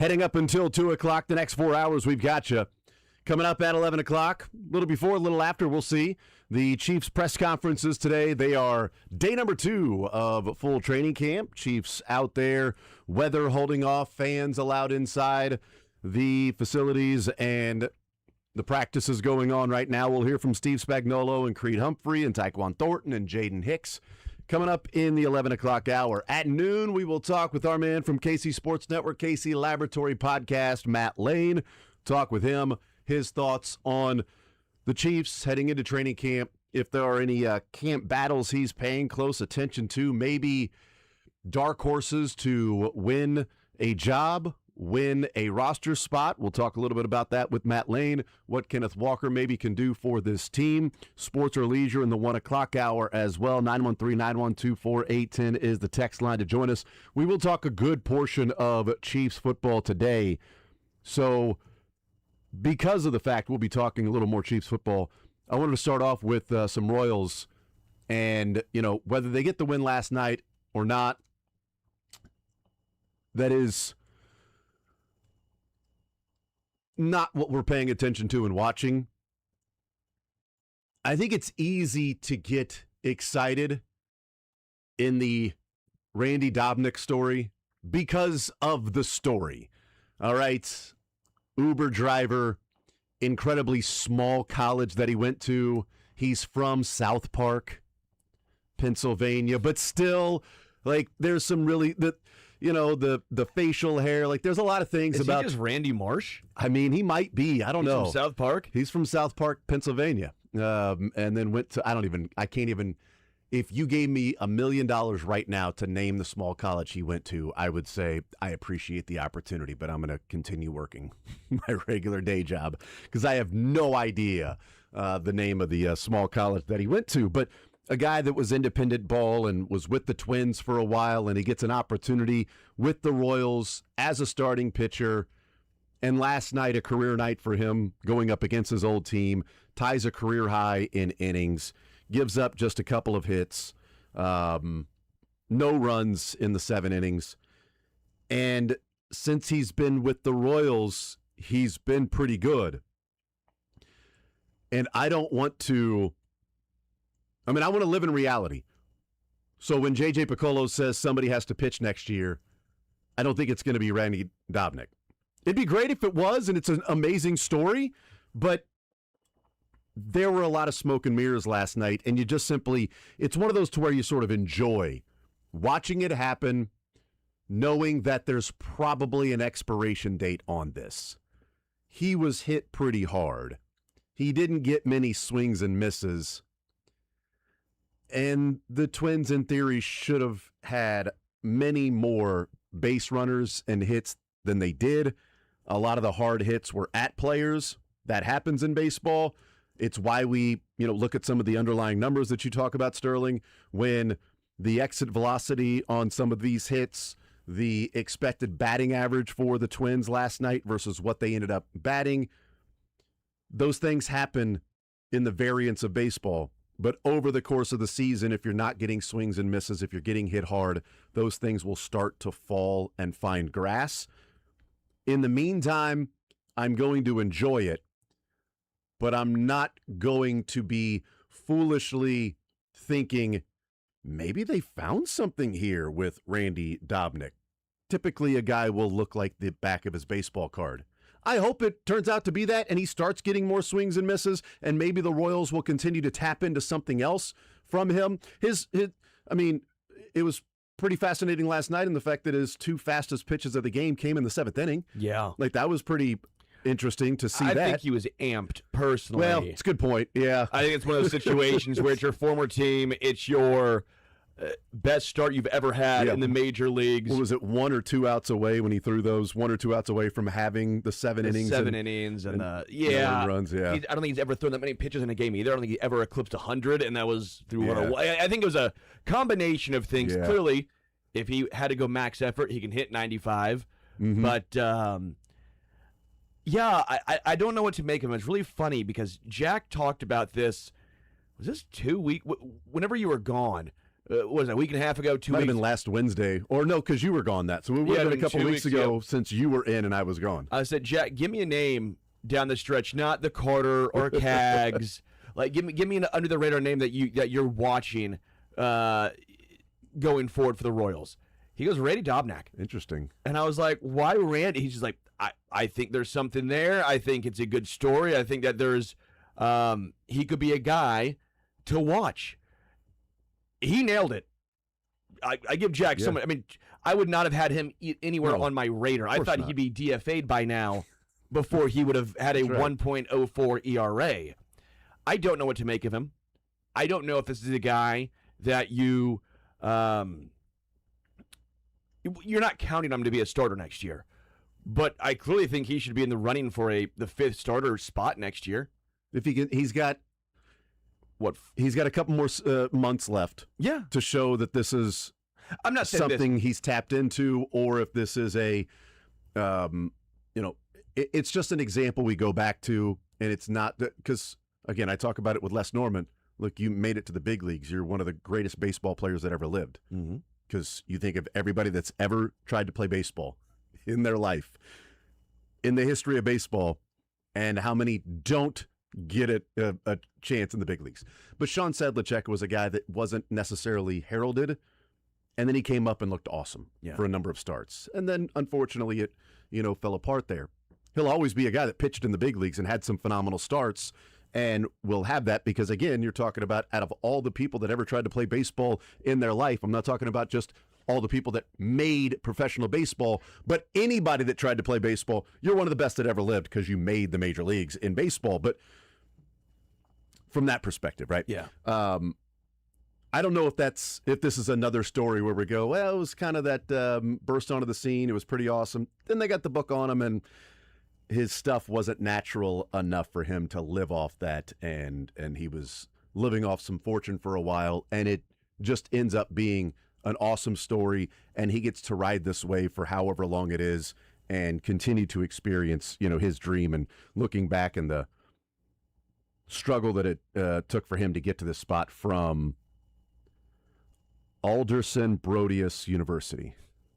Heading up until 2 o'clock, the next 4 hours, we've got you. Coming up at 11 o'clock, a little before, a little after, we'll see. The Chiefs press conferences today, they are day number 2 of full training camp. Chiefs out there, weather holding off, fans allowed inside the facilities, and the practices going on right now. We'll hear from Steve Spagnuolo and Creed Humphrey and Tyquan Thornton and Jaden Hicks. Coming up in the 11 o'clock hour. At noon, we will talk with our man from KC Sports Network, KC Laboratory Podcast, Matt Lane. Talk with him, his thoughts on the Chiefs heading into training camp. If there are any camp battles he's paying close attention to, maybe dark horses to win a job, win a roster spot. We'll talk a little bit about that with Matt Lane, what Kenneth Walker maybe can do for this team. Sports or leisure in the 1 o'clock hour as well. 913-912-4810 is the text line to join us. We will talk a good portion of Chiefs football today. So because of the fact we'll be talking a little more Chiefs football, I wanted to start off with some Royals and, whether they get the win last night or not, that is not what we're paying attention to and watching. I think it's easy to get excited in the Randy Dobnak story because of the story. All right. Uber driver, incredibly small college that he went to. He's from South Park, Pennsylvania, but still, there's some really the facial hair. There's a lot of things Is about. He just Randy Marsh? I mean, he might be. I don't know. From South Park? He's from South Park, Pennsylvania, and then went to. I can't even. If you gave me $1 million right now to name the small college he went to, I would say I appreciate the opportunity, but I'm going to continue working my regular day job because I have no idea the name of the small college that he went to. But a guy that was independent ball and was with the Twins for a while, and he gets an opportunity with the Royals as a starting pitcher. And last night, a career night for him, going up against his old team, ties a career high in innings, gives up just a couple of hits, no runs in the 7 innings. And since he's been with the Royals, he's been pretty good. And I don't want to... I want to live in reality. So when J.J. Piccolo says somebody has to pitch next year, I don't think it's going to be Randy Dobnak. It'd be great if it was, and it's an amazing story, but there were a lot of smoke and mirrors last night, and you just simply, it's one of those to where you sort of enjoy watching it happen, knowing that there's probably an expiration date on this. He was hit pretty hard. He didn't get many swings and misses. And the Twins, in theory, should have had many more base runners and hits than they did. A lot of the hard hits were at players. That happens in baseball. It's why we, look at some of the underlying numbers that you talk about, Sterling, when the exit velocity on some of these hits, the expected batting average for the Twins last night versus what they ended up batting. Those things happen in the variance of baseball. But over the course of the season, if you're not getting swings and misses, if you're getting hit hard, those things will start to fall and find grass. In the meantime, I'm going to enjoy it, but I'm not going to be foolishly thinking, maybe they found something here with Randy Dobnak. Typically, a guy will look like the back of his baseball card. I hope it turns out to be that, and he starts getting more swings and misses, and maybe the Royals will continue to tap into something else from him. It was pretty fascinating last night in the fact that his 2 fastest pitches of the game came in the 7th inning. Yeah. That was pretty interesting to see that. I think he was amped, personally. Well, it's a good point, yeah. I think it's one of those situations where it's your former team, it's your best start you've ever had in the major leagues. What was it, 1 or 2 outs away when he threw those 1 or 2 outs away from having the 7 innings? 7 innings and runs, yeah. I don't think he's ever thrown that many pitches in a game either. I don't think he ever eclipsed 100, and that was through I think it was a combination of things. Yeah. Clearly, if he had to go max effort, he can hit 95. Mm-hmm. But, I don't know what to make of him. It's really funny because Jack talked about this. Was this 2 weeks? Whenever you were gone, was it a week and a half ago, 2 Might weeks? have been last Wednesday. Or no, because you were gone that. So it would have been a couple weeks ago since you were in and I was gone. I said, Jack, give me a name down the stretch, not the Carter or Cags. Like, give me an under the radar name that you're watching going forward for the Royals. He goes, Randy Dobnak. Interesting. And I was like, why Randy? He's just like, I think there's something there. I think it's a good story. I think that there's he could be a guy to watch. He nailed it. I give Jack so much. I mean, I would not have had him anywhere on my radar. I thought he'd be DFA'd by now before he would have had a 1.04 ERA. I don't know what to make of him. I don't know if this is a guy that you're not counting on him to be a starter next year. But I clearly think he should be in the running for the fifth starter spot next year. If he's got a couple more months left. Yeah. To show that this is I'm not saying something he's tapped into, or if this is it's just an example we go back to, and it's not because again, I talk about it with Les Norman. Look, you made it to the big leagues. You're one of the greatest baseball players that ever lived. Because you think of everybody that's ever tried to play baseball in their life, in the history of baseball, and how many don't get a chance in the big leagues. But Sean Sedlicek was a guy that wasn't necessarily heralded, and then he came up and looked awesome for a number of starts. And then, unfortunately, it fell apart there. He'll always be a guy that pitched in the big leagues and had some phenomenal starts, and will have that because, again, you're talking about out of all the people that ever tried to play baseball in their life, I'm not talking about just all the people that made professional baseball, but anybody that tried to play baseball, you're one of the best that ever lived because you made the major leagues in baseball. But from that perspective, right? Yeah. I don't know if this is another story where we go, well, it was kind of that burst onto the scene. It was pretty awesome. Then they got the book on him, and his stuff wasn't natural enough for him to live off that, and he was living off some fortune for a while, and it just ends up being an awesome story, and he gets to ride this wave for however long it is and continue to experience, his dream, and looking back in the struggle that it took for him to get to this spot from Alderson Brodius University.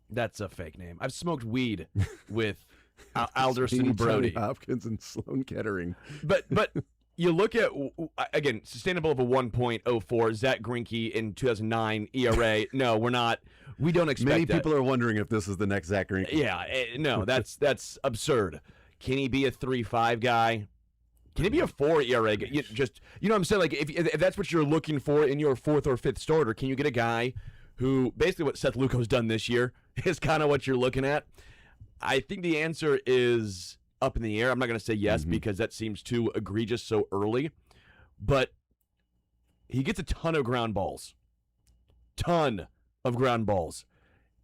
That's a fake name. I've smoked weed with Alderson Brody. Hopkins and Sloan Kettering. But you look at, again, sustainable of a 1.04, Zach Greinke in 2009 ERA. No, we're not. We don't expect Many that. people are wondering if this is the next Zach Greinke. Yeah, no, that's absurd. Can he be a 3.5 guy? Can he be a 4 ERA guy? You know what I'm saying? Like, if that's what you're looking for in your fourth or fifth starter, can you get a guy who, basically what Seth Lugo's done this year is kind of what you're looking at? I think the answer is up in the air. I'm not going to say yes because that seems too egregious so early. But he gets a ton of ground balls. Ton of ground balls.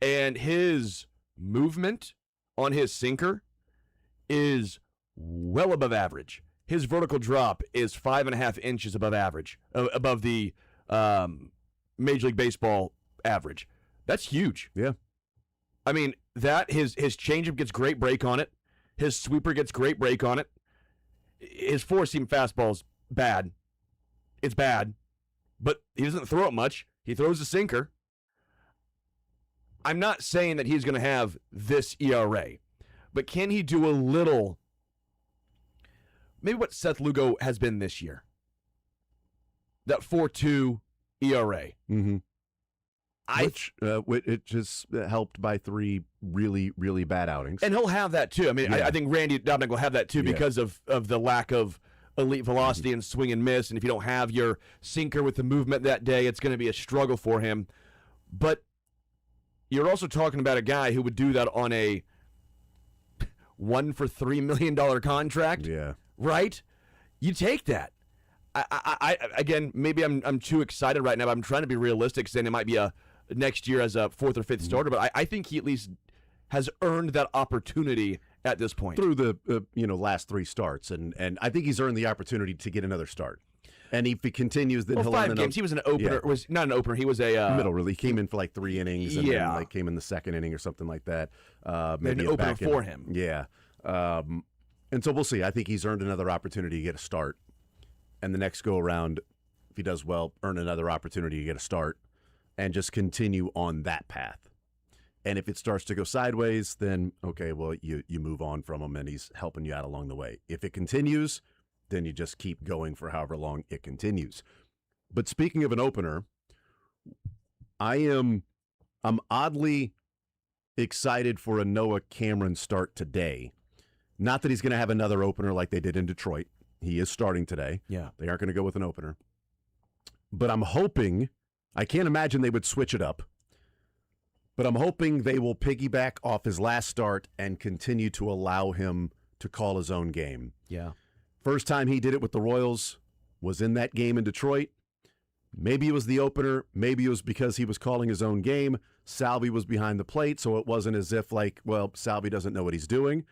And his movement on his sinker is well above average. His vertical drop is 5.5 inches above average, above the Major League Baseball average. That's huge. Yeah. I mean, his changeup gets great break on it. His sweeper gets great break on it. His four-seam fastball's bad. It's bad. But he doesn't throw it much. He throws a sinker. I'm not saying that he's going to have this ERA. But can he do a little, maybe what Seth Lugo has been this year? That 4.2 ERA. Mm-hmm. Which it just helped by 3 really, really bad outings. And he'll have that too. I mean, I think Randy Dobnak will have that too because of the lack of elite velocity and swing and miss. And if you don't have your sinker with the movement that day, it's going to be a struggle for him. But you're also talking about a guy who would do that on a $1 for $3 million contract. Yeah. Right? You take that. I again, maybe I'm too excited right now, but I'm trying to be realistic, saying it might be a next year as a fourth or fifth starter, but I think he at least has earned that opportunity at this point. Through the last 3 starts, and I think he's earned the opportunity to get another start. And if he continues, then he'll 5 games. He was an opener. Was not an opener. He was a middle relief. He came in for like 3 innings, and then came in the second inning or something like that. Maybe an opener for him. Yeah. And so we'll see. I think he's earned another opportunity to get a start. And the next go around, if he does well, earn another opportunity to get a start. and just continue on that path. And if it starts to go sideways, then, okay, well, you move on from him, and he's helping you out along the way. If it continues, then you just keep going for however long it continues. But speaking of an opener, I'm oddly excited for a Noah Cameron start today. Not that he's going to have another opener like they did in Detroit. He is starting today. Yeah. They aren't going to go with an opener. But I'm hoping, I can't imagine they would switch it up, but I'm hoping they will piggyback off his last start and continue to allow him to call his own game. Yeah. First time he did it with the Royals was in that game in Detroit. Maybe it was the opener. Maybe it was because he was calling his own game. Salvi was behind the plate, so it wasn't as if like, well, Salvi doesn't know what he's doing.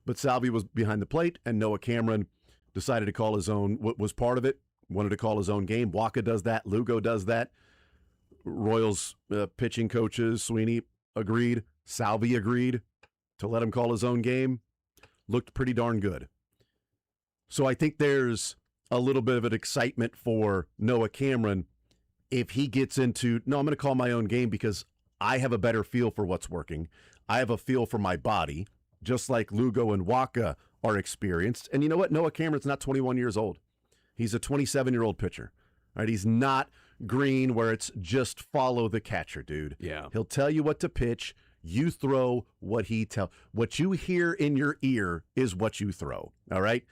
But Salvi was behind the plate, and Noah Cameron decided to call his own, was part of it, wanted to call his own game. Waka does that. Lugo does that. Royals pitching coaches, Sweeney agreed. Salvi agreed to let him call his own game. Looked pretty darn good. So I think there's a little bit of an excitement for Noah Cameron if he gets into, no, I'm going to call my own game because I have a better feel for what's working. I have a feel for my body, just like Lugo and Waka are experienced. And you know what? Noah Cameron's not 21 years old. He's a 27-year-old pitcher. Right? He's not Green where it's just follow the catcher, dude. Yeah. He'll tell you what to pitch. You throw what he tell. What you hear in your ear is what you throw. All right?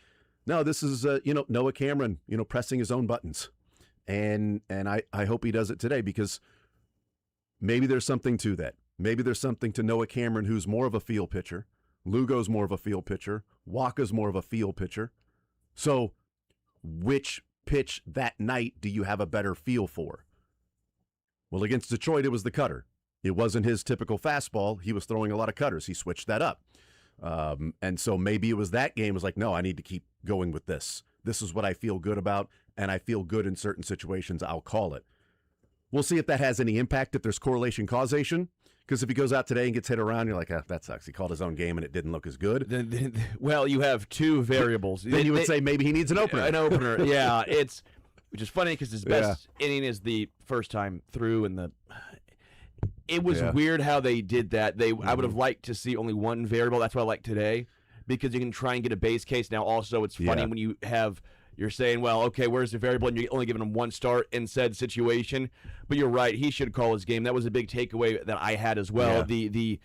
No, this is Noah Cameron, pressing his own buttons. And I hope he does it today because maybe there's something to that. Maybe there's something to Noah Cameron, who's more of a field pitcher. Lugo's more of a field pitcher. Waka's more of a field pitcher. So which pitch that night do you have a better feel for? Well, against Detroit, it was the cutter. It wasn't his typical fastball. He was throwing a lot of cutters. He switched that up. And so maybe it was that game. It was like, no, I need to keep going with this. This is what I feel good about, and I feel good in certain situations. I'll call it. We'll see if that has any impact, if there's correlation causation. Because if he goes out today and gets hit around, you're like, that sucks. He called his own game and it didn't look as good. Well, you have two variables. Then you would say maybe he needs an opener. An opener, yeah. Which is funny because his best inning is the first time through, and it was weird how they did that. I would have liked to see only one variable. That's what I like today, because you can try and get a base case. Now, also, it's funny when you're saying, well, okay, where's the variable? And you're only giving him one start in said situation. But you're right. He should call his game. That was a big takeaway that I had as well. Yeah. The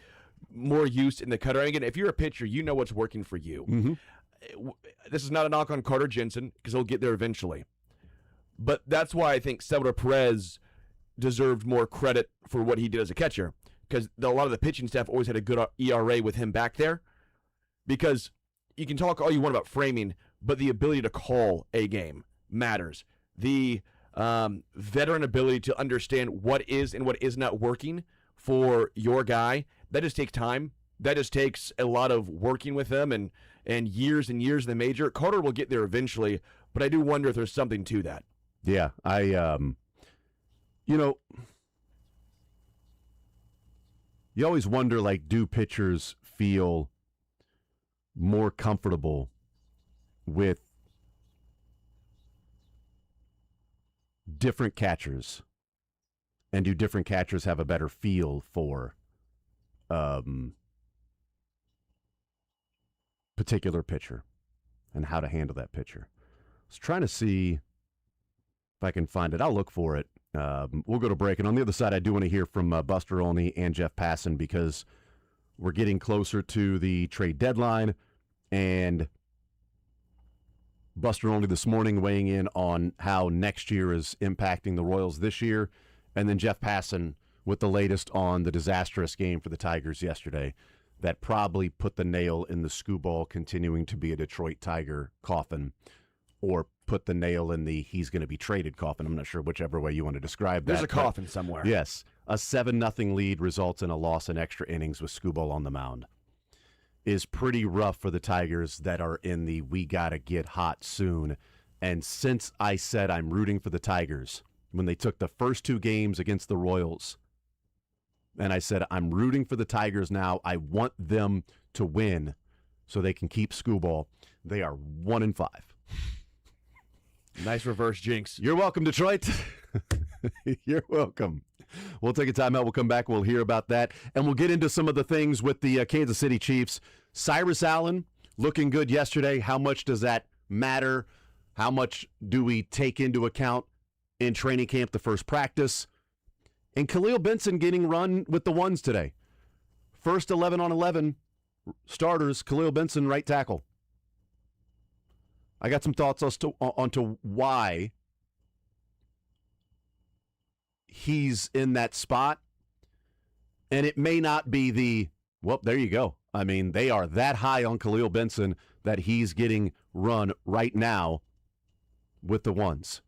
more use in the cutter. And again, if you're a pitcher, you know what's working for you. Mm-hmm. This is not a knock on Carter Jensen because he'll get there eventually. But that's why I think Salvador Perez deserved more credit for what he did as a catcher, because a lot of the pitching staff always had a good ERA with him back there. Because you can talk all you want about framing, but the ability to call a game matters. The veteran ability to understand what is and what is not working for your guy, that just takes time. That just takes a lot of working with them and years and years in the major. Carter will get there eventually, but I do wonder if there's something to that. Yeah, you always wonder, like, do pitchers feel more comfortable with different catchers, and do different catchers have a better feel for particular pitcher and how to handle that pitcher? I was trying to see if I can find it. I'll look for it. We'll go to break, and on the other side, I do want to hear from Buster Olney and Jeff Passan, because we're getting closer to the trade deadline, and Buster Olney this morning weighing in on how next year is impacting the Royals this year, and then Jeff Passan with the latest on the disastrous game for the Tigers yesterday that probably put the nail in the Skubal continuing to be a Detroit Tiger coffin, or put the nail in the he's going to be traded coffin. I'm not sure whichever way you want to describe that. There's a coffin somewhere. Yes. A 7-0 lead results in a loss in extra innings with Skubal on the mound. Is pretty rough for the Tigers that are in the we got to get hot soon. And since I said I'm rooting for the Tigers, when they took the first two games against the Royals, and I said I'm rooting for the Tigers now, I want them to win so they can keep Skubal, they are 1-5. Nice reverse jinx. You're welcome, Detroit. You're welcome. We'll take a timeout. We'll come back. We'll hear about that. And we'll get into some of the things with the Kansas City Chiefs. Cyrus Allen looking good yesterday. How much does that matter? How much do we take into account in training camp, the first practice? And Khalil Benson getting run with the ones today. First 11 on 11 starters, Khalil Benson, right tackle. I got some thoughts onto why he's in that spot. And it may not be well, there you go. I mean, they are that high on Khalil Benson that he's getting run right now with the ones.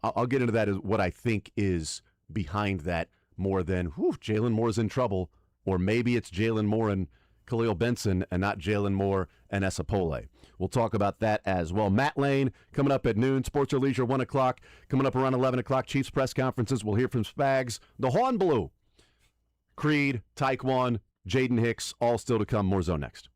I'll get into that as what I think is behind that more than, Jalen Moore's in trouble, or maybe it's Jalen Moore and Khalil Benson and not Jalen Moore and Esapole. We'll talk about that as well. Matt Lane coming up at noon. Sports or Leisure, 1 o'clock. Coming up around 11 o'clock, Chiefs press conferences. We'll hear from Spags. The Horn Blue. Creed, Taekwon, Jaden Hicks, all still to come. More Zone next.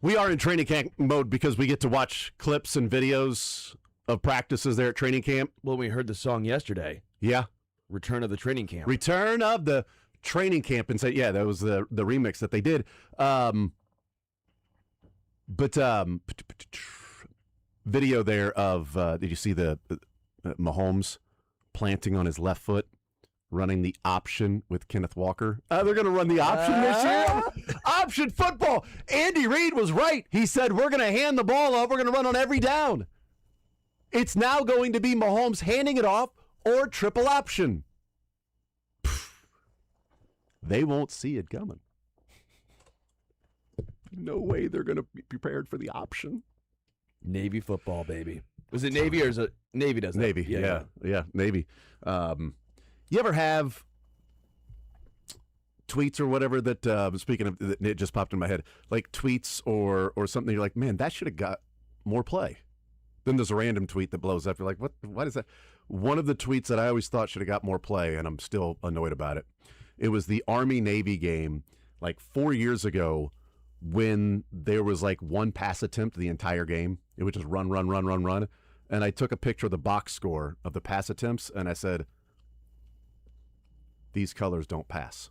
We are in training camp mode because we get to watch clips and videos of practices there at training camp. Well, we heard the song yesterday. Yeah. Return of the Training Camp. Return of the Training Camp. And say, yeah, that was the remix that they did. Video there of, did you see the Mahomes planting on his left foot, running the option with Kenneth Walker? They're going to run the option this year. Option football. Andy Reid was right. He said, we're going to hand the ball off. We're going to run on every down. It's now going to be Mahomes handing it off or triple option. They won't see it coming. No way they're going to be prepared for the option. Navy football, baby. Was it Navy or is it Navy? Does that? Navy, yeah, Navy. You ever have tweets or whatever that? Speaking of, it just popped in my head, like tweets or something. You're like, man, that should have got more play. Then there's a random tweet that blows up. You're like, what is that? One of the tweets that I always thought should have got more play, and I'm still annoyed about it. It was the Army-Navy game like 4 years ago when there was like one pass attempt the entire game. It would just run. And I took a picture of the box score of the pass attempts, and I said, these colors don't pass.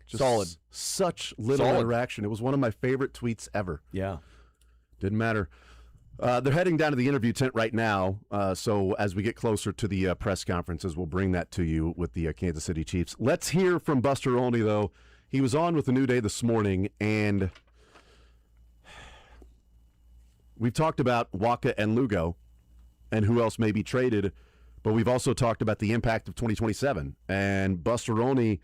Just solid. Such little interaction. It was one of my favorite tweets ever. Yeah. Didn't matter. They're heading down to the interview tent right now, so as we get closer to the press conferences, we'll bring that to you with the Kansas City Chiefs. Let's hear from Buster Olney, though. He was on with the New Day this morning, and we've talked about Waka and Lugo and who else may be traded, but we've also talked about the impact of 2027. And Buster Olney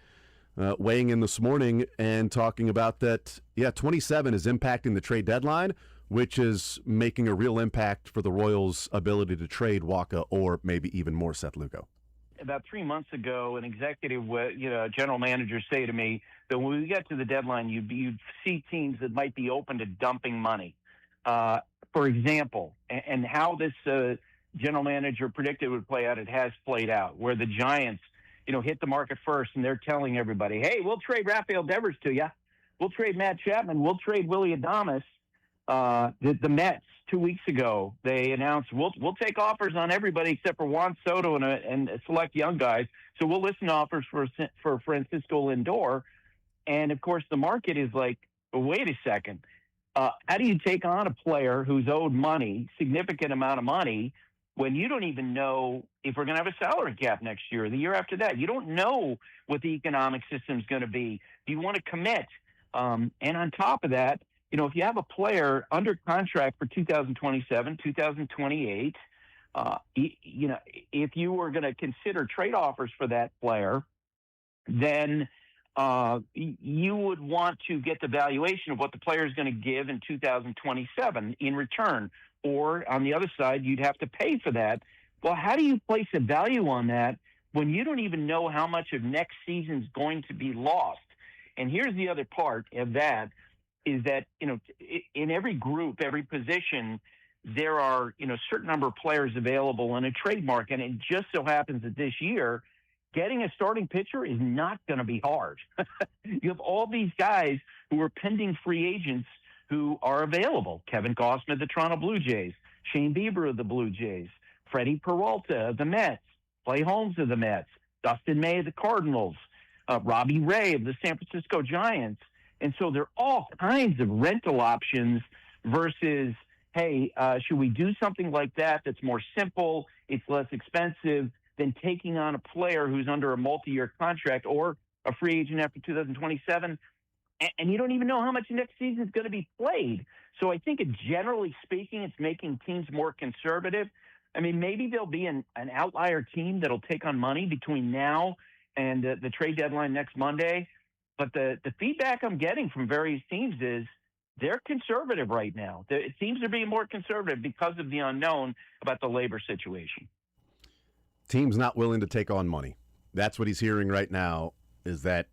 weighing in this morning and talking about that, 27 is impacting the trade deadline, which is making a real impact for the Royals' ability to trade Waka or maybe even more Seth Lugo. About 3 months ago, an executive, general manager, say to me that when we get to the deadline, you'd see teams that might be open to dumping money. For example, and how this general manager predicted would play out, it has played out, where the Giants, hit the market first, and they're telling everybody, hey, we'll trade Rafael Devers to you. We'll trade Matt Chapman. We'll trade Willie Adames. The Mets 2 weeks ago, they announced we'll take offers on everybody except for Juan Soto and select young guys. So we'll listen to offers for Francisco Lindor. And of course, the market is like, wait a second. How do you take on a player who's owed money, significant amount of money, when you don't even know if we're going to have a salary cap next year or the year after that? You don't know what the economic system is going to be. Do you want to commit? And on top of that, if you have a player under contract for 2027, 2028, if you were going to consider trade offers for that player, then you would want to get the valuation of what the player is going to give in 2027 in return. Or on the other side, you'd have to pay for that. Well, how do you place a value on that when you don't even know how much of next season's going to be lost? And here's the other part of that. Is that, in every group, every position, there are, certain number of players available in a trade market. And it just so happens that this year, getting a starting pitcher is not going to be hard. You have all these guys who are pending free agents who are available. Kevin Gausman of the Toronto Blue Jays, Shane Bieber of the Blue Jays, Freddie Peralta of the Mets, Clay Holmes of the Mets, Dustin May of the Cardinals, Robbie Ray of the San Francisco Giants. And so there are all kinds of rental options versus, hey, should we do something like that that's more simple, it's less expensive than taking on a player who's under a multi-year contract or a free agent after 2027, and you don't even know how much next season is going to be played. So I think, generally speaking, it's making teams more conservative. I mean, maybe there'll be an outlier team that'll take on money between now and the trade deadline next Monday. But the feedback I'm getting from various teams is they're conservative right now. It seems they're being more conservative because of the unknown about the labor situation. Teams not willing to take on money. That's what he's hearing right now, is that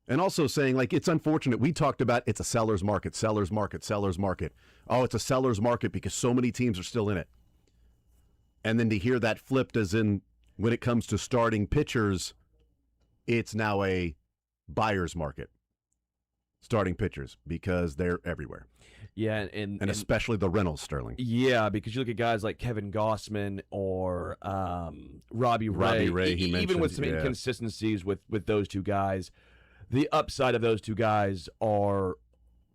and also saying, like, it's unfortunate. We talked about it's a seller's market. Oh, it's a seller's market because so many teams are still in it. And then to hear that flipped as in when it comes to starting pitchers, it's now a buyer's market, starting pitchers, because they're everywhere. Yeah, and especially the rentals, Sterling. Yeah, because you look at guys like Kevin Gossman or Robbie Ray, even with some inconsistencies with those two guys, the upside of those two guys are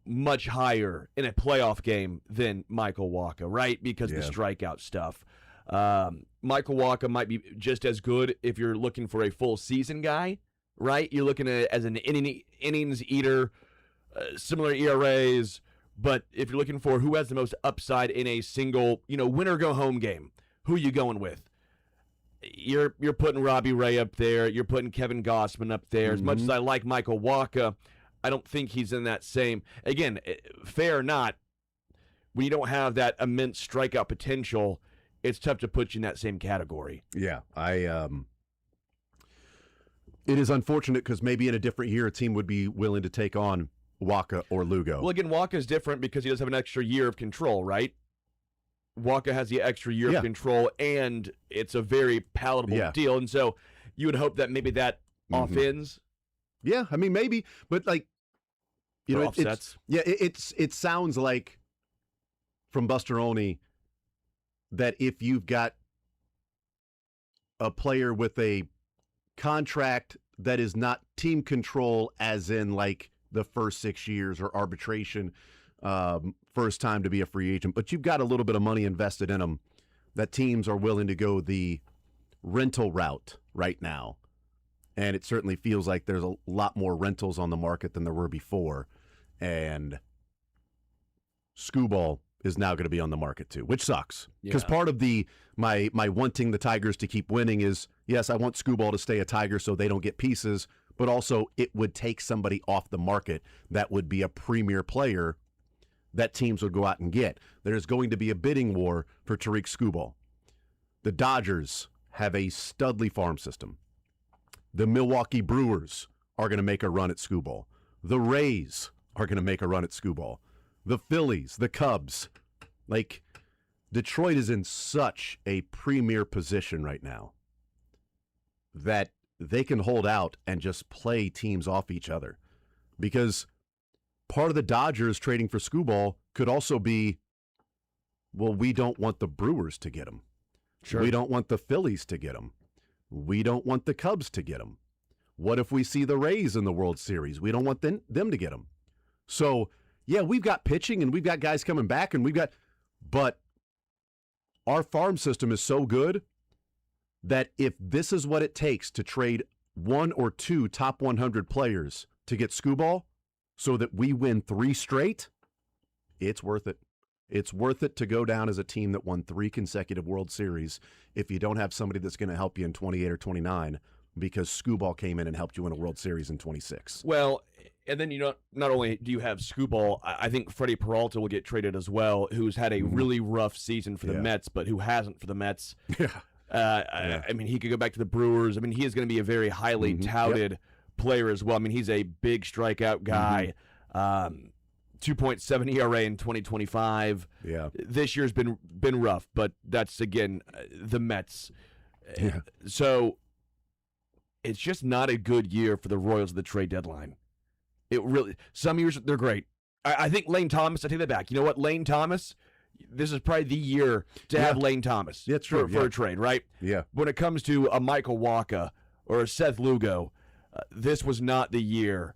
much higher in a playoff game than Michael Wacha, right? Because of the strikeout stuff. Michael Wacha might be just as good if you're looking for a full season guy, right? You're looking at it as an innings eater, similar ERAs. But if you're looking for who has the most upside in a single, win or go home game, who are you going with? You're putting Robbie Ray up there. You're putting Kevin Gossman up there. As much as I like Michael Wacha, I don't think he's in that same. Again, fair or not, when you don't have that immense strikeout potential, it's tough to put you in that same category. Yeah, it is unfortunate because maybe in a different year a team would be willing to take on Wacha or Lugo. Well, again, Wacha is different because he does have an extra year of control, right? Wacha has the extra year of control, and it's a very palatable deal. And so you would hope that maybe that offends. Yeah, I mean, maybe. But, like, offsets. It sounds like from Buster Olney that if you've got a player with a contract that is not team control, as in, like, the first 6 years or arbitration, first time to be a free agent, but you've got a little bit of money invested in them, that teams are willing to go the rental route right now. And it certainly feels like there's a lot more rentals on the market than there were before. And Skubal is now going to be on the market too, which sucks. Because part of my wanting the Tigers to keep winning is, yes, I want Skubal to stay a Tiger so they don't get pieces, but also it would take somebody off the market that would be a premier player that teams would go out and get. There's going to be a bidding war for Tarik Skubal. The Dodgers have a studly farm system. The Milwaukee Brewers are going to make a run at Skubal. The Rays are going to make a run at Skubal. The Phillies, the Cubs. Like, Detroit is in such a premier position right now that they can hold out and just play teams off each other. Because part of the Dodgers trading for Skubal could also be, well, we don't want the Brewers to get him. Sure. We don't want the Phillies to get him. We don't want the Cubs to get him. What if we see the Rays in the World Series? We don't want them to get him. So, yeah, we've got pitching and we've got guys coming back but our farm system is so good that if this is what it takes to trade one or two top 100 players to get Skubal so that we win 3 straight, it's worth it. It's worth it to go down as a team that won 3 consecutive World Series if you don't have somebody that's going to help you in 28 or 29 because Skubal came in and helped you win a World Series in 26. Well, and then not only do you have Skubal, I think Freddie Peralta will get traded as well, who's had a really rough season for the Mets, but who hasn't for the Mets. I mean, he could go back to the Brewers. I mean, he is going to be a very highly touted player as well. I mean, he's a big strikeout guy. 2.7 ERA in 2025. Yeah. This year's been rough, but that's, again, the Mets. Yeah. So it's just not a good year for the Royals at the trade deadline. It really, some years they're great. I think Lane Thomas, I take that back. You know what? Lane Thomas, this is probably the year to have Lane Thomas for a trade, right? Yeah. When it comes to a Michael Wacha or a Seth Lugo, this was not the year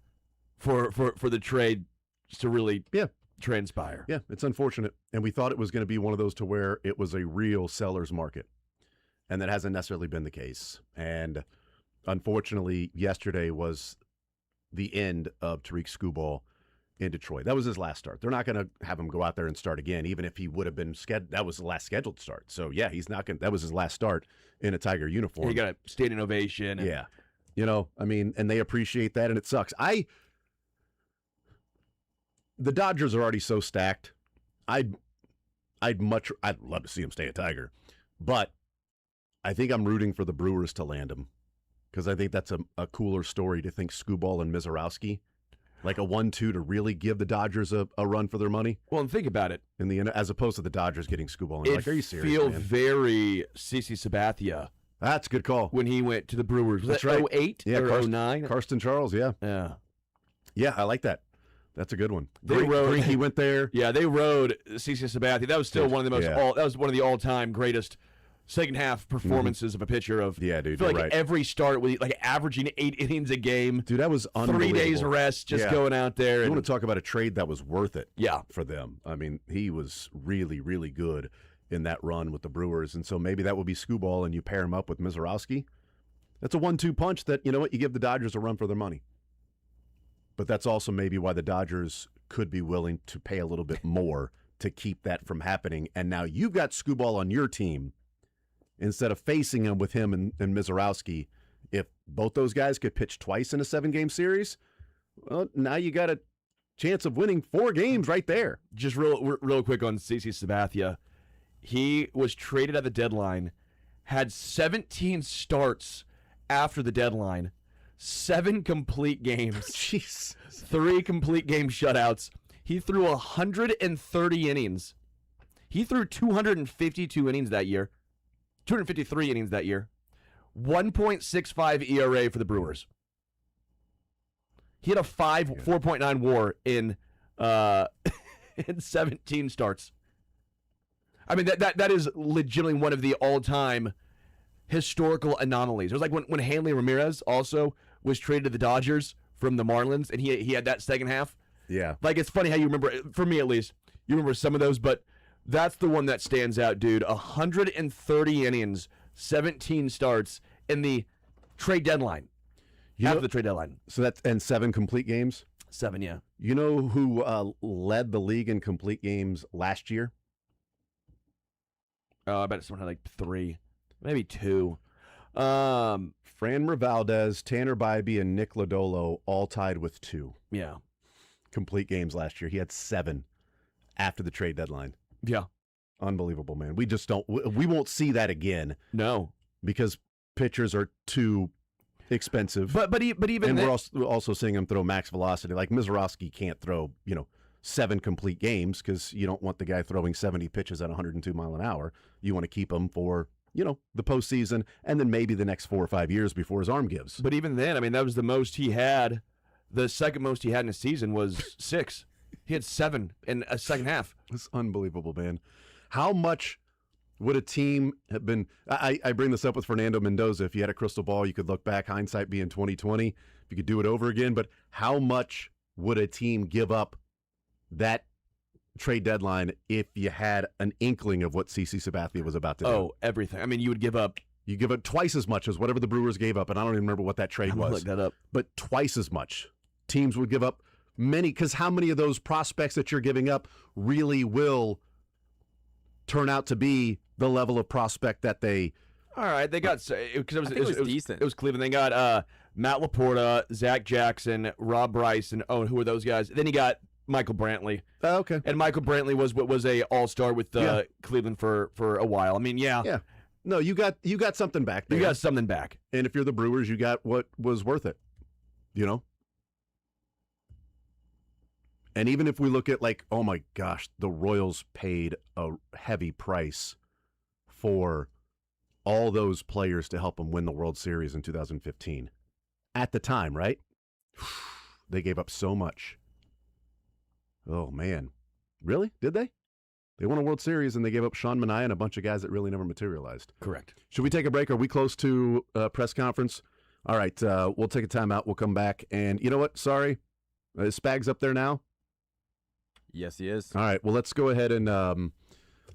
for the trade to really transpire. Yeah, it's unfortunate. And we thought it was going to be one of those to where it was a real seller's market. And that hasn't necessarily been the case. And unfortunately, yesterday was the end of Tarik Skubal in Detroit. That was his last start. They're not going to have him go out there and start again, even if he would have been scheduled. That was the last scheduled start. So, yeah, he's not going. That was his last start in a Tiger uniform. He got a standing ovation. Yeah. You know, I mean, and they appreciate that, and it sucks. The Dodgers are already so stacked. I'd love to see him stay a Tiger, but I think I'm rooting for the Brewers to land him because I think that's a cooler story to think Skubal and Mizorowski, like a 1-2 to really give the Dodgers a run for their money. Well, and think about it in the end, as opposed to the Dodgers getting Skubal. Like, are you serious? It feels very CC Sabathia That's a good call. when he went to the Brewers. Was That's that right. 08 or 09? Karsten Charles, yeah. Yeah. Yeah, I like that. That's a good one. He went there. Yeah, they rode CC Sabathia. That was still one of the most that was one of the all-time greatest second half performances of a pitcher of Yeah, dude. I feel like right. every start with like averaging 8 innings a game. Dude, that was unbelievable. 3 days rest, just going out there. You want to talk about a trade that was worth it Yeah. for them. I mean, he was really, really good in that run with the Brewers. And so maybe that would be Skubal and you pair him up with Mizorowski. That's a 1-2 punch that, you know what, you give the Dodgers a run for their money. But that's also maybe why the Dodgers could be willing to pay a little bit more to keep that from happening. And now you've got Skubal on your team instead of facing him with him and Mizorowski. If both those guys could pitch twice in a 7-game series, well, now you got a chance of winning 4 games right there. Just real quick on CC Sabathia. He was traded at the deadline, had 17 starts after the deadline, 7 complete games, Jeez. 3 complete game shutouts. He threw 130 innings. He threw 252 innings that year, 253 innings that year, 1.65 ERA for the Brewers. He had a 4.9 WAR in in 17 starts. I mean, that is legitimately one of the all-time historical anomalies. It was like when Hanley Ramirez also was traded to the Dodgers from the Marlins, and he had that second half. Yeah. Like, it's funny how you remember, for me at least, you remember some of those, but that's the one that stands out, dude. 130 innings, 17 starts in the trade deadline. After the trade deadline. So that's and 7 complete games? 7, yeah. You know who led the league in complete games last year? I bet someone had like 3, maybe 2. Fran Valdez, Tanner Bybee, and Nick Lodolo all tied with 2 Yeah. complete games last year. He had 7 after the trade deadline. Yeah. Unbelievable, man. We just don't. We won't see that again. No. Because pitchers are too expensive. But even and we're also seeing him throw max velocity. Like Mizorowski can't throw 7 complete games because you don't want the guy throwing 70 pitches at 102 mile an hour. You want to keep him for the postseason and then maybe the next 4 or 5 years before his arm gives. But even then, I mean, that was the most he had. The second most he had in a season was 6. He had 7 in a second half. It's unbelievable, man. How much would a team have been? I bring this up with Fernando Mendoza. If you had a crystal ball, you could look back, hindsight being 2020. If you could do it over again, but how much would a team give up that trade deadline if you had an inkling of what CC Sabathia was about to do? Oh, everything. I mean, you would give up. You give up twice as much as whatever the Brewers gave up, and I don't even remember what that trade was. Look that up. But twice as much. Teams would give up many, because how many of those prospects that you're giving up really will turn out to be the level of prospect that they... All right, they got... Because it was decent. It was Cleveland. They got Matt Laporta, Zach Jackson, Rob Bryson. Oh, and who were those guys? Then he got Michael Brantley. Okay. And Michael Brantley was a all-star with Cleveland for a while. I mean, yeah. Yeah. No, you got something back there. You got something back. And if you're the Brewers, you got what was worth it. And even if we look at oh my gosh, the Royals paid a heavy price for all those players to help them win the World Series in 2015. At the time, right? They gave up so much. Oh, man. Really? Did they? They won a World Series and they gave up Sean Manaea and a bunch of guys that really never materialized. Correct. Should we take a break? Are we close to press conference? All right, we'll take a timeout. We'll come back. And you know what? Sorry. Is Spags up there now? Yes, he is. All right, well, let's go ahead and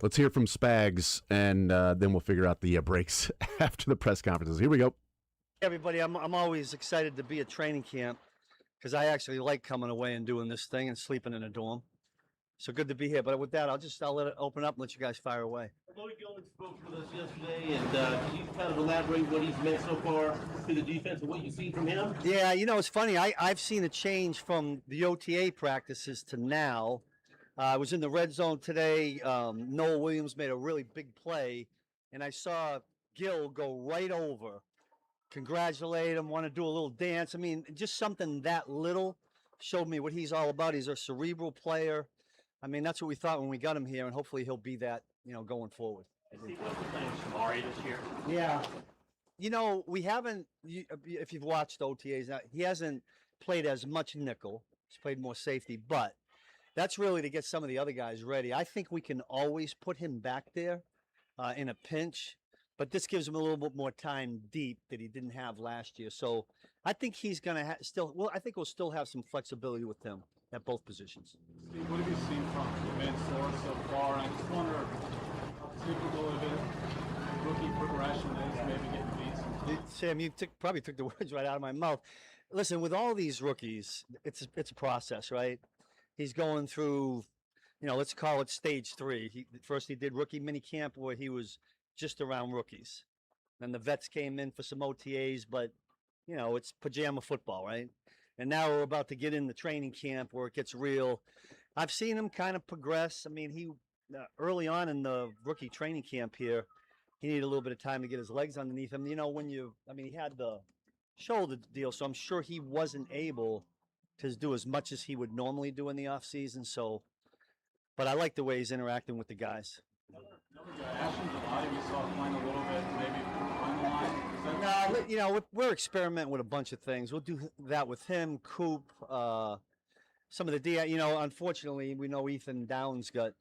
let's hear from Spags, and then we'll figure out the breaks after the press conferences. Here we go. Everybody, I'm always excited to be at training camp because I actually like coming away and doing this thing and sleeping in a dorm. So good to be here. But with that, I'll let it open up and let you guys fire away. Lloyd Gilman spoke with us yesterday, and can you kind of elaborate what he's meant so far to the defense and what you've seen from him? Yeah, it's funny. I've seen a change from the OTA practices to now. I was in the red zone today. Noah Williams made a really big play, and I saw Gil go right over, congratulate him, want to do a little dance. I mean, just something that little showed me what he's all about. He's a cerebral player. I mean, that's what we thought when we got him here, and hopefully he'll be that, going forward. And Steve, what's the plan with Shamari this year? Yeah. We haven't. If you've watched OTAs, now, he hasn't played as much nickel. He's played more safety, but that's really to get some of the other guys ready. I think we can always put him back there in a pinch, but this gives him a little bit more time deep that he didn't have last year. So I think he's going to still. Well, I think we'll still have some flexibility with him at both positions. Steve, what have you seen from the Mansour so far? And I just wonder how typical of it rookie progression is, maybe getting beats. Sam, you probably took the words right out of my mouth. Listen, with all these rookies, it's a process, right? He's going through, let's call it stage 3. First he did rookie mini camp where he was just around rookies. Then the vets came in for some OTAs, but it's pajama football, right? And now we're about to get into training camp where it gets real. I've seen him kind of progress. I mean, he early on in the rookie training camp here, he needed a little bit of time to get his legs underneath him. He had the shoulder deal, so I'm sure he wasn't able to do as much as he would normally do in the off season. So, but I like the way he's interacting with the guys. Another guy, Ashton July, we saw playing a little bit, maybe on the line. We're experimenting with a bunch of things. We'll do that with him, Coop, some of the D. Unfortunately, we know Ethan Downs got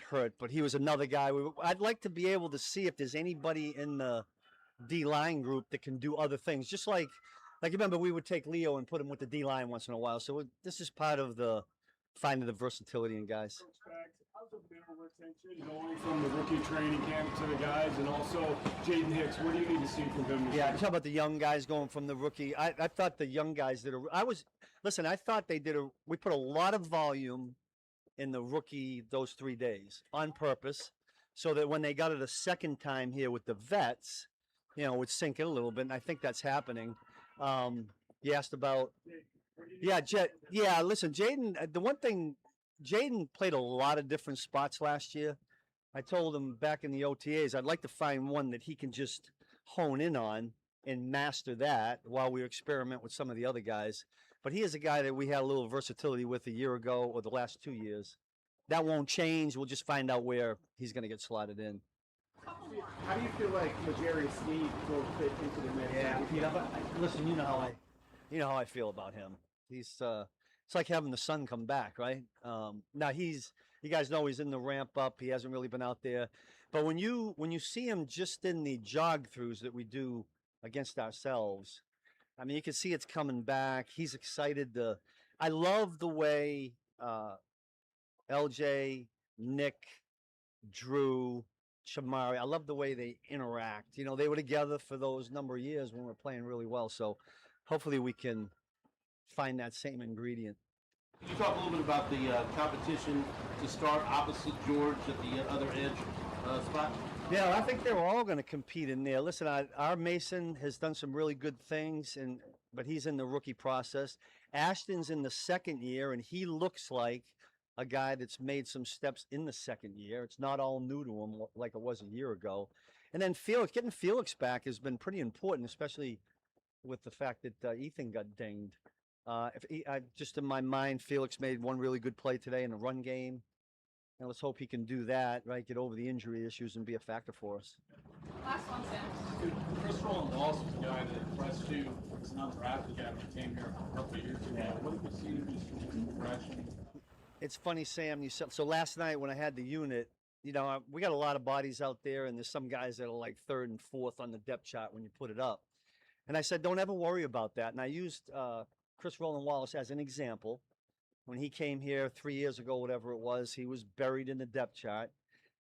hurt, but he was another guy. I'd like to be able to see if there's anybody in the D-line group that can do other things. Just like you remember, we would take Leo and put him with the D-line once in a while. So this is part of the finding the versatility in guys. How's the mental retention going from the rookie training camp to the guys, and also Jaden Hicks? What do you need to see from him? Yeah, talk about the young guys going from the rookie. I thought the young guys did I thought we put a lot of volume in the rookie those 3 days on purpose, so that when they got it a second time here with the vets, it would sink in a little bit, and I think that's happening. You asked about, listen, Jaden, the one thing, Jaden played a lot of different spots last year. I told him back in the OTAs, I'd like to find one that he can just hone in on and master that while we experiment with some of the other guys. But he is a guy that we had a little versatility with a year ago or the last 2 years. That won't change. We'll just find out where he's going to get slotted in. How do you feel like Jerry Sneed will fit into the mix? Yeah, listen, you know how I feel about him. He's it's like having the sun come back, right? Now you guys know he's in the ramp up. He hasn't really been out there, but when you see him just in the jog throughs that we do against ourselves, I mean, you can see it's coming back. He's excited. I love the way LJ, Nick, Drew, Shamari, I love the way they interact. They were together for those number of years when we were playing really well. So hopefully we can find that same ingredient. Could you talk a little bit about the competition to start opposite George at the other edge spot? Yeah, I think they're all going to compete in there. Listen, our Mason has done some really good things, but he's in the rookie process. Ashton's in the second year, and he looks like a guy that's made some steps in the second year. It's not all new to him like it was a year ago. And then getting Felix back has been pretty important, especially with the fact that Ethan got dinged. Just in my mind, Felix made one really good play today in the run game. And let's hope he can do that, right? Get over the injury issues and be a factor for us. Last one, Sam. Chris Rowland-Wallace was the guy that impressed you as an undrafted guy when he came here a couple of years ago. What have you seen in his progression? It's funny, Sam. You said so last night when I had the unit. We got a lot of bodies out there, and there's some guys that are like 3rd and 4th on the depth chart when you put it up. And I said, don't ever worry about that. And I used Chris Rowland-Wallace as an example. When he came here 3 years ago, whatever it was, he was buried in the depth chart,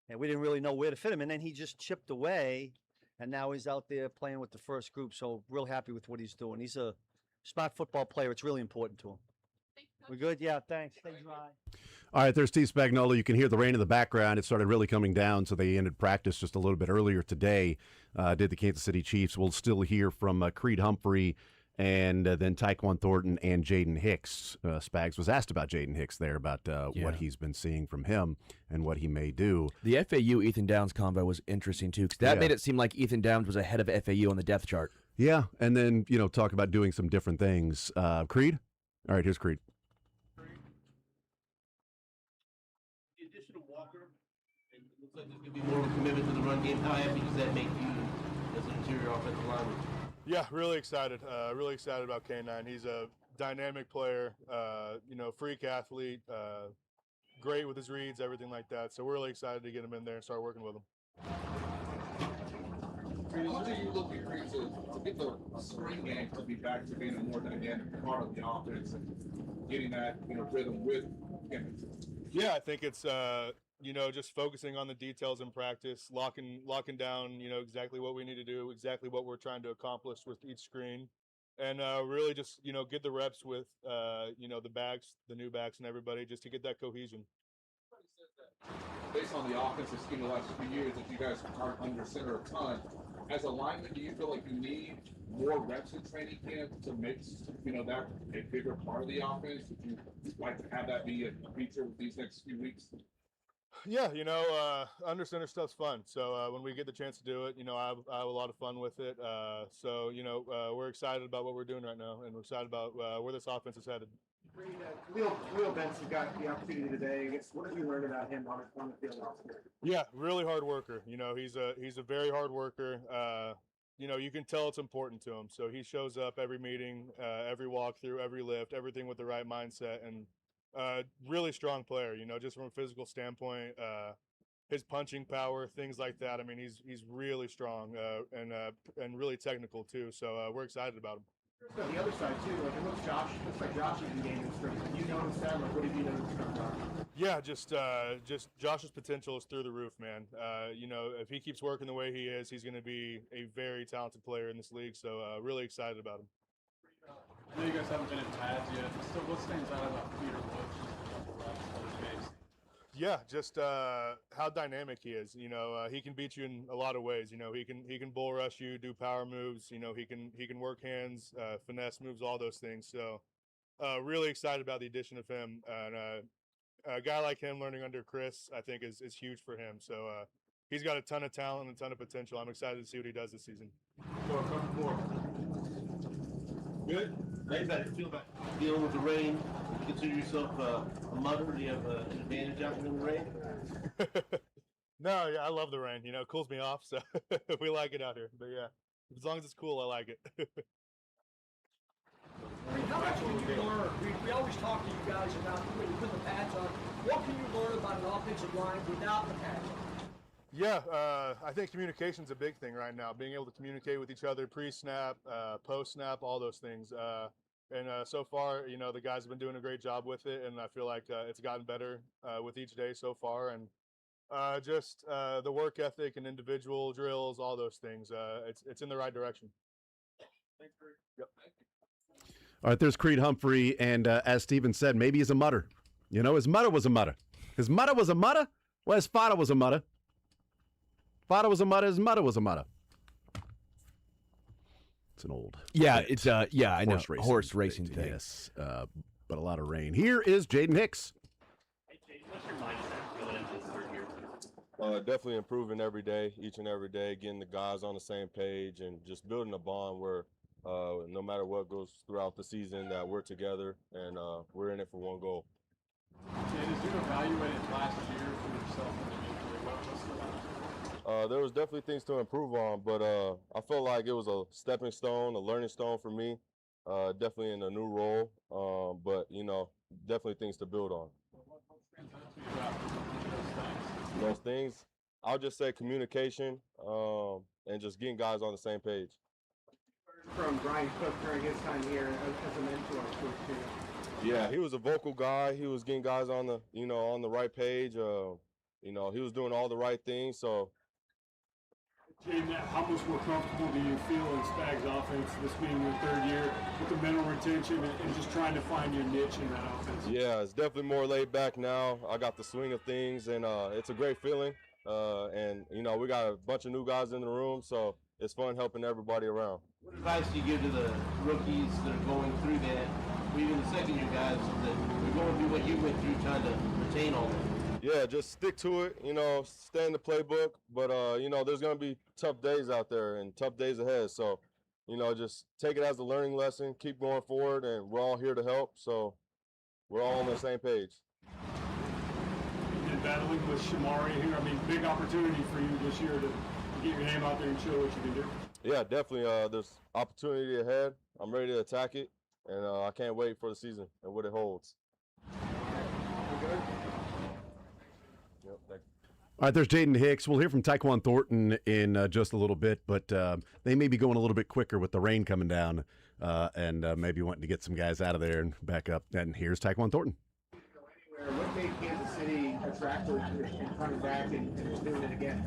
and we didn't really know where to fit him. And then he just chipped away, and now he's out there playing with the first group. So real happy with what he's doing. He's a smart football player. It's really important to him. We're good? Yeah, thanks. Stay dry. All right, there's Steve Spagnuolo. You can hear the rain in the background. It started really coming down, so they ended practice just a little bit earlier today, did the Kansas City Chiefs. We'll still hear from Creed Humphrey and then Tyquan Thornton and Jaden Hicks. Spags was asked about Jaden Hicks there, about what he's been seeing from him and what he may do. The FAU Ethan Downs combo was interesting, too, because that made it seem like Ethan Downs was ahead of FAU on the depth chart. Yeah, and then, talk about doing some different things. Creed? All right, here's Creed. The addition of Walker, it looks like there's going to be more of a commitment to the run game. How happy does that make you as an interior offensive lineman? Yeah, really excited. Really excited about K9. He's a dynamic player, freak athlete, great with his reads, everything like that. So we're really excited to get him in there and start working with him. How do you look at Creed to get the spring game to be back to being a more dynamic part of the offense and getting that rhythm with him? Yeah, I think it's just focusing on the details in practice, locking down exactly what we need to do, exactly what we're trying to accomplish with each screen, and really just get the reps with the backs, the new backs, and everybody just to get that cohesion. Based on the offensive scheme the last few years, if you guys aren't under center a ton, as a lineman, do you feel like you need more reps in training camp to make that a bigger part of the offense? Would you like to have that be a feature with these next few weeks? Yeah, under center stuff's fun. So when we get the chance to do it, I have a lot of fun with it. We're excited about what we're doing right now, and we're excited about where this offense is headed. Khalil Benson got the opportunity today. I guess, what have you learned about him on the field? Yeah, really hard worker. He's a very hard worker. You can tell it's important to him. So he shows up every meeting, every walkthrough, every lift, everything with the right mindset, and really strong player. Just from a physical standpoint, his punching power, things like that. I mean, he's really strong and really technical too. So we're excited about him. On the other side too, it looks like Josh is gaining strength. Have you noticed that? What have you noticed from Josh? Yeah, just Josh's potential is through the roof, man. If he keeps working the way he is, he's going to be a very talented player in this league. So really excited about him. I know you guys haven't been in pads yet. So what stands out about Peter Woods? Yeah, just how dynamic he is. He can beat you in a lot of ways. He can bull rush you, do power moves. He can work hands, finesse moves, all those things. So really excited about the addition of him. And a guy like him learning under Chris, I think, is huge for him. So he's got a ton of talent and a ton of potential. I'm excited to see what he does this season. Good. How does that feel about dealing with the rain? You consider yourself a mudder? Do you have an advantage out in the rain? No, yeah, I love the rain. It cools me off, so we like it out here. But yeah, as long as it's cool, I like it. How much can you learn? We always talk to you guys about when you put the pads on. What can you learn about an offensive line without the pads on? Yeah, I think communication's a big thing right now. Being able to communicate with each other pre-snap, post-snap, all those things. And so far, the guys have been doing a great job with it, and I feel like it's gotten better with each day so far. And just the work ethic and individual drills, all those things. It's in the right direction. Thanks, Greg. Yep. All right, there's Creed Humphrey, and as Steven said, maybe he's a mutter. His mother was a mutter. His mother was a mutter? Well, his father was a mutter. Father was a mutter, his mother was a mutter. It's an old. Yeah, bit. it's I know. Horse racing thing. Yes, but a lot of rain. Here is Jaden Hicks. Hey, Jaden, what's your mindset going into this third year? Definitely improving every day, each and every day, getting the guys on the same page and just building a bond where no matter what goes throughout the season, that we're together and we're in it for one goal. And as you evaluated last year for yourself individually, what was there was definitely things to improve on, but I felt like it was a stepping stone, a learning stone for me, definitely in a new role, but, definitely things to build on. Those things, I'll just say communication and just getting guys on the same page. From Brian Cook during his time here as a mentor too. Yeah, he was a vocal guy. He was getting guys on the, on the right page. He was doing all the right things. So, Jaden, how much more comfortable do you feel in Spags' offense, this being your third year, with the mental retention and just trying to find your niche in that offense? Yeah, it's definitely more laid back now. I got the swing of things, and it's a great feeling. And we got a bunch of new guys in the room, so it's fun helping everybody around. What advice do you give to the rookies that are going through that, or even the second-year guys that are going through what you went through, trying to retain all that? Yeah, just stick to it, stay in the playbook. But, there's going to be tough days out there and tough days ahead. So, just take it as a learning lesson, keep going forward, and we're all here to help. So we're all on the same page. And battling with Shamari here, big opportunity for you this year to get your name out there and show what you can do? Yeah, definitely. There's opportunity ahead. I'm ready to attack it, and I can't wait for the season and what it holds. Good. Yep, thank you. All right, there's Jaden Hicks. We'll hear from Tyquan Thornton in just a little bit, but they may be going a little bit quicker with the rain coming down and maybe wanting to get some guys out of there and back up. And here's Tyquan Thornton. What made Kansas City attractive in coming back and doing it again?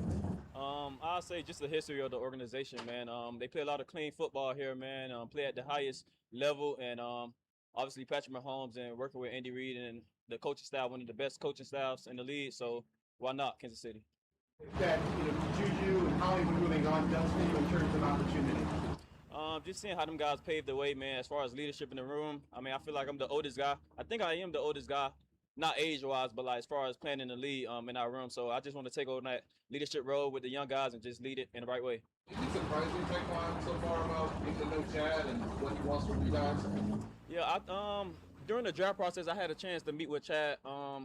I'll say just the history of the organization, man. They play a lot of clean football here, man. Play at the highest level, and obviously Patrick Mahomes and working with Andy Reid and the coaching staff, one of the best coaching staffs in the league. So why not Kansas City? That Juju and Hollywood moving on does for you in terms of opportunity. Just seeing how them guys paved the way, man. As far as leadership in the room, I mean, I feel like I'm the oldest guy. I think I am the oldest guy. Not age-wise, but like as far as playing in the league in our room. So I just want to take over that leadership role with the young guys and just lead it in the right way. Is it surprising, Tyquan, so far about getting to know Chad and what he wants from you guys? Yeah, during the draft process, I had a chance to meet with Chad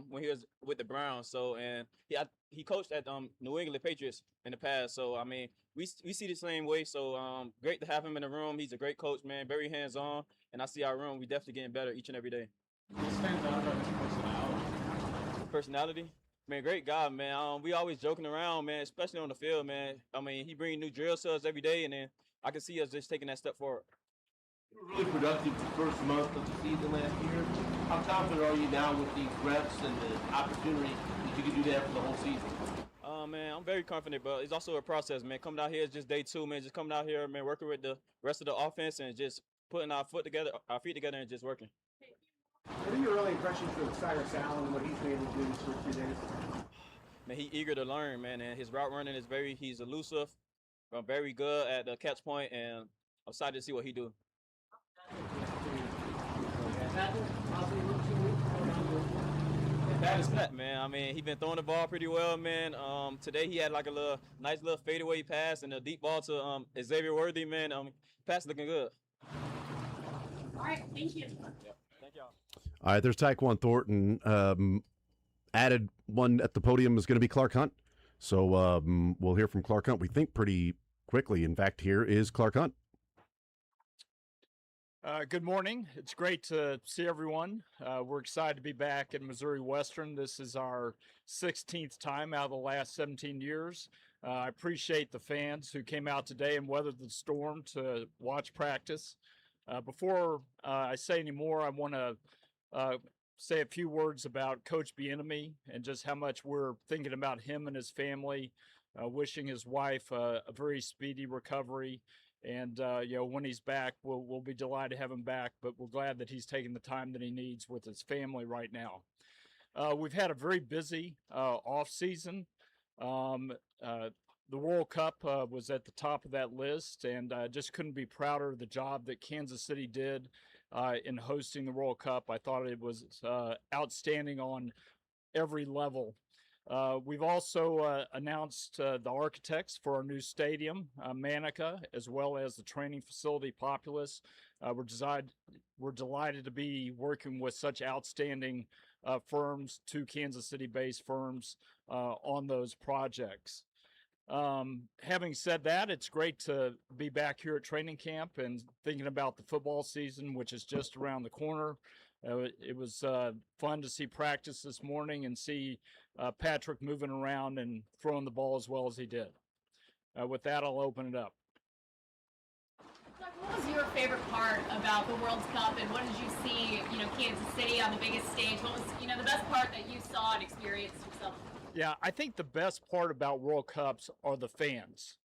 when he was with the Browns. So and he coached at New England Patriots in the past. So I mean, we see the same way. So great to have him in the room. He's a great coach, man. Very hands-on, and I see our room. We definitely getting better each and every day. What stands out about his personality? Personality? Man, great guy, man. We always joking around, man, especially on the field, man. I mean, he brings new drills to us every day, and then I can see us just taking that step forward. You were really productive the first month of the season last year. How confident are you now with these reps and the opportunity that you can do that for the whole season? Man, I'm very confident, but it's also a process, man. Coming out here is just day 2, man. Just coming out here, man, working with the rest of the offense and just putting our feet together, and just working. What are your early impressions of Cyrus Allen and what he's been able to do this first 2 days? Man, he's eager to learn, man, and his route running is he's elusive, very good at the catch point, and I'm excited to see what he do. That is that, man. I mean, he's been throwing the ball pretty well, man. Today he had like a nice little fadeaway pass and a deep ball to Xavier Worthy, man. Pass looking good. All right, thank you. Yep. Thank y'all. All right, there's Tyquan Thornton. Added one at the podium is going to be Clark Hunt. So we'll hear from Clark Hunt, we think, pretty quickly. In fact, here is Clark Hunt. Good morning. It's great to see everyone. We're excited to be back at Missouri Western. This is our 16th time out of the last 17 years. I appreciate the fans who came out today and weathered the storm to watch practice. Before I say any more, I want to say a few words about Coach Bieniemy and just how much we're thinking about him and his family, wishing his wife a very speedy recovery. And, when he's back, we'll be delighted to have him back, but we're glad that he's taking the time that he needs with his family right now. We've had a very busy off season. The World Cup was at the top of that list, and I just couldn't be prouder of the job that Kansas City did in hosting the World Cup. I thought it was outstanding on every level. We've also announced the architects for our new stadium, Manica, as well as the training facility, Populous. We're delighted to be working with such outstanding firms, 2 Kansas City-based firms, on those projects. Having said that, it's great to be back here at training camp and thinking about the football season, which is just around the corner. It was fun to see practice this morning and see Patrick moving around and throwing the ball as well as he did. With that, I'll open it up. What was your favorite part about the World Cup, and what did you see, Kansas City on the biggest stage? What was, the best part that you saw and experienced yourself? Yeah, I think the best part about World Cups are the fans,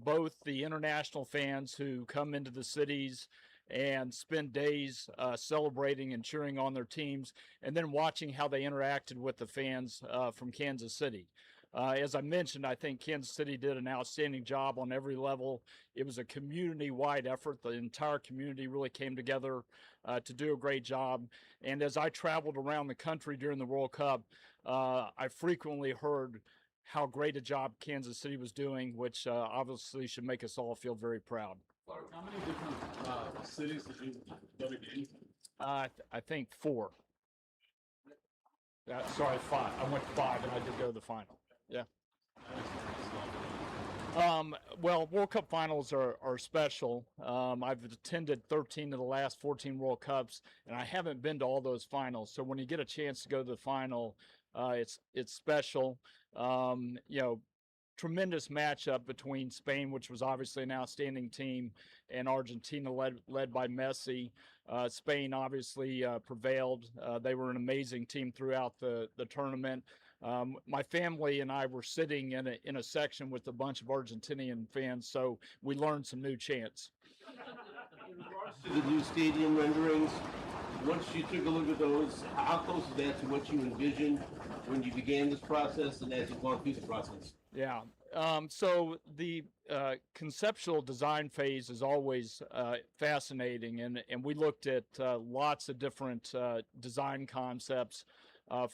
both the international fans who come into the cities and spend days celebrating and cheering on their teams, and then watching how they interacted with the fans from Kansas City. As I mentioned, I think Kansas City did an outstanding job on every level. It was a community-wide effort. The entire community really came together to do a great job. And as I traveled around the country during the World Cup, I frequently heard how great a job Kansas City was doing, which obviously should make us all feel very proud. How many different cities did you go to games in? I think 4. Sorry, 5. I went 5, and I did go to the final. Yeah. Well, World Cup finals are special. I've attended 13 of the last 14 World Cups, and I haven't been to all those finals. So when you get a chance to go to the final, it's special. You know, tremendous matchup between Spain, which was obviously an outstanding team, and Argentina, led by Messi. Spain obviously prevailed. They were an amazing team throughout the tournament. My family and I were sitting in a section with a bunch of Argentinian fans, so we learned some new chants. In regards to the new stadium renderings, once you took a look at those, how close is that to what you envisioned when you began this process and as you've gone through the process? Yeah. So the conceptual design phase is always fascinating, and we looked at lots of different design concepts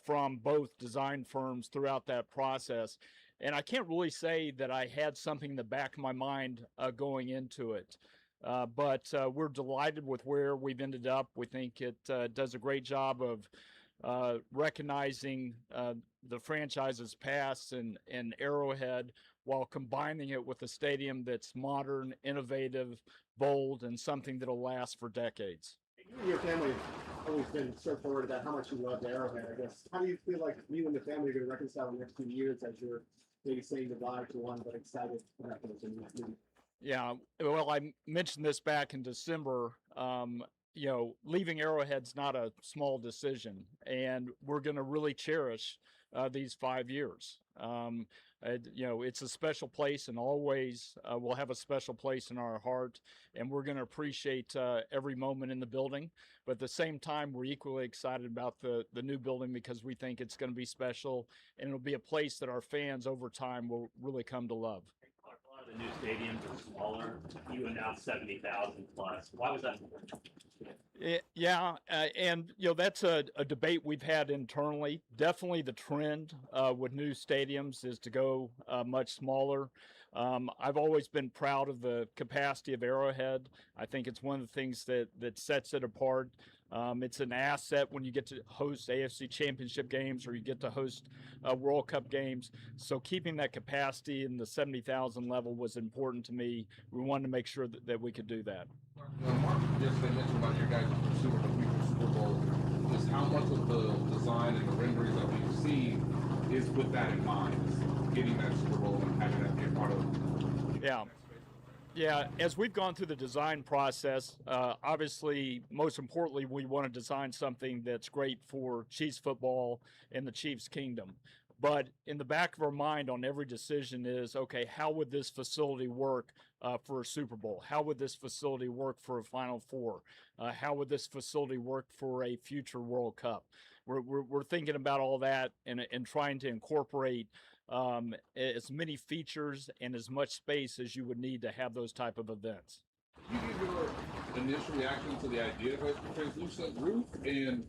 from both design firms throughout that process. And I can't really say that I had something in the back of my mind going into it. But we're delighted with where we've ended up. We think it does a great job of recognizing the franchise's past and Arrowhead while combining it with a stadium that's modern, innovative, bold, and something that'll last for decades. You and your family have always been so forward about how much you love Arrowhead, I guess. How do you feel like you and the family are going to reconcile the next few years as you're maybe saying goodbye to one, but excited for that to continue? Yeah, well, I mentioned this back in December. You know, leaving Arrowhead's not a small decision, and we're going to really cherish these 5 years. You know, it's a special place, and always will have a special place in our heart, and we're going to appreciate every moment in the building. But at the same time, we're equally excited about the new building because we think it's going to be special, and it'll be a place that our fans over time will really come to love. A lot of the new stadiums are smaller. You announced 70,000 plus. Why was that important? Yeah, and you know that's a debate we've had internally. Definitely, the trend with new stadiums is to go much smaller. I've always been proud of the capacity of Arrowhead. I think it's one of the things that sets it apart. It's an asset when you get to host AFC Championship games or you get to host World Cup games. So keeping that capacity in the 70,000 level was important to me. We wanted to make sure that we could do that. Mark just mentioned about your guys' pursuit of the future Super Bowl. Just how much of the design and the renderings that we've seen is with that in mind, is getting that Super Bowl and having that be a part of it? Yeah. Yeah, as we've gone through the design process, obviously, most importantly, we want to design something that's great for Chiefs football and the Chiefs kingdom. But in the back of our mind on every decision is, okay, how would this facility work for a Super Bowl? How would this facility work for a Final Four? How would this facility work for a future World Cup? We're thinking about all that and trying to incorporate as many features and as much space as you would need to have those type of events. Can you give your initial reaction to the idea of a translucent roof, and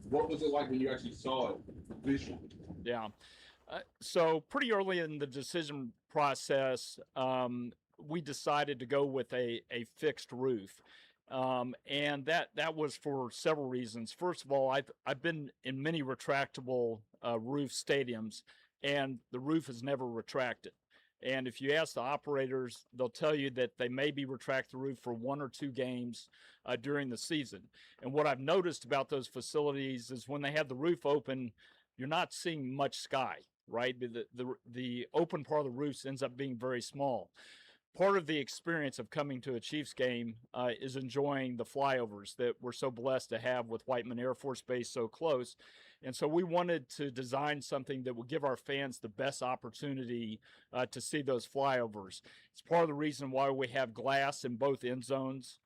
what was it like when you actually saw it visually? Yeah. So pretty early in the decision process, we decided to go with a fixed roof. And that was for several reasons. First of all, I've been in many retractable roof stadiums, and the roof is never retracted. And if you ask the operators, they'll tell you that they maybe retract the roof for 1 or 2 games during the season. And what I've noticed about those facilities is when they have the roof open, you're not seeing much sky, right? The open part of the roof ends up being very small. Part of the experience of coming to a Chiefs game is enjoying the flyovers that we're so blessed to have with Whiteman Air Force Base so close. And so we wanted to design something that would give our fans the best opportunity to see those flyovers. It's part of the reason why we have glass in both end zones.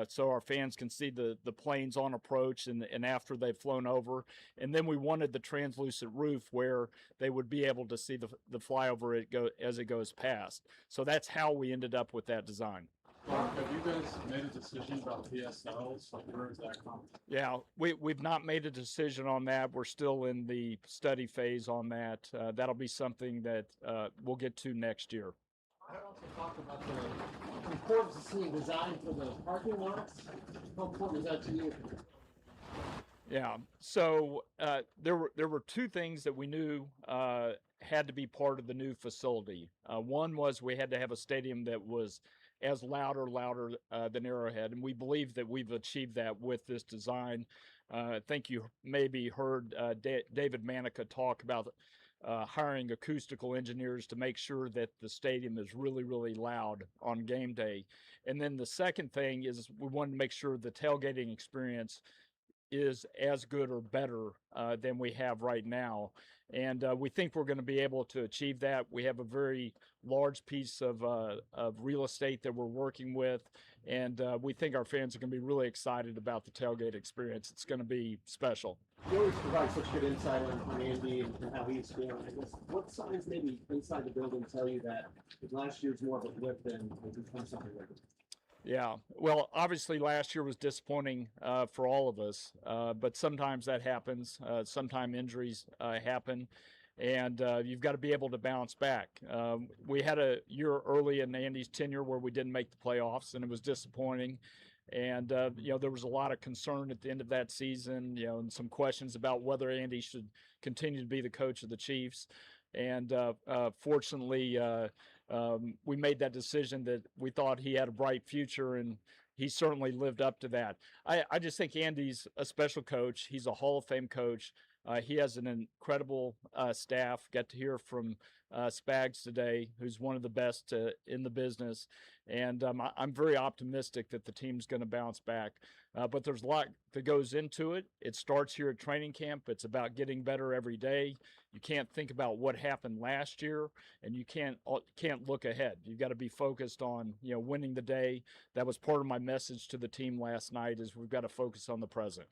So our fans can see the planes on approach and after they've flown over. And then we wanted the translucent roof where they would be able to see the flyover as it goes past. So that's how we ended up with that design. Mark, have you guys made a decision about PSLs? Like, where is that coming? Yeah, we've not made a decision on that. We're still in the study phase on that. That'll be something that we'll get to next year. I also talked about the importance of seeing design for the parking lots. How important is that to you? Yeah. So there were 2 things that we knew had to be part of the new facility. One was we had to have a stadium that was as louder than Arrowhead, and we believe that we've achieved that with this design. I think you maybe heard David Manica talk about hiring acoustical engineers to make sure that the stadium is really, really loud on game day. And then the second thing is we wanted to make sure the tailgating experience is as good or better than we have right now. And we think we're going to be able to achieve that. We have a very large piece of real estate that we're working with, and we think our fans are going to be really excited about the tailgate experience. It's going to be special. You always provide such good insight on Andy and how he's feeling. I guess what signs maybe inside the building tell you that last year's more of a blip than it becomes something like it? Yeah, well, obviously last year was disappointing for all of us, but sometimes that happens. Sometimes injuries happen, and you've got to be able to bounce back. We had a year early in Andy's tenure where we didn't make the playoffs, and it was disappointing. And there was a lot of concern at the end of that season, and some questions about whether Andy should continue to be the coach of the Chiefs. And fortunately, we made that decision that we thought he had a bright future, and he certainly lived up to that. I just think Andy's a special coach. He's a Hall of Fame coach. He has an incredible staff. Got to hear from Spags today, who's one of the best in the business. And I'm very optimistic that the team's going to bounce back. But there's a lot that goes into it. It starts here at training camp. It's about getting better every day. You can't think about what happened last year, and you can't look ahead. You've got to be focused on winning the day. That was part of my message to the team last night. Is we've got to focus on the present.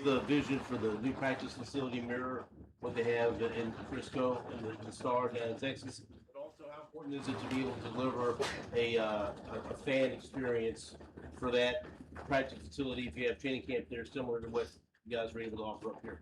The vision for the new practice facility mirror what they have in Frisco and the Star down in Texas? But also, how important is it to be able to deliver a fan experience for that practice facility if you have training camp there similar to what you guys were able to offer up here?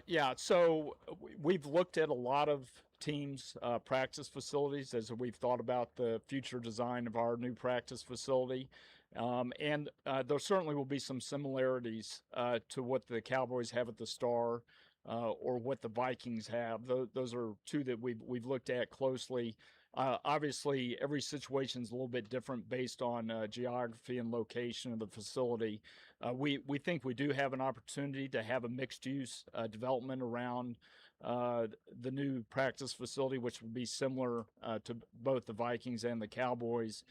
Yeah, so we've looked at a lot of teams' practice facilities as we've thought about the future design of our new practice facility. And there certainly will be some similarities to what the Cowboys have at the Star or what the Vikings have. Those are two that we've looked at closely. Obviously, every situation is a little bit different based on geography and location of the facility. We think we do have an opportunity to have a mixed-use development around the new practice facility, which would be similar to both the Vikings and the Cowboys.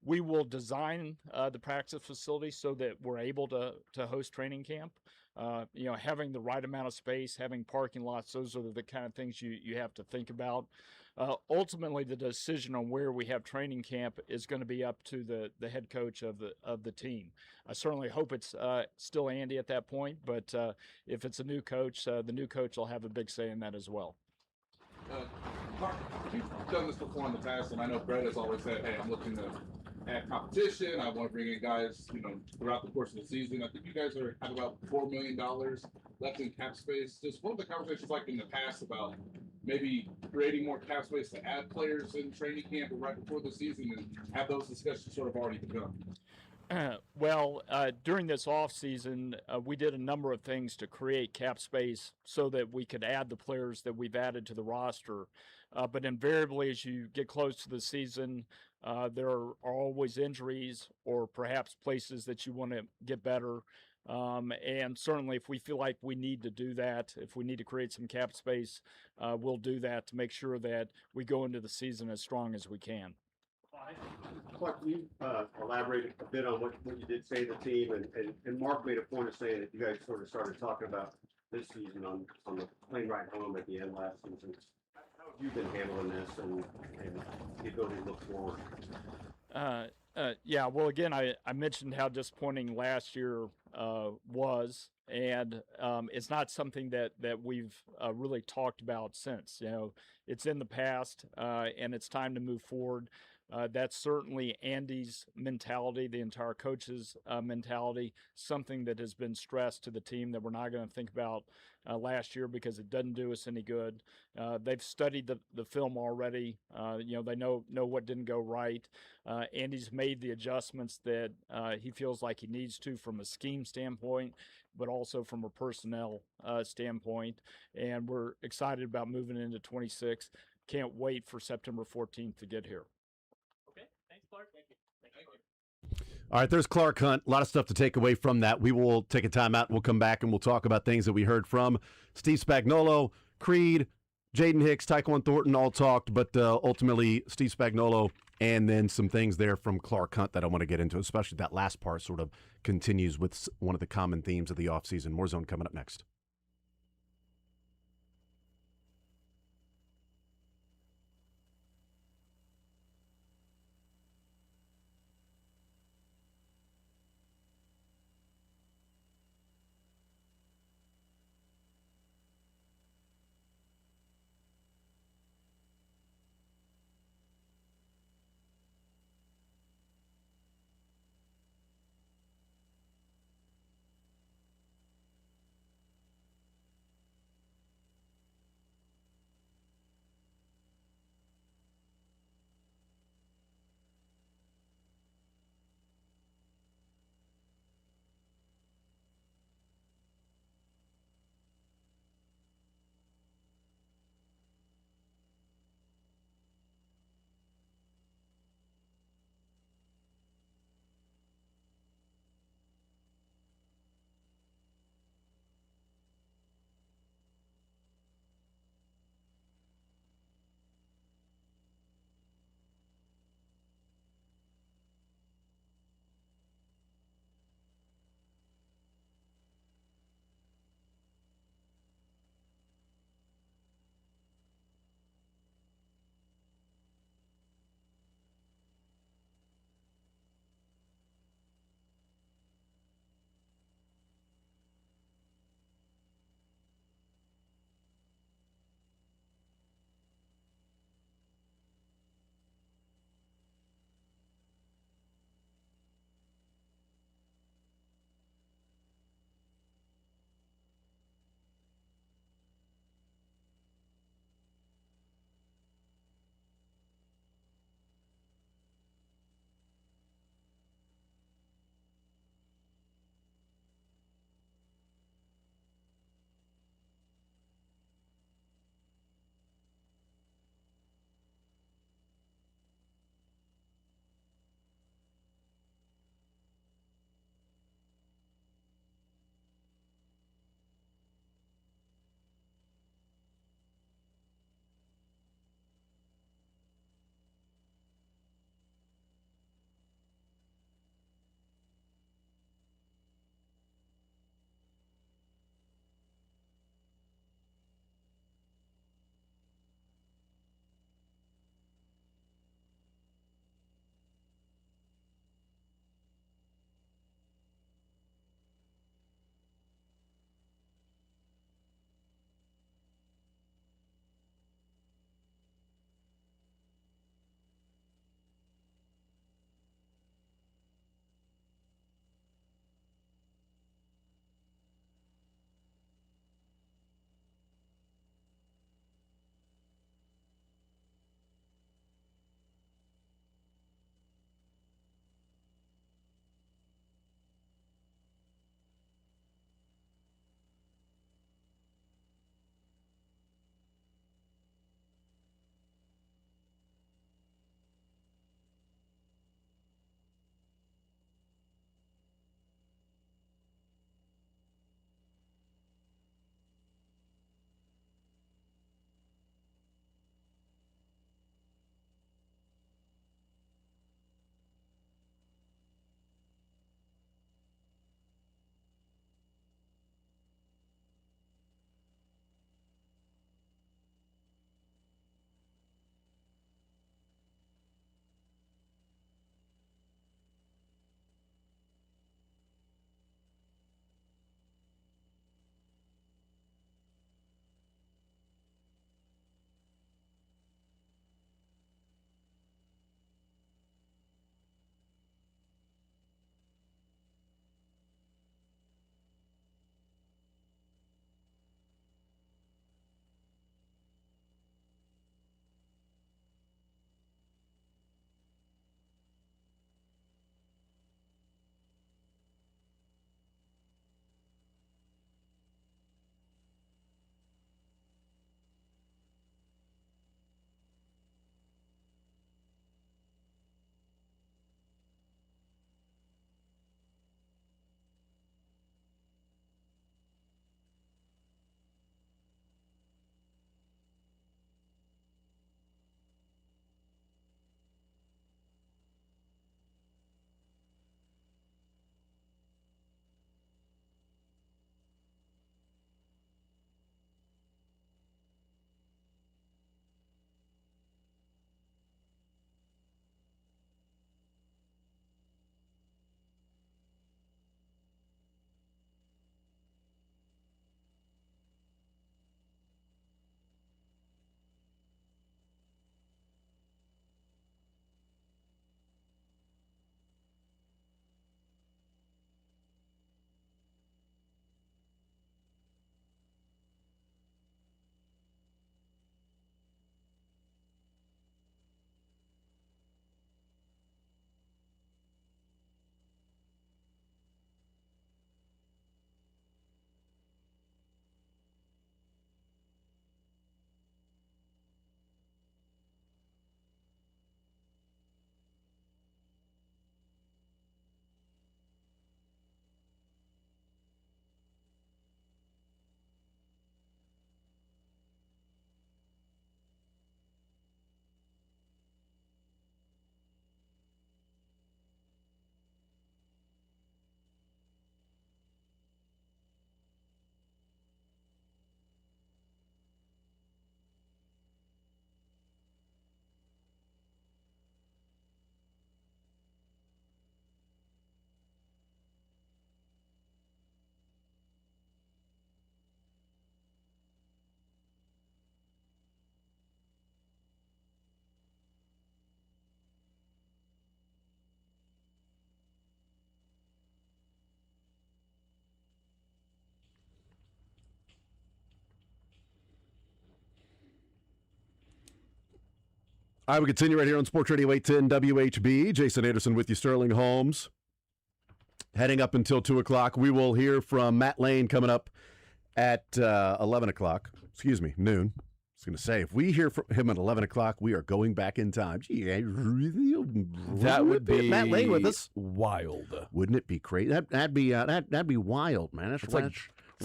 We will design the practice facility so that we're able to host training camp. Having the right amount of space, having parking lots, those are the kind of things you have to think about. Ultimately, the decision on where we have training camp is going to be up to the head coach of the team. I certainly hope it's still Andy at that point, but if it's a new coach, the new coach will have a big say in that as well. Mark, you've done this before in the past, and I know Brett has always said, hey, I'm looking to add competition. I want to bring in guys, throughout the course of the season. I think you guys have about $4 million left in cap space. Just what are the conversations like in the past about maybe creating more cap space to add players in training camp or right before the season, and have those discussions sort of already begun? During this off season, we did a number of things to create cap space so that we could add the players that we've added to the roster. But invariably, as you get close to the season, there are always injuries or perhaps places that you want to get better. And certainly, if we feel like we need to do that, if we need to create some cap space, we'll do that to make sure that we go into the season as strong as we can. Clark, can you elaborate a bit on what you did say to the team? And Mark made a point of saying that you guys sort of started talking about this season on the plane ride home at the end last season. How have you been handling this and the ability to look forward? Yeah, well, again, I mentioned how disappointing last year was, and it's not something that we've really talked about since. It's in the past, and it's time to move forward. That's certainly Andy's mentality, the entire coach's mentality, something that has been stressed to the team that we're not going to think about last year because it doesn't do us any good. They've studied the film already. They know what didn't go right. Andy's made the adjustments that he feels like he needs to from a scheme standpoint. but also from a personnel standpoint. And we're excited about moving into 26. Can't wait for September 14th to get here. Okay, thanks, Clark. Thank you. Thank you. All right, there's Clark Hunt. A lot of stuff to take away from that. We will take a time out. We'll come back and we'll talk about things that we heard from Steve Spagnuolo, Creed, Jaden Hicks, Tyquan Thornton all talked, but ultimately Steve Spagnuolo and then some things there from Clark Hunt that I want to get into, especially that last part sort of continues with one of the common themes of the offseason. More Zone coming up next. All right, we continue right here on Sports Radio 810 WHB. Jason Anderson with you, Sterling Holmes. Heading up until 2 o'clock. We will hear from Matt Lane coming up at 11 o'clock. Excuse me, noon. I was going to say, if we hear from him at 11 o'clock, we are going back in time. Gee, that would be Matt Lane with us. Wild. Wouldn't it be crazy? That'd be wild, man. That's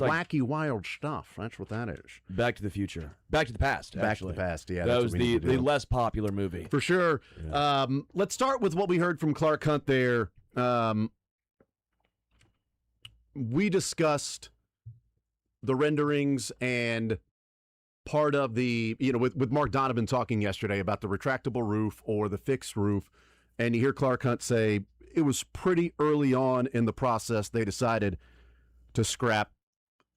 wacky, wild stuff. That's what that is. Back to the Future. Back to the Past, Back to the Past, yeah. That was the less popular movie. For sure. Yeah. Let's start with what we heard from Clark Hunt there. We discussed the renderings and part of the, with Mark Donovan talking yesterday about the retractable roof or the fixed roof, and you hear Clark Hunt say it was pretty early on in the process they decided to scrap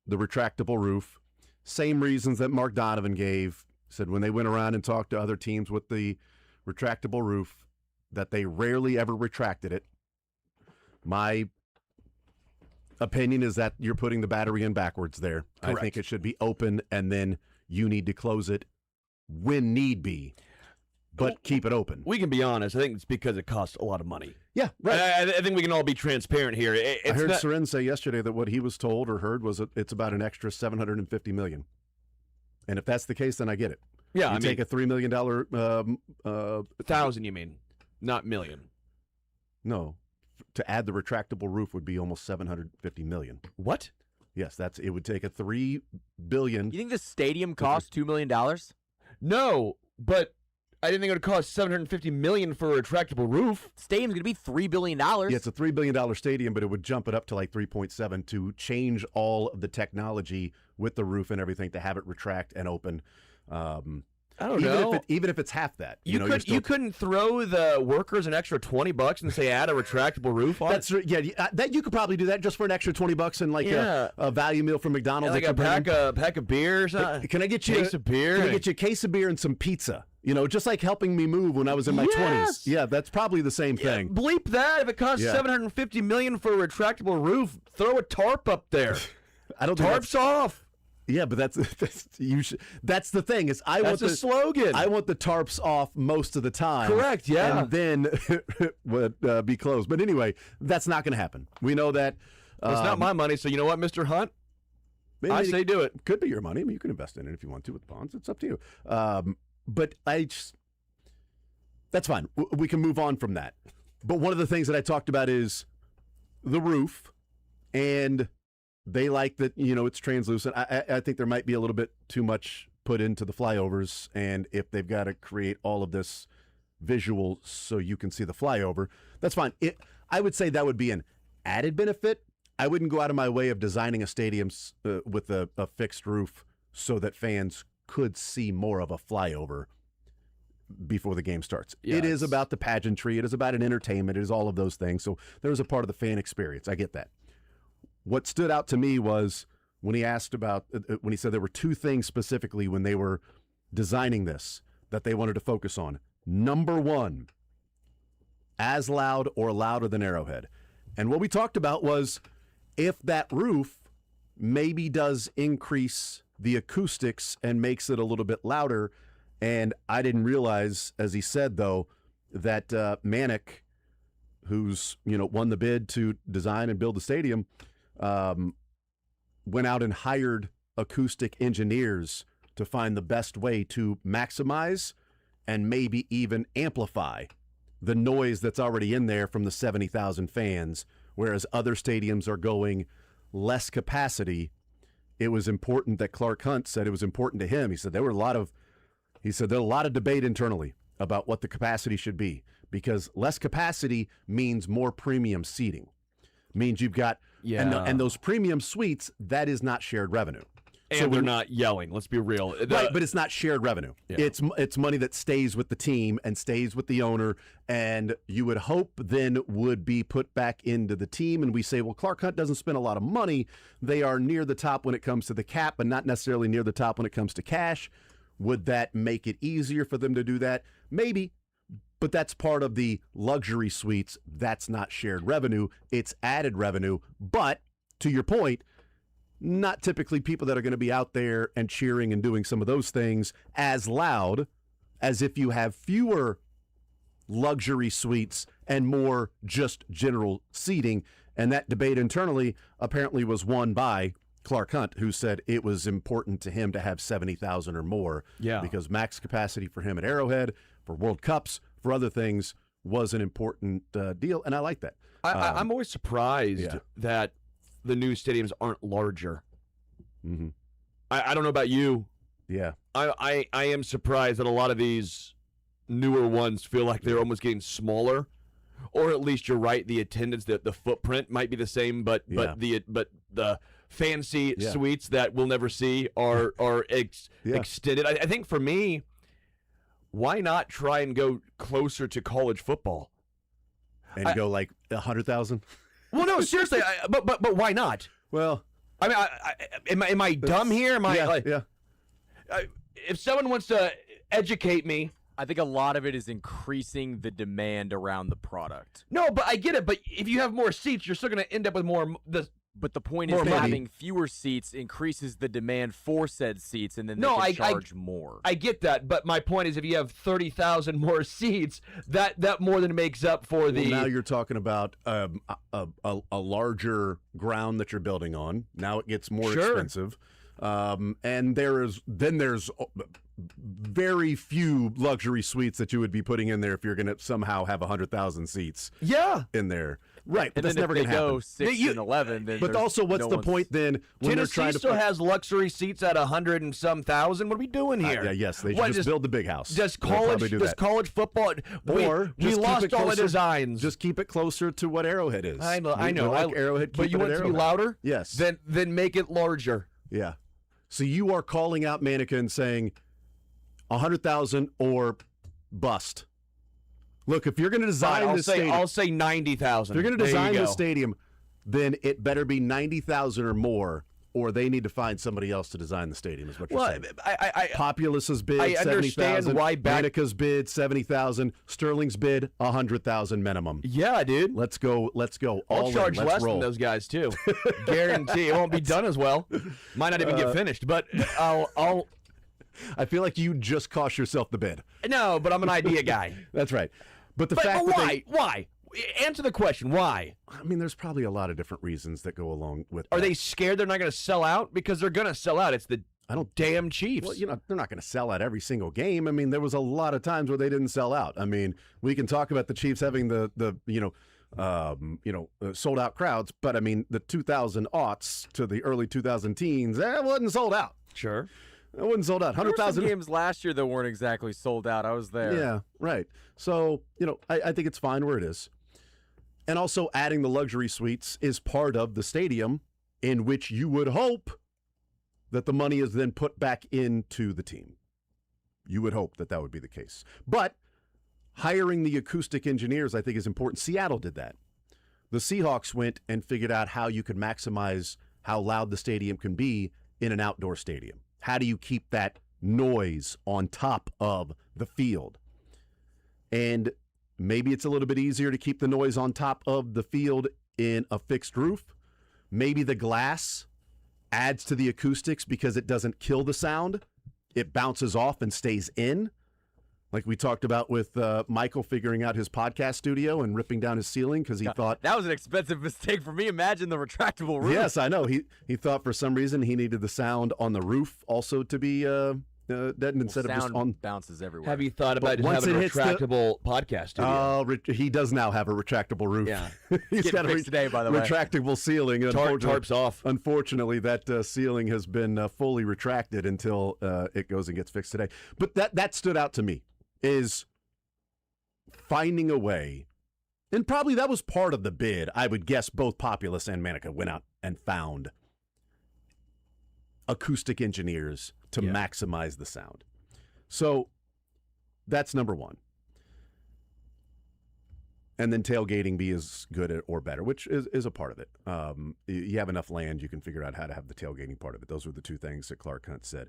the retractable roof. Same reasons that Mark Donovan gave. Said when they went around and talked to other teams with the retractable roof that they rarely ever retracted it. My opinion is that you're putting the battery in backwards there. Correct. I think it should be open, and then you need to close it when need be, but keep it open. We can be honest. I think it's because it costs a lot of money. Yeah, right. I think we can all be transparent here. I heard Soren say yesterday that what he was told or heard was that it's about an extra $750 million. And if that's the case, then I get it. Yeah, take a $3 million. $1,000, you mean, not million. No. To add the retractable roof would be almost $750 million. What? Yes, it would take a $3 billion. You think the stadium costs $2 million? No, but I didn't think it would cost $750 million for a retractable roof. Stadium's going to be $3 billion. Yeah, it's a $3 billion stadium, but it would jump it up to like 3.7 to change all of the technology with the roof and everything to have it retract and open. I don't know. Even if it's half that, you couldn't throw the workers an extra $20 and say add a retractable roof on. That's that you could probably do that just for an extra $20 and like a value meal from McDonald's. Yeah, like a pack of beer or something. Can I get you case of beer? Can I get you a case of beer and some pizza? Just like helping me move when I was in my 20s. Yeah, that's probably the same thing. Bleep that. If it costs $750 million for a retractable roof, throw a tarp up there. I don't. Tarp's off. Yeah, but that's the thing is want the slogan. I want the tarps off most of the time. Correct. Yeah, and then would be closed. But anyway, that's not going to happen. We know that. It's not my money, so you know what, Mr. Hunt? I say do it. Could be your money. I mean, you can invest in it if you want to with bonds. It's up to you. But that's fine. We can move on from that. But one of the things that I talked about is the roof, and they like that, it's translucent. I think there might be a little bit too much put into the flyovers, and if they've got to create all of this visual so you can see the flyover, that's fine. I would say that would be an added benefit. I wouldn't go out of my way of designing a stadium with a fixed roof so that fans could see more of a flyover before the game starts. Yes. It is about the pageantry. It is about an entertainment. It is all of those things. So there's a part of the fan experience. I get that. What stood out to me was when he asked about, when he said there were two things specifically when they were designing this that they wanted to focus on. Number one, as loud or louder than Arrowhead. And what we talked about was if that roof maybe does increase the acoustics and makes it a little bit louder. And I didn't realize, as he said, though, that Manic, who's won the bid to design and build the stadium, went out and hired acoustic engineers to find the best way to maximize and maybe even amplify the noise that's already in there from the 70,000 fans, whereas other stadiums are going less capacity. It was important that Clark Hunt said it was important to him. He said there were a lot of debate internally about what the capacity should be, because less capacity means more premium seating, means you've got and those premium suites, that is not shared revenue. And so they're not yelling. Let's be real. Right, but it's not shared revenue. Yeah. It's money that stays with the team and stays with the owner, and you would hope then would be put back into the team. And we say, well, Clark Hunt doesn't spend a lot of money. They are near the top when it comes to the cap, but not necessarily near the top when it comes to cash. Would that make it easier for them to do that? Maybe, but that's part of the luxury suites. That's not shared revenue. It's added revenue. But to your point, not typically people that are going to be out there and cheering and doing some of those things as loud as if you have fewer luxury suites and more just general seating. And that debate internally apparently was won by Clark Hunt, who said it was important to him to have 70,000 or more. Yeah. Because max capacity for him at Arrowhead, for World Cups, for other things was an important deal. And I like that. I'm always surprised that the new stadiums aren't larger. Mm-hmm. I don't know about you. Yeah. I am surprised that a lot of these newer ones feel like they're almost getting smaller, or at least you're right. The attendance, the footprint might be the same, but the fancy suites that we'll never see are extended. I think for me, why not try and go closer to college football and go like 100,000? Well, no, seriously, but why not? Well, I mean, am I dumb here? Am I if someone wants to educate me. I think a lot of it is increasing the demand around the product. No, but I get it. But if you have more seats, you're still going to end up with more. But the point is, having fewer seats increases the demand for said seats, and then they can charge more. I get that, but my point is, if you have 30,000 more seats, that more than makes up for the. Now you're talking about a larger ground that you're building on. Now it gets more expensive, and there's very few luxury suites that you would be putting in there if you're going to somehow have 100,000 seats. In there. Right, but and that's never going to happen. Go 6 and 11. Then but also, what's the point then when they're trying to still has luxury seats at 100 and some thousand? What are we doing here? Yes, they should just build the big house. Does college football? Or we lost all the designs. Just keep it closer to what Arrowhead is. I know. Like Arrowhead, but you want it to be louder? Yes. Then make it larger. Yeah. So you are calling out Manica and saying 100,000 or bust. Look, if you're going to design this stadium, I'll say 90,000. If you're going to design this stadium, then it better be 90,000 or more, or they need to find somebody else to design the stadium. Is what you're saying. Populous's bid 70,000. Manica's bid 70,000. Sterling's bid 100,000 minimum. Yeah, dude. Let's go. I'll charge less than those guys too. Guarantee it won't be done as well. Might not even get finished, but I'll. I feel like you just cost yourself the bid. No, but I'm an idea guy. That's right. But fact that why? Answer the question. Why? I mean, there's probably a lot of different reasons that go along with that. Are they scared they're not going to sell out? Because they're going to sell out. It's the damn Chiefs. Well, they're not going to sell out every single game. I mean, there was a lot of times where they didn't sell out. I mean, we can talk about the Chiefs having the sold out crowds, but I mean, the 2000 aughts to the early 2000 teens, it wasn't sold out. Sure. It wasn't sold out. 100,000 games last year that weren't exactly sold out. I was there. Yeah, right. So, I think it's fine where it is. And also adding the luxury suites is part of the stadium in which you would hope that the money is then put back into the team. You would hope that would be the case. But hiring the acoustic engineers, I think, is important. Seattle did that. The Seahawks went and figured out how you could maximize how loud the stadium can be in an outdoor stadium. How do you keep that noise on top of the field? And maybe it's a little bit easier to keep the noise on top of the field in a fixed roof. Maybe the glass adds to the acoustics because it doesn't kill the sound. It bounces off and stays in. Like we talked about with Michael figuring out his podcast studio and ripping down his ceiling because he thought... That was an expensive mistake for me. Imagine the retractable roof. Yes, I know. He thought for some reason he needed the sound on the roof also to be dead instead of just on... bounces everywhere. Have you thought about having a retractable podcast studio? He does now have a retractable roof. Yeah. He's got a today, by the way. retractable ceiling. Tarps off. Unfortunately, that ceiling has been fully retracted until it goes and gets fixed today. But that stood out to me. Is finding a way, and probably that was part of the bid. I would guess both Populous and Manica went out and found acoustic engineers to maximize the sound. So that's number one. And then tailgating be as good or better, which is a part of it. You have enough land, you can figure out how to have the tailgating part of it. Those were the two things that Clark Hunt said.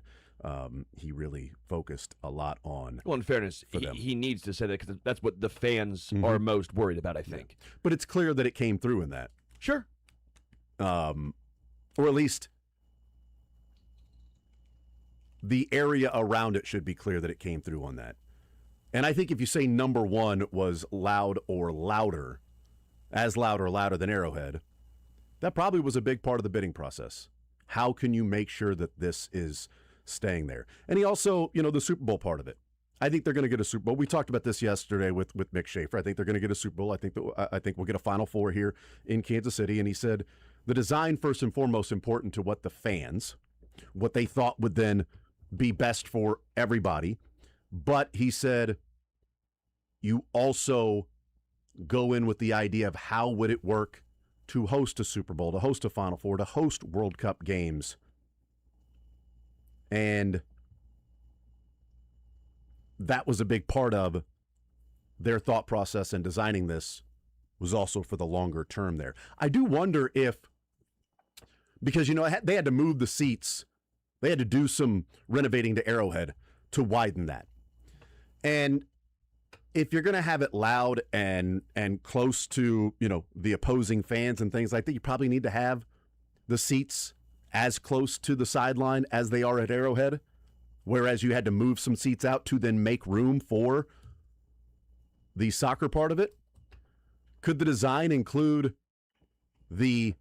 He really focused a lot on. Well, in fairness, he needs to say that because that's what the fans are most worried about, I think. Yeah. But it's clear that it came through in that. Sure. Or at least the area around it should be clear that it came through on that. And I think if you say number one was loud or louder, as loud or louder than Arrowhead, that probably was a big part of the bidding process. How can you make sure that this is staying there? And he also, the Super Bowl part of it. I think they're going to get a Super Bowl. We talked about this yesterday with Mick Schaefer. I think they're going to get a Super Bowl. I think we'll get a Final Four here in Kansas City. And he said the design, first and foremost, important to what the fans, what they thought would then be best for everybody. But he said you also go in with the idea of how would it work to host a Super Bowl, to host a Final Four, to host World Cup games. And that was a big part of their thought process in designing this, was also for the longer term there. I do wonder if, because, they had to move the seats. They had to do some renovating to Arrowhead to widen that. And if you're going to have it loud and close to, the opposing fans and things like that, you probably need to have the seats as close to the sideline as they are at Arrowhead, whereas you had to move some seats out to then make room for the soccer part of it. Could the design include the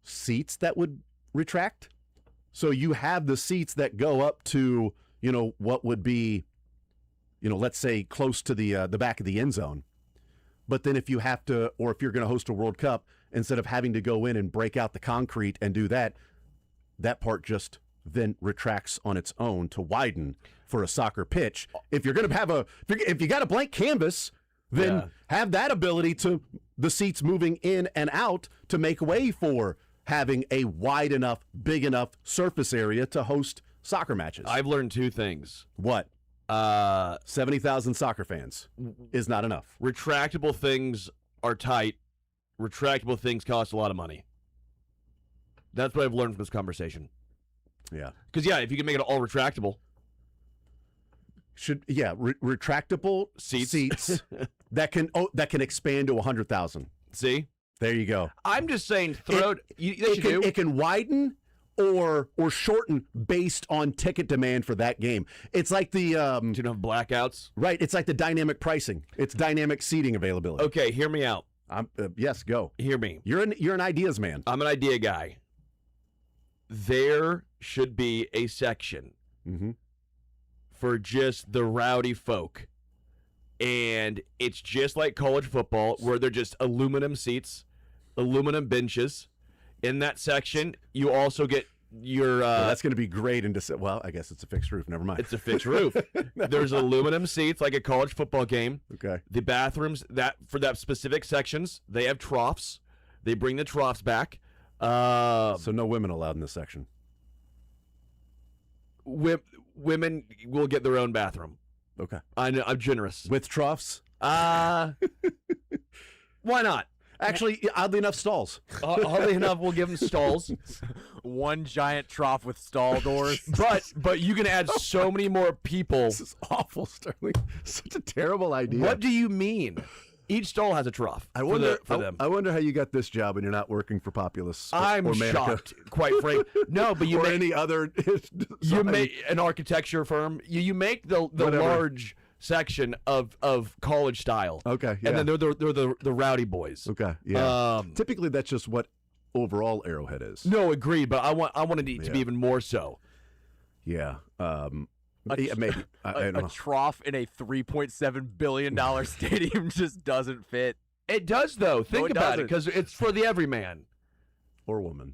seats that would retract? So you have the seats that go up to, what would be, let's say close to the back of the end zone. But then if you have to, or if you're going to host a World Cup, instead of having to go in and break out the concrete and do that, that part just then retracts on its own to widen for a soccer pitch. If you're going to have if you got a blank canvas, then have that ability to the seats moving in and out to make way for having a wide enough, big enough surface area to host soccer matches. I've learned two things. What? 70,000 soccer fans is not enough. Retractable things are tight. Retractable things cost a lot of money. That's what I've learned from this conversation. Yeah. Because, if you can make it all retractable. Retractable seats that can expand to 100,000. See? There you go. I'm just saying, it can widen or shorten based on ticket demand for that game. It's like the do you know blackouts? Right. It's like the dynamic pricing. It's dynamic seating availability. Okay, hear me out. Yes, go. Hear me. You're an ideas man. I'm an idea guy. There should be a section for just the rowdy folk. And it's just like college football where they're just aluminum seats, aluminum benches. In that section, you also get your... that's going to be great. Well, I guess it's a fixed roof. Never mind. It's a fixed roof. There's aluminum seats like a college football game. Okay. The bathrooms, for that specific sections, they have troughs. They bring the troughs back. So no women allowed in this section. Women will get their own bathroom. Okay. I'm generous. With troughs? Why not? Actually, oddly enough, stalls. Oddly enough, we'll give them stalls. One giant trough with stall doors. But you can add so many more people. This is awful, Sterling. Such a terrible idea. What do you mean? Each stall has a trough. I wonder for them. I wonder how you got this job and you're not working for Populous. I'm shocked, quite frankly. No, but you or make any other. You make an architecture firm. You make the large section of college style. Okay, yeah. And then they're the rowdy boys. Okay, yeah. Typically, that's just what overall Arrowhead is. No, agreed. But I wanted it to be even more so. Yeah. Maybe a trough in a $3.7 billion stadium just doesn't fit. It does, though. Think about it, because it's for the everyman or woman.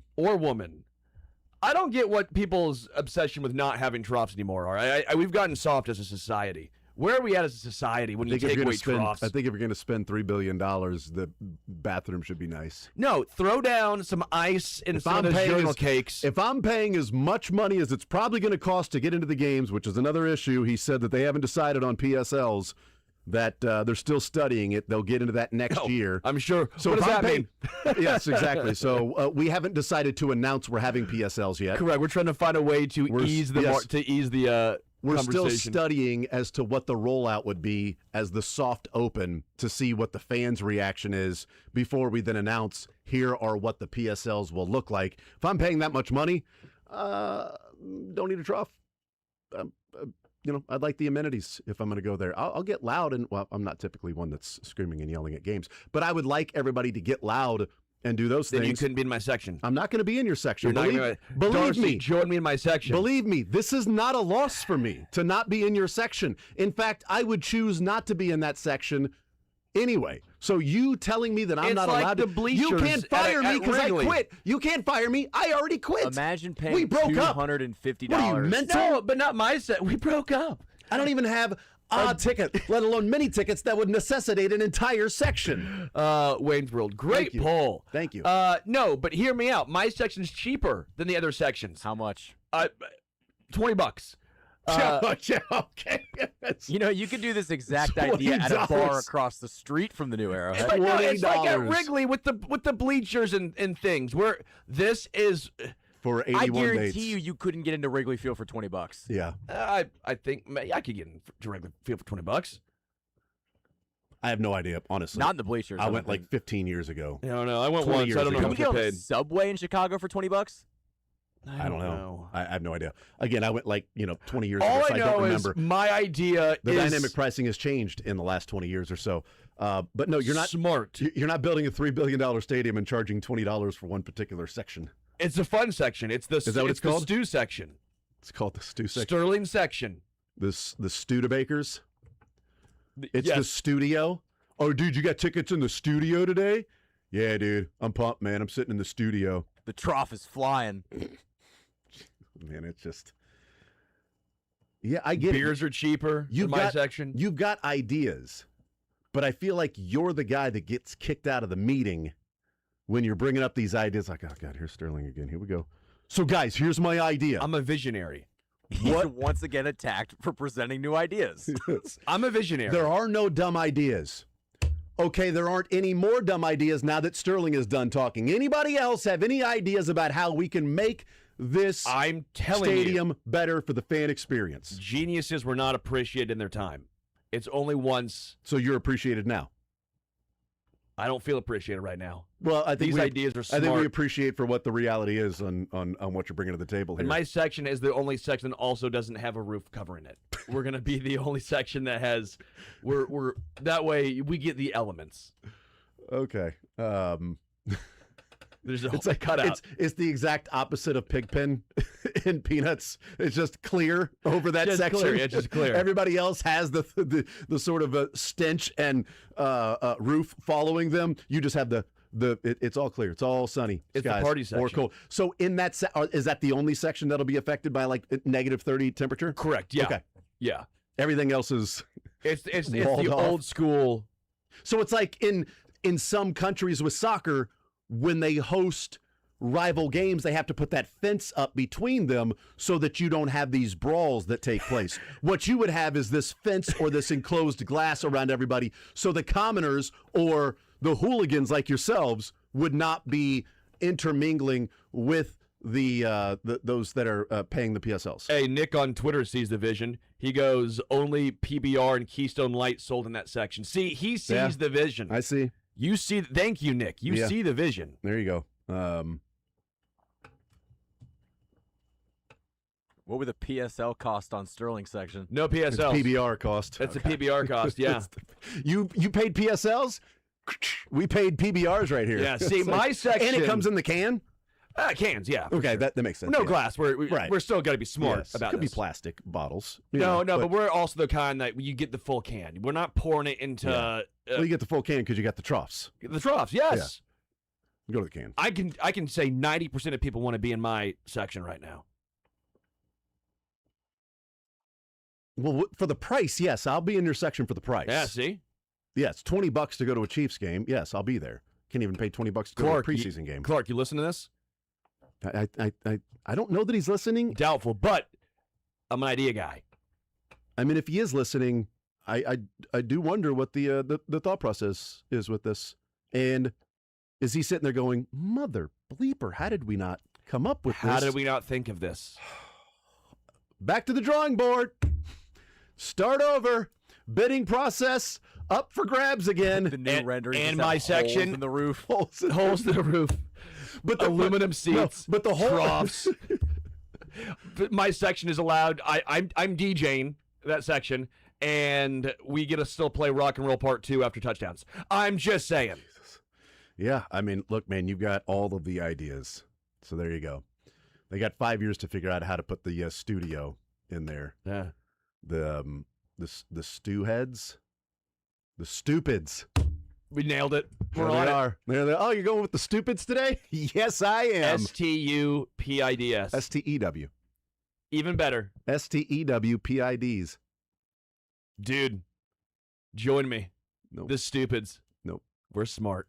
I don't get what people's obsession with not having troughs anymore are. We've gotten soft as a society. Where are we at as a society when you take away troughs? I think if you're going to spend $3 billion, the bathroom should be nice. No, throw down some ice and some of those urinal cakes. If I'm paying as much money as it's probably going to cost to get into the games, which is another issue, he said that they haven't decided on PSLs, that they're still studying it. They'll get into that next year. I'm sure. So what does that mean? Yes, exactly. So we haven't decided to announce we're having PSLs yet. Correct. We're trying to find a way to ease the We're still studying as to what the rollout would be as the soft open to see what the fans' reaction is before we then announce here are what the PSLs will look like. If I'm paying that much money, don't need a trough. I'd like the amenities if I'm going to go there. I'll get loud, and well, I'm not typically one that's screaming and yelling at games, but I would like everybody to get loud and do those then things. You couldn't be in my section. I'm not going to be in your section. Believe Believe me. Join me in my section. Believe me, this is not a loss for me to not be in your section. In fact, I would choose not to be in that section anyway. So you telling me that I'm not like allowed the to, bleachers you can't fire me because I Wrigley. quit. You can't fire me. I already quit. Imagine paying we broke up. $250. What are you, mental? No, but not my set. We broke up. I don't even have odd ticket, let alone mini tickets that would necessitate an entire section. Wayne's World. Great poll. Thank you. No, but hear me out. My section's cheaper than the other sections. How much? $20. Yeah, okay. You could do this exact idea at a bar across the street from the new Arrowhead. But no, it's like at Wrigley with the bleachers and things. Where this is for 81 I guarantee dates. you couldn't get into Wrigley Field for $20. Yeah, I think I could get into Wrigley Field for $20. I have no idea, honestly. Not in the bleachers. I went like 15 years ago. No, I went once. I don't know how much I paid. Subway in Chicago for $20? I don't know. I have no idea. Again, I went 20 years All ago. So I know don't remember. is my idea The is dynamic pricing has changed in the last 20 years or so. But no, you're not smart. You're not building a $3 billion stadium and charging $20 for one particular section. It's a fun section. Is that what it's called? The stew section. It's called the stew section. Sterling section. The Studebakers. It's yes. the studio. Oh, dude, you got tickets in the studio today? Yeah, dude. I'm pumped, man. I'm sitting in the studio. The trough is flying. Man, it's just. Yeah, I get Beers are cheaper in my section. You've got ideas, but I feel like you're the guy that gets kicked out of the meeting when you're bringing up these ideas. Like, oh, God, here's Sterling again. Here we go. So, guys, here's my idea. I'm a visionary. What? Once again attacked for presenting new ideas. I'm a visionary. There are no dumb ideas. Okay, there aren't any more dumb ideas now that Sterling is done talking. Anybody else have any ideas about how we can make this stadium better for the fan experience? Geniuses were not appreciated in their time. It's only once. So you're appreciated now? I don't feel appreciated right now. Well, I think these ideas are smart. I think we appreciate for what the reality is on what you're bringing to the table here. And my section is the only section that also doesn't have a roof covering it. We're going to be the only section that has. We're that way we get the elements. Okay. There's a cutout. It's the exact opposite of Pigpen in Peanuts. It's just clear over that just section. Clear. It's just clear. Everybody else has the sort of stench and roof following them. You just have it's all clear. It's all sunny. It's skies, the party section. or cold. So in that is that the only section that'll be affected by like -30 temperature? Correct. Yeah. Okay. Yeah. Everything else is it's the old school. So it's like in some countries with soccer, when they host rival games, they have to put that fence up between them so that you don't have these brawls that take place. What you would have is this fence or this enclosed glass around everybody, so the commoners or the hooligans like yourselves would not be intermingling with those that are paying the PSLs. Hey, Nick on Twitter sees the vision. He goes, only PBR and Keystone Light sold in that section. See, he sees the vision. I see. You see, thank you, Nick. You see the vision. There you go. What would the PSL cost on Sterling section? No PSL. It's PBR cost. That's the PBR cost, yeah. You paid PSLs? We paid PBRs right here. Yeah, see, my section. And it comes in the can? Cans, yeah. Okay, sure. that makes sense. No yeah. glass. We're still got to be smart about Could this. be plastic bottles. No, but we're also the kind that you get the full can. We're not pouring it into. Yeah. Well, you get the full can because you got the troughs. The troughs, yes. Yeah. Go to the can. I can say 90% of people want to be in my section right now. Well, for the price, yes, I'll be in your section for the price. Yeah, see? Yes, $20 to go to a Chiefs game. Yes, I'll be there. Can't even pay $20 to go to a preseason game. Clark, you listen to this? I don't know that he's listening. Doubtful, but I'm an idea guy. I mean, if he is listening, I do wonder what the thought process is with this. And is he sitting there going, "Mother bleeper, how did we not come up with this? How did we not think of this?" Back to the drawing board. Start over. Bidding process up for grabs again. The new rendering and my section holes in the roof. Holes in the roof. But aluminum seats. But the whole troughs. But my section is allowed. I'm DJing that section, and we get to still play Rock and Roll Part 2 after touchdowns. I'm just saying. Jesus. Yeah, I mean, look, man, you've got all of the ideas. So there you go. They got 5 years to figure out how to put the studio in there. Yeah. The stew heads, the stupids. We nailed it. There they are. There they are. Oh, you're going with the stupids today? Yes, I am. STUPIDS. STEW. Even better. STEWPIDs. Dude, join me. Nope. The stupids. Nope. We're smart.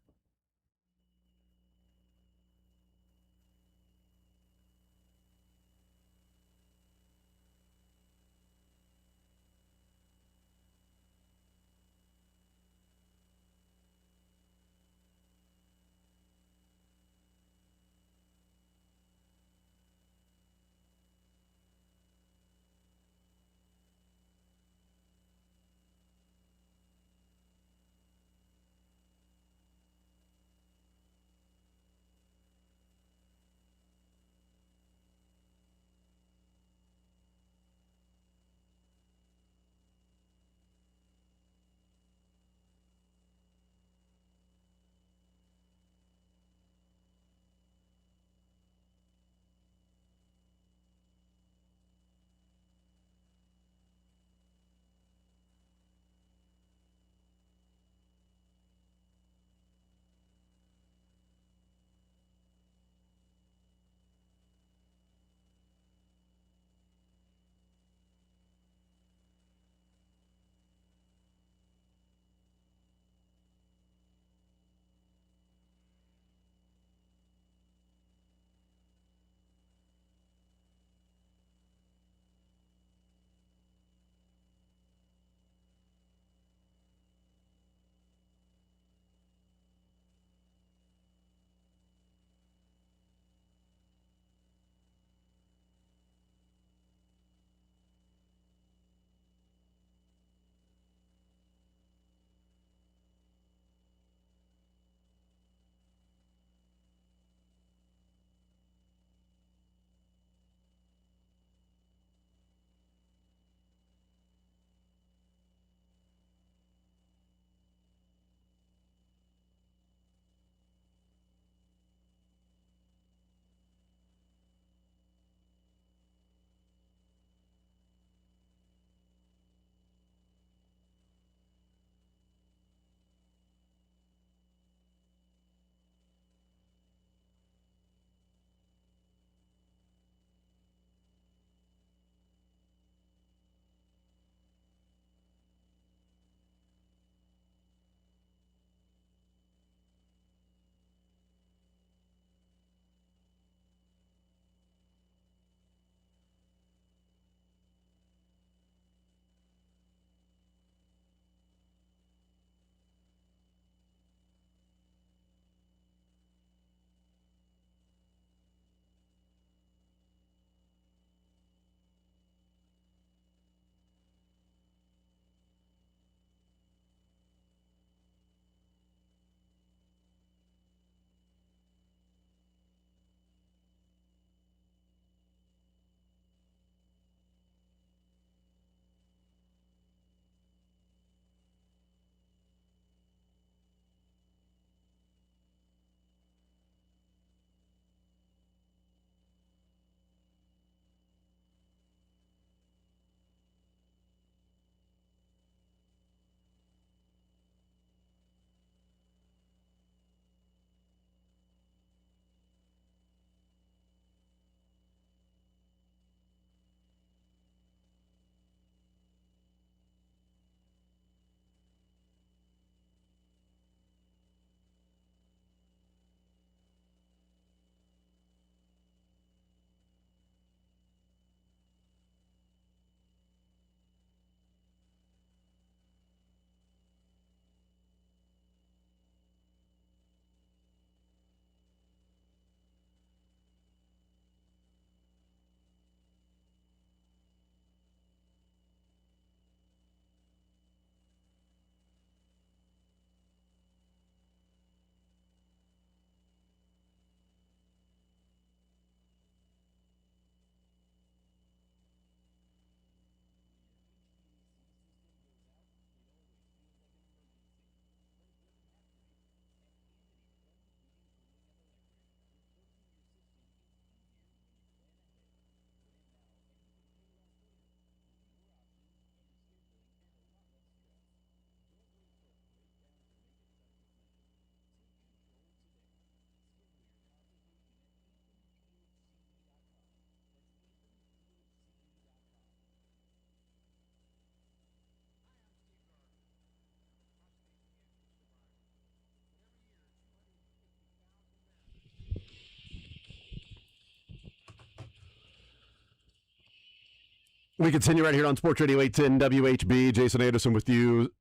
We continue right here on Sports Radio 810 WHB. Jason Anderson with you.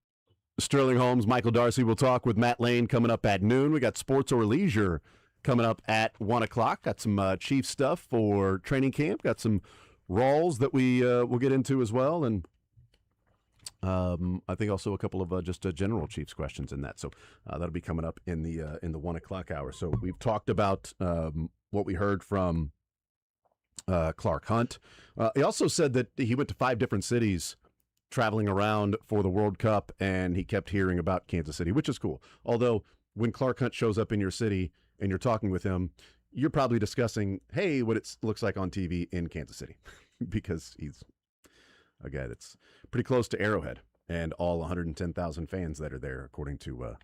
Sterling Holmes, Michael Darcy. We'll talk with Matt Lane coming up at noon. We got Sports or Leisure coming up at 1 o'clock. Got some Chiefs stuff for training camp. Got some Rawls that we will get into as well. And I think also a couple of just general Chiefs questions in that. So that'll be coming up in the 1 o'clock hour. So we've talked about what we heard from Clark Hunt. He also said that he went to 5 different cities traveling around for the World Cup, and he kept hearing about Kansas City, which is cool. Although when Clark Hunt shows up in your city and you're talking with him, you're probably discussing, hey, what it looks like on TV in Kansas City, because he's a guy that's pretty close to Arrowhead and all 110,000 fans that are there, according to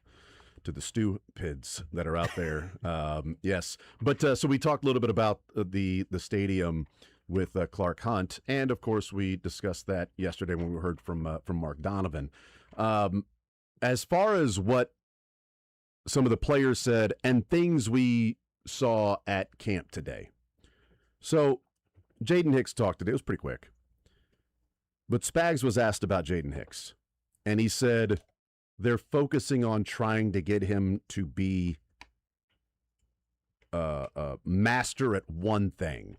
the stupids that are out there. Yes. But so we talked a little bit about the stadium with Clark Hunt. And, of course, we discussed that yesterday when we heard from Mark Donovan. As far as what some of the players said and things we saw at camp today. So Jaden Hicks talked today. It was pretty quick. But Spags was asked about Jaden Hicks, and he said they're focusing on trying to get him to be a master at one thing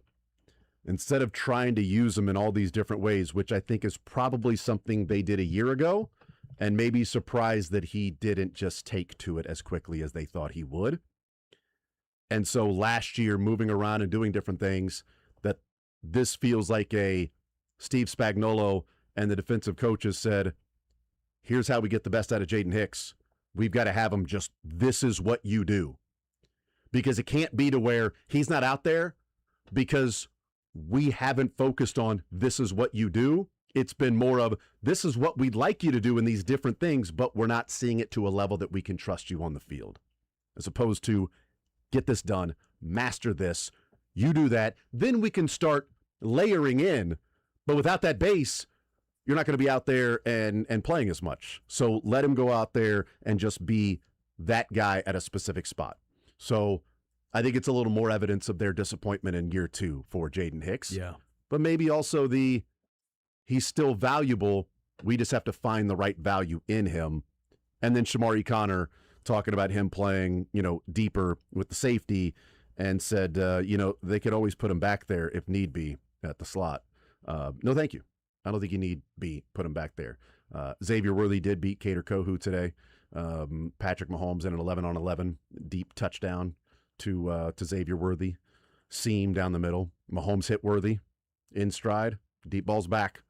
instead of trying to use him in all these different ways, which I think is probably something they did a year ago, and maybe surprised that he didn't just take to it as quickly as they thought he would. And so last year, moving around and doing different things, that this feels like a Steve Spagnuolo and the defensive coaches said, here's how we get the best out of Jaden Hicks. We've got to have him just, this is what you do. Because it can't be to where he's not out there because we haven't focused on this is what you do. It's been more of this is what we'd like you to do in these different things, but we're not seeing it to a level that we can trust you on the field. As opposed to get this done, master this, you do that, then we can start layering in. But without that base, you're not going to be out there and playing as much. So let him go out there and just be that guy at a specific spot. So I think it's a little more evidence of their disappointment in year 2 for Jaden Hicks. Yeah. But maybe also he's still valuable. We just have to find the right value in him. And then Shamari Connor talking about him playing, deeper with the safety and said, they could always put him back there if need be at the slot. No, thank you. I don't think you need put him back there. Xavier Worthy did beat Cater Kohu today. Patrick Mahomes in an 11-on-11 deep touchdown to Xavier Worthy. Seam down the middle. Mahomes hit Worthy in stride. Deep ball's back.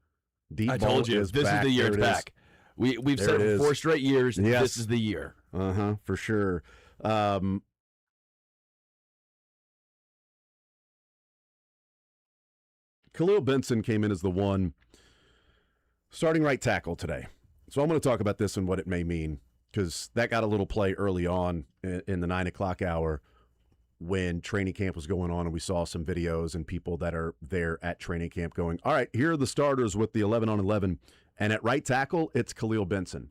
I told you, this is the year it's back. We've said it for 4 straight years. Yes. This is the year. For sure. Khalil Benson came in as the one starting right tackle today. So I'm going to talk about this and what it may mean, because that got a little play early on in the 9 o'clock hour when training camp was going on, and we saw some videos and people that are there at training camp going, all right, here are the starters with the 11-on-11. And at right tackle, it's Khalil Benson.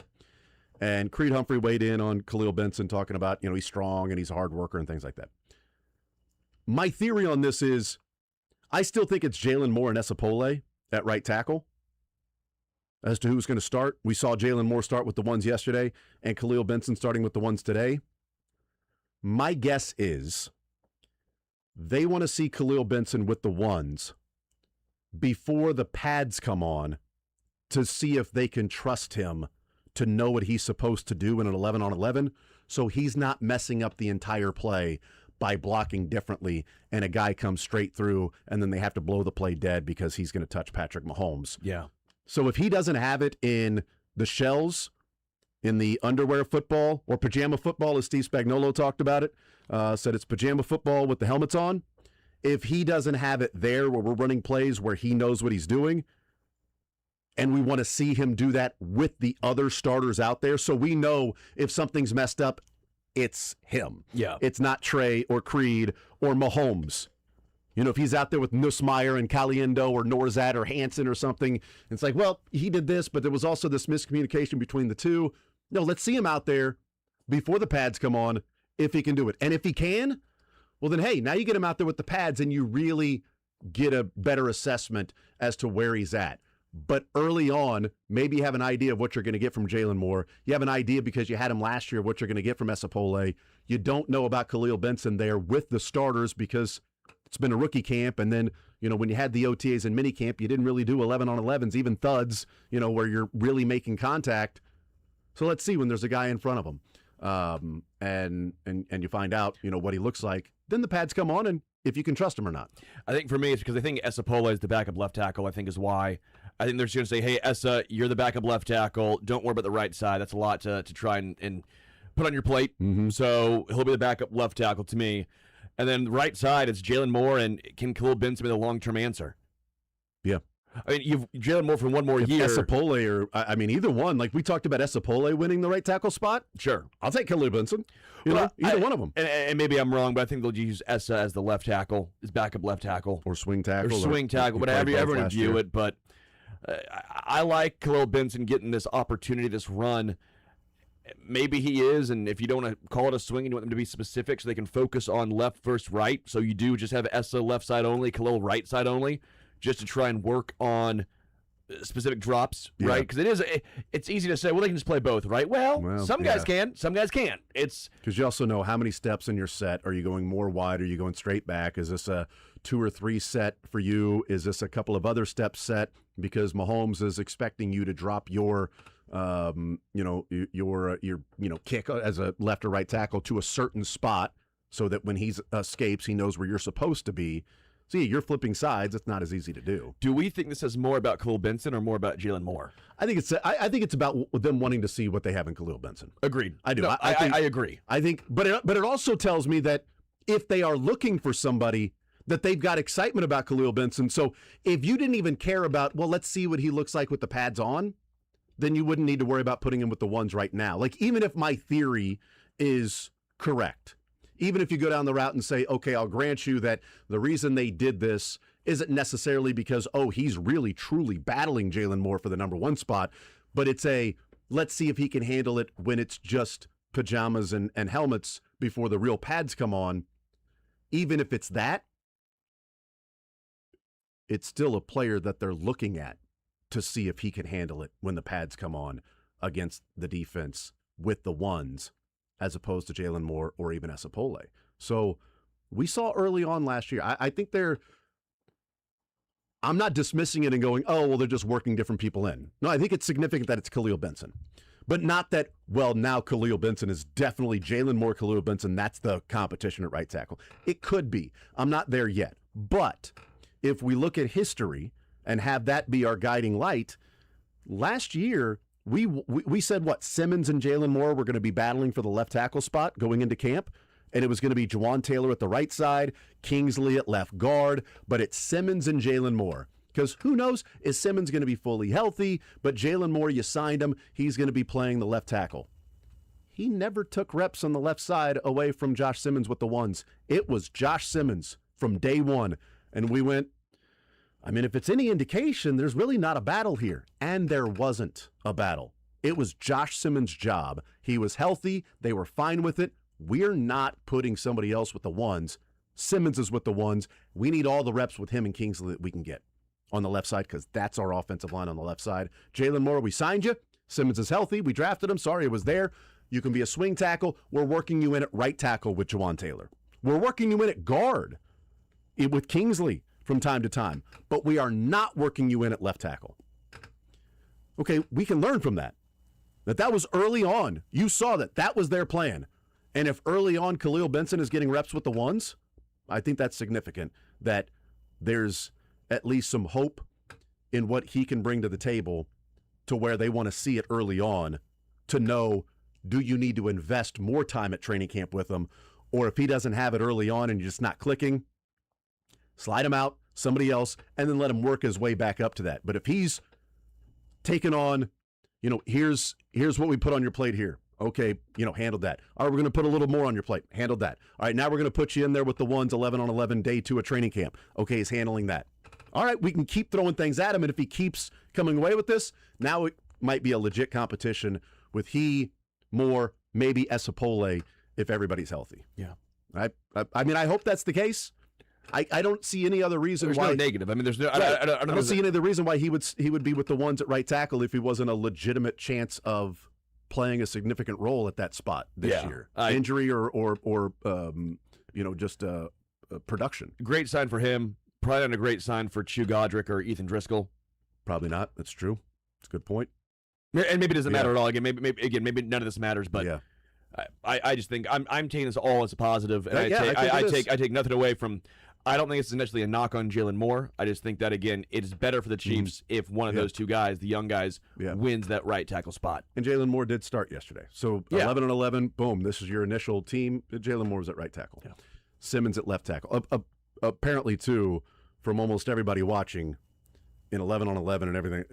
And Creed Humphrey weighed in on Khalil Benson talking about, he's strong and he's a hard worker and things like that. My theory on this is I still think it's Jalen Moore and Esapole at right tackle as to who's going to start. We saw Jalen Moore start with the ones yesterday and Khalil Benson starting with the ones today. My guess is they want to see Khalil Benson with the ones before the pads come on to see if they can trust him to know what he's supposed to do in an 11-on-11, so he's not messing up the entire play by blocking differently, and a guy comes straight through, and then they have to blow the play dead because he's going to touch Patrick Mahomes. Yeah. So if he doesn't have it in the shells, in the underwear football, or pajama football, as Steve Spagnuolo talked about it, said it's pajama football with the helmets on. If he doesn't have it there where we're running plays where he knows what he's doing, and we want to see him do that with the other starters out there, so we know if something's messed up, it's him. Yeah. It's not Trey or Creed or Mahomes. If he's out there with Nussmeier and Caliendo or Norzad or Hansen or something, it's like, well, he did this, but there was also this miscommunication between the two. No, let's see him out there before the pads come on if he can do it. And if he can, well then, hey, now you get him out there with the pads and you really get a better assessment as to where he's at. But early on, maybe you have an idea of what you're going to get from Jalen Moore. You have an idea because you had him last year of what you're going to get from Esapole. You don't know about Khalil Benson there with the starters because it's been a rookie camp. And then, when you had the OTAs and minicamp, you didn't really do 11-on-11s, even thuds, where you're really making contact. So let's see when there's a guy in front of him. And you find out, what he looks like. Then the pads come on, and if you can trust him or not. I think for me, it's because I think Esapole is the backup left tackle, I think is why. I think they're just going to say, hey, Essa, you're the backup left tackle. Don't worry about the right side. That's a lot to try and put on your plate. Mm-hmm. So he'll be the backup left tackle to me. And then the right side, it's Jalen Moore, and can Khalil Benson be the long-term answer? Yeah. I mean, you've Jalen Moore for one more year. Esapole either one. Like we talked about Esapole winning the right tackle spot. Sure. I'll take Khalil Benson. Either one of them. And maybe I'm wrong, but I think they'll use Essa as the left tackle, his backup left tackle. Or swing tackle. Whatever you ever view it. But I like Khalil Benson getting this opportunity, this run. Maybe he is, and if you don't want to call it a swing and you want them to be specific so they can focus on left versus right, so you do just have Essa left side only, Khalil right side only, just to try and work on specific drops, right? Because it's easy to say, well, they can just play both, right? Well some guys can, some guys can't. It's because you also know how many steps in your set. Are you going more wide? Are you going straight back? Is this a 2 or 3 set for you? Is this a couple of other steps set? Because Mahomes is expecting you to drop your kick as a left or right tackle to a certain spot so that when he escapes, he knows where you're supposed to be. See, you're flipping sides. It's not as easy to do. Do we think this is more about Khalil Benson or more about Jalen Moore? I think it's about them wanting to see what they have in Khalil Benson. Agreed. I do. No, I agree. I think, but it also tells me that if they are looking for somebody, that they've got excitement about Khalil Benson. So if you didn't even care about, well, let's see what he looks like with the pads on, then you wouldn't need to worry about putting him with the ones right now. Like, even if my theory is correct, even if you go down the route and say, okay, I'll grant you that the reason they did this isn't necessarily because, he's really, truly battling Jalen Moore for the number 1 spot, but it's let's see if he can handle it when it's just pajamas and helmets before the real pads come on. Even if it's that, it's still a player that they're looking at to see if he can handle it when the pads come on against the defense with the ones, as opposed to Jalen Moore or even Esapole. So we saw early on last year, I think I'm not dismissing it and going, they're just working different people in. No, I think it's significant that it's Khalil Benson. But not that, now Khalil Benson is definitely Jalen Moore, Khalil Benson. That's the competition at right tackle. It could be. I'm not there yet. But if we look at history and have that be our guiding light, last year we said Simmons and Jalen Moore were going to be battling for the left tackle spot going into camp, and it was going to be Juwan Taylor at the right side, Kingsley at left guard, but it's Simmons and Jalen Moore. Because who knows, is Simmons going to be fully healthy, but Jalen Moore, you signed him, he's going to be playing the left tackle. He never took reps on the left side away from Josh Simmons with the ones. It was Josh Simmons from day one. And we went, if it's any indication, there's really not a battle here. And there wasn't a battle. It was Josh Simmons' job. He was healthy. They were fine with it. We're not putting somebody else with the ones. Simmons is with the ones. We need all the reps with him and Kingsley that we can get on the left side because that's our offensive line on the left side. Jalen Moore, we signed you. Simmons is healthy. We drafted him. Sorry, it was there. You can be a swing tackle. We're working you in at right tackle with Juwan Taylor. We're working you in at guard with Kingsley from time to time, but we are not working you in at left tackle. Okay, we can learn from that. That was early on. You saw that was their plan. And if early on Khalil Benson is getting reps with the ones, I think that's significant that there's at least some hope in what he can bring to the table to where they want to see it early on to know, do you need to invest more time at training camp with him? Or if he doesn't have it early on and you're just not clicking, slide him out, somebody else, and then let him work his way back up to that. But if he's taken on, here's what we put on your plate here. Okay, handled that. All right, we're going to put a little more on your plate. Handled that. All right, now we're going to put you in there with the ones 11-on-11 day 2 of training camp. Okay, he's handling that. All right, we can keep throwing things at him, and if he keeps coming away with this, now it might be a legit competition with he, Moore, maybe Esapole if everybody's healthy. Yeah. I hope that's the case. I don't see any other reason There's why. no negative. I mean, there's no. Right. I don't see any other reason why he would be with the ones at right tackle if he wasn't a legitimate chance of playing a significant role at that spot this year. Injury or just production. Great sign for him. Probably not a great sign for Chew Godric or Ethan Driscoll. Probably not. That's true. It's a good point. And maybe it doesn't matter at all. Again, maybe none of this matters. But I just think I'm taking this all as a positive, and I take nothing away from. I don't think it's initially a knock on Jalen Moore. I just think that, again, it is better for the Chiefs if one of those two guys, the young guys, wins that right tackle spot. And Jalen Moore did start yesterday. So 11-11, boom, this is your initial team. Jalen Moore was at right tackle. Yeah. Simmons at left tackle. Apparently, too, from almost everybody watching, in 11-on-11 and everything,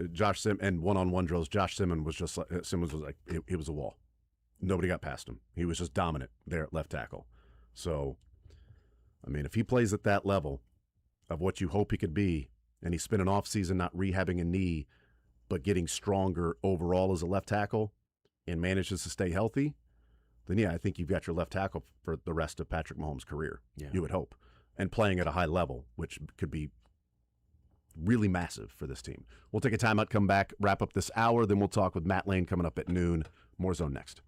and one-on-one drills, Josh Simmons was just like, he was a wall. Nobody got past him. He was just dominant there at left tackle. So, I mean, if he plays at that level of what you hope he could be, and he spent an offseason not rehabbing a knee, but getting stronger overall as a left tackle and manages to stay healthy, then I think you've got your left tackle for the rest of Patrick Mahomes' career. Yeah. You would hope. And playing at a high level, which could be really massive for this team. We'll take a timeout, come back, wrap up this hour, then we'll talk with Matt Lane coming up at noon. More Zone next.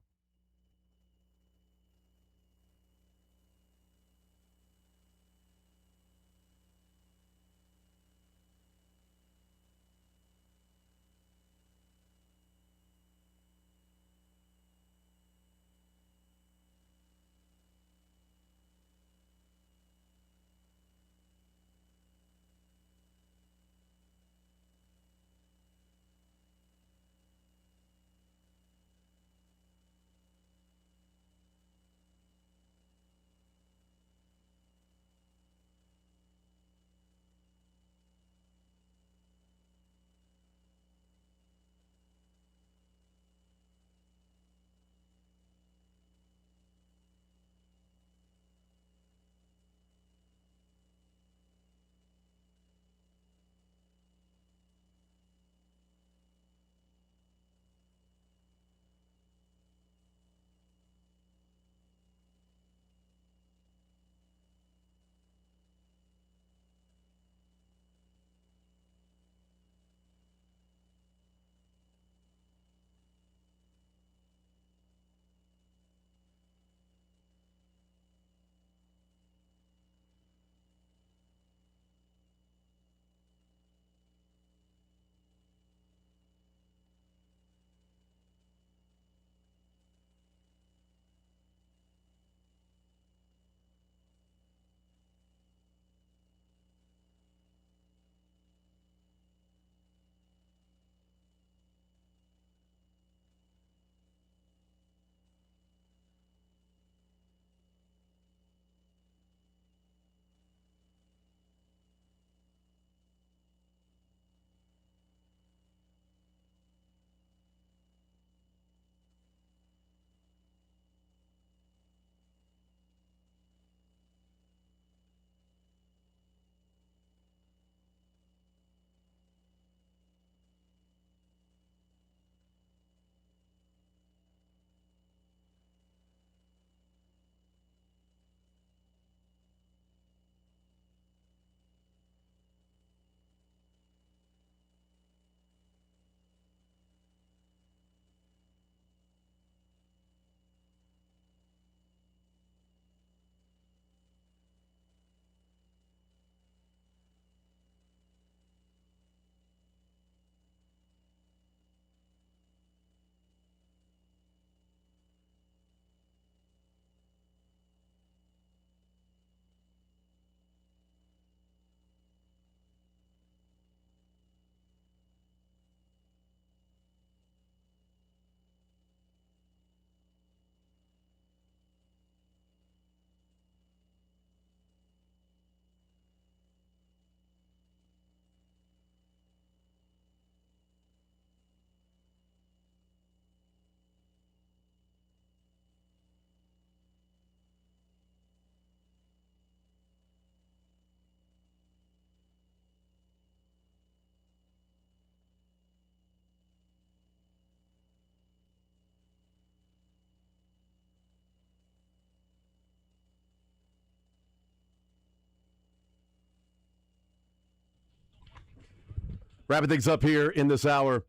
Wrapping things up here in this hour,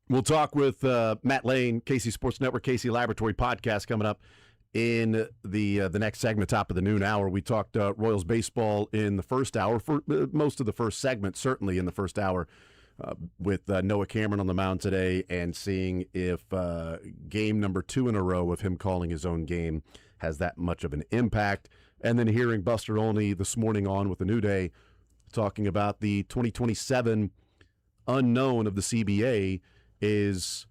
we'll talk with Matt Lane, KC Sports Network, KC Laboratory podcast coming up in the next segment, top of the noon hour. We talked Royals baseball in the first hour, for most of the first segment, certainly in the first hour, with Noah Cameron on the mound today, and seeing if game number 2 in a row of him calling his own game has that much of an impact. And then hearing Buster Olney this morning on with the New Day talking about the 2027 unknown of the CBA is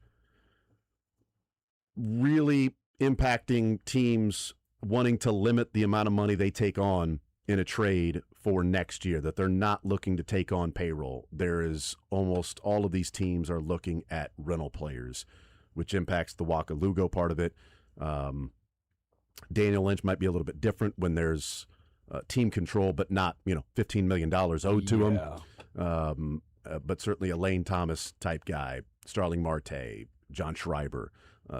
really impacting teams wanting to limit the amount of money they take on in a trade for next year, that they're not looking to take on payroll. There is almost all of these teams are looking at rental players, which impacts the Waka Lugo part of it. Daniel Lynch might be a little bit different when there's team control, but not, $15 million owed to him. But certainly a Lane Thomas type guy, Starling Marte, John Schreiber,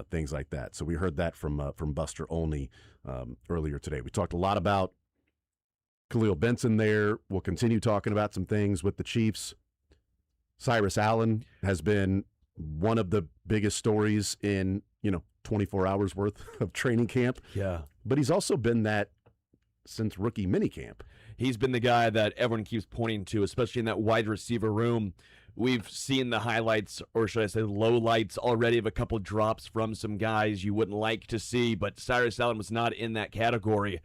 things like that. So we heard that from Buster Olney earlier today. We talked a lot about Khalil Benson there. We'll continue talking about some things with the Chiefs. Cyrus Allen has been one of the biggest stories in, 24 hours worth of training camp. Yeah. But he's also been that since rookie minicamp. He's been the guy that everyone keeps pointing to, especially in that wide receiver room. We've seen the highlights, or should I say lowlights already, of a couple drops from some guys you wouldn't like to see, but Cyrus Allen was not in that category.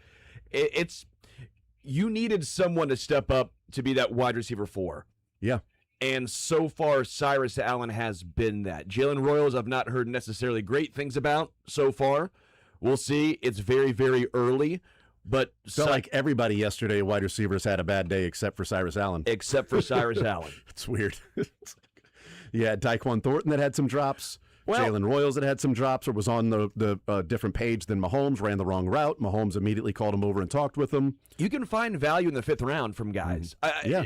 You needed someone to step up to be that wide receiver 4. Yeah. And so far, Cyrus Allen has been that. Jalen Royals, I've not heard necessarily great things about so far. We'll see. It's very, very early. But felt like everybody yesterday, wide receivers, had a bad day except for Cyrus Allen. Except for Cyrus Allen. It's weird. You had Tyquan Thornton that had some drops. Jalen Royals that had some drops, or was on the different page than Mahomes, ran the wrong route. Mahomes immediately called him over and talked with him. You can find value in the 5th round from guys. Yeah.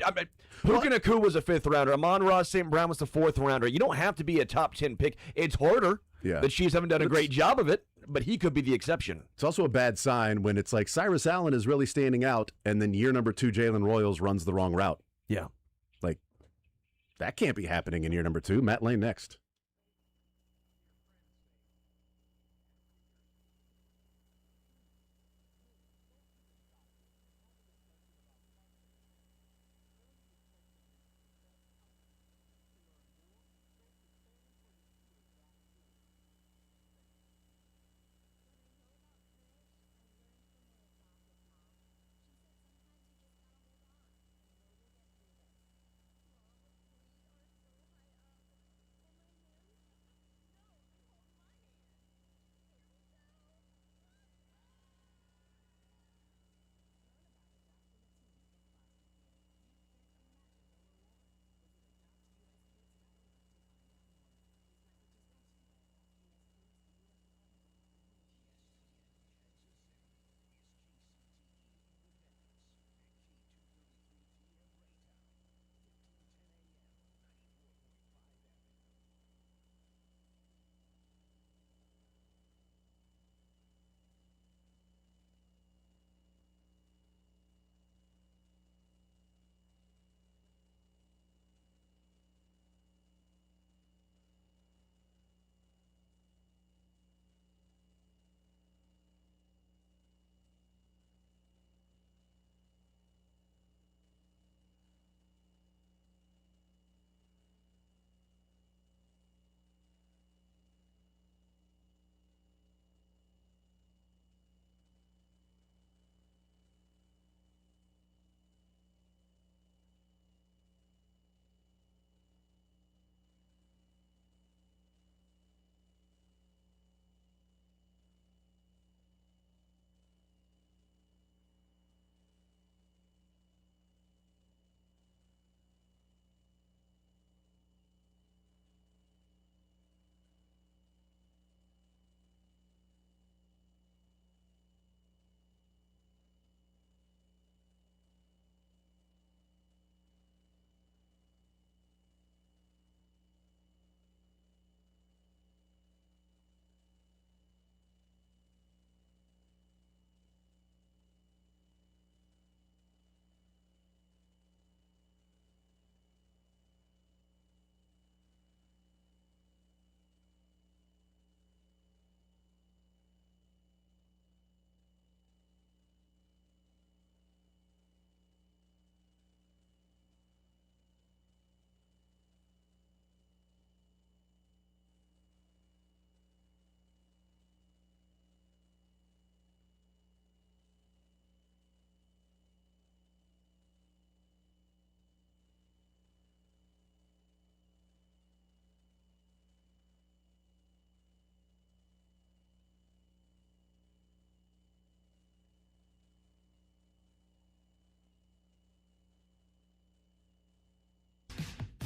Puka Nacua was a 5th rounder. Amon-Ra St. Brown was the 4th rounder. You don't have to be a top 10 pick. It's harder. Yeah. The Chiefs haven't done a great job of it, but he could be the exception. It's also a bad sign when it's like Cyrus Allen is really standing out, and then year number 2, Jalen Royals runs the wrong route. Yeah. Like, that can't be happening in year number 2. Matt Lane next.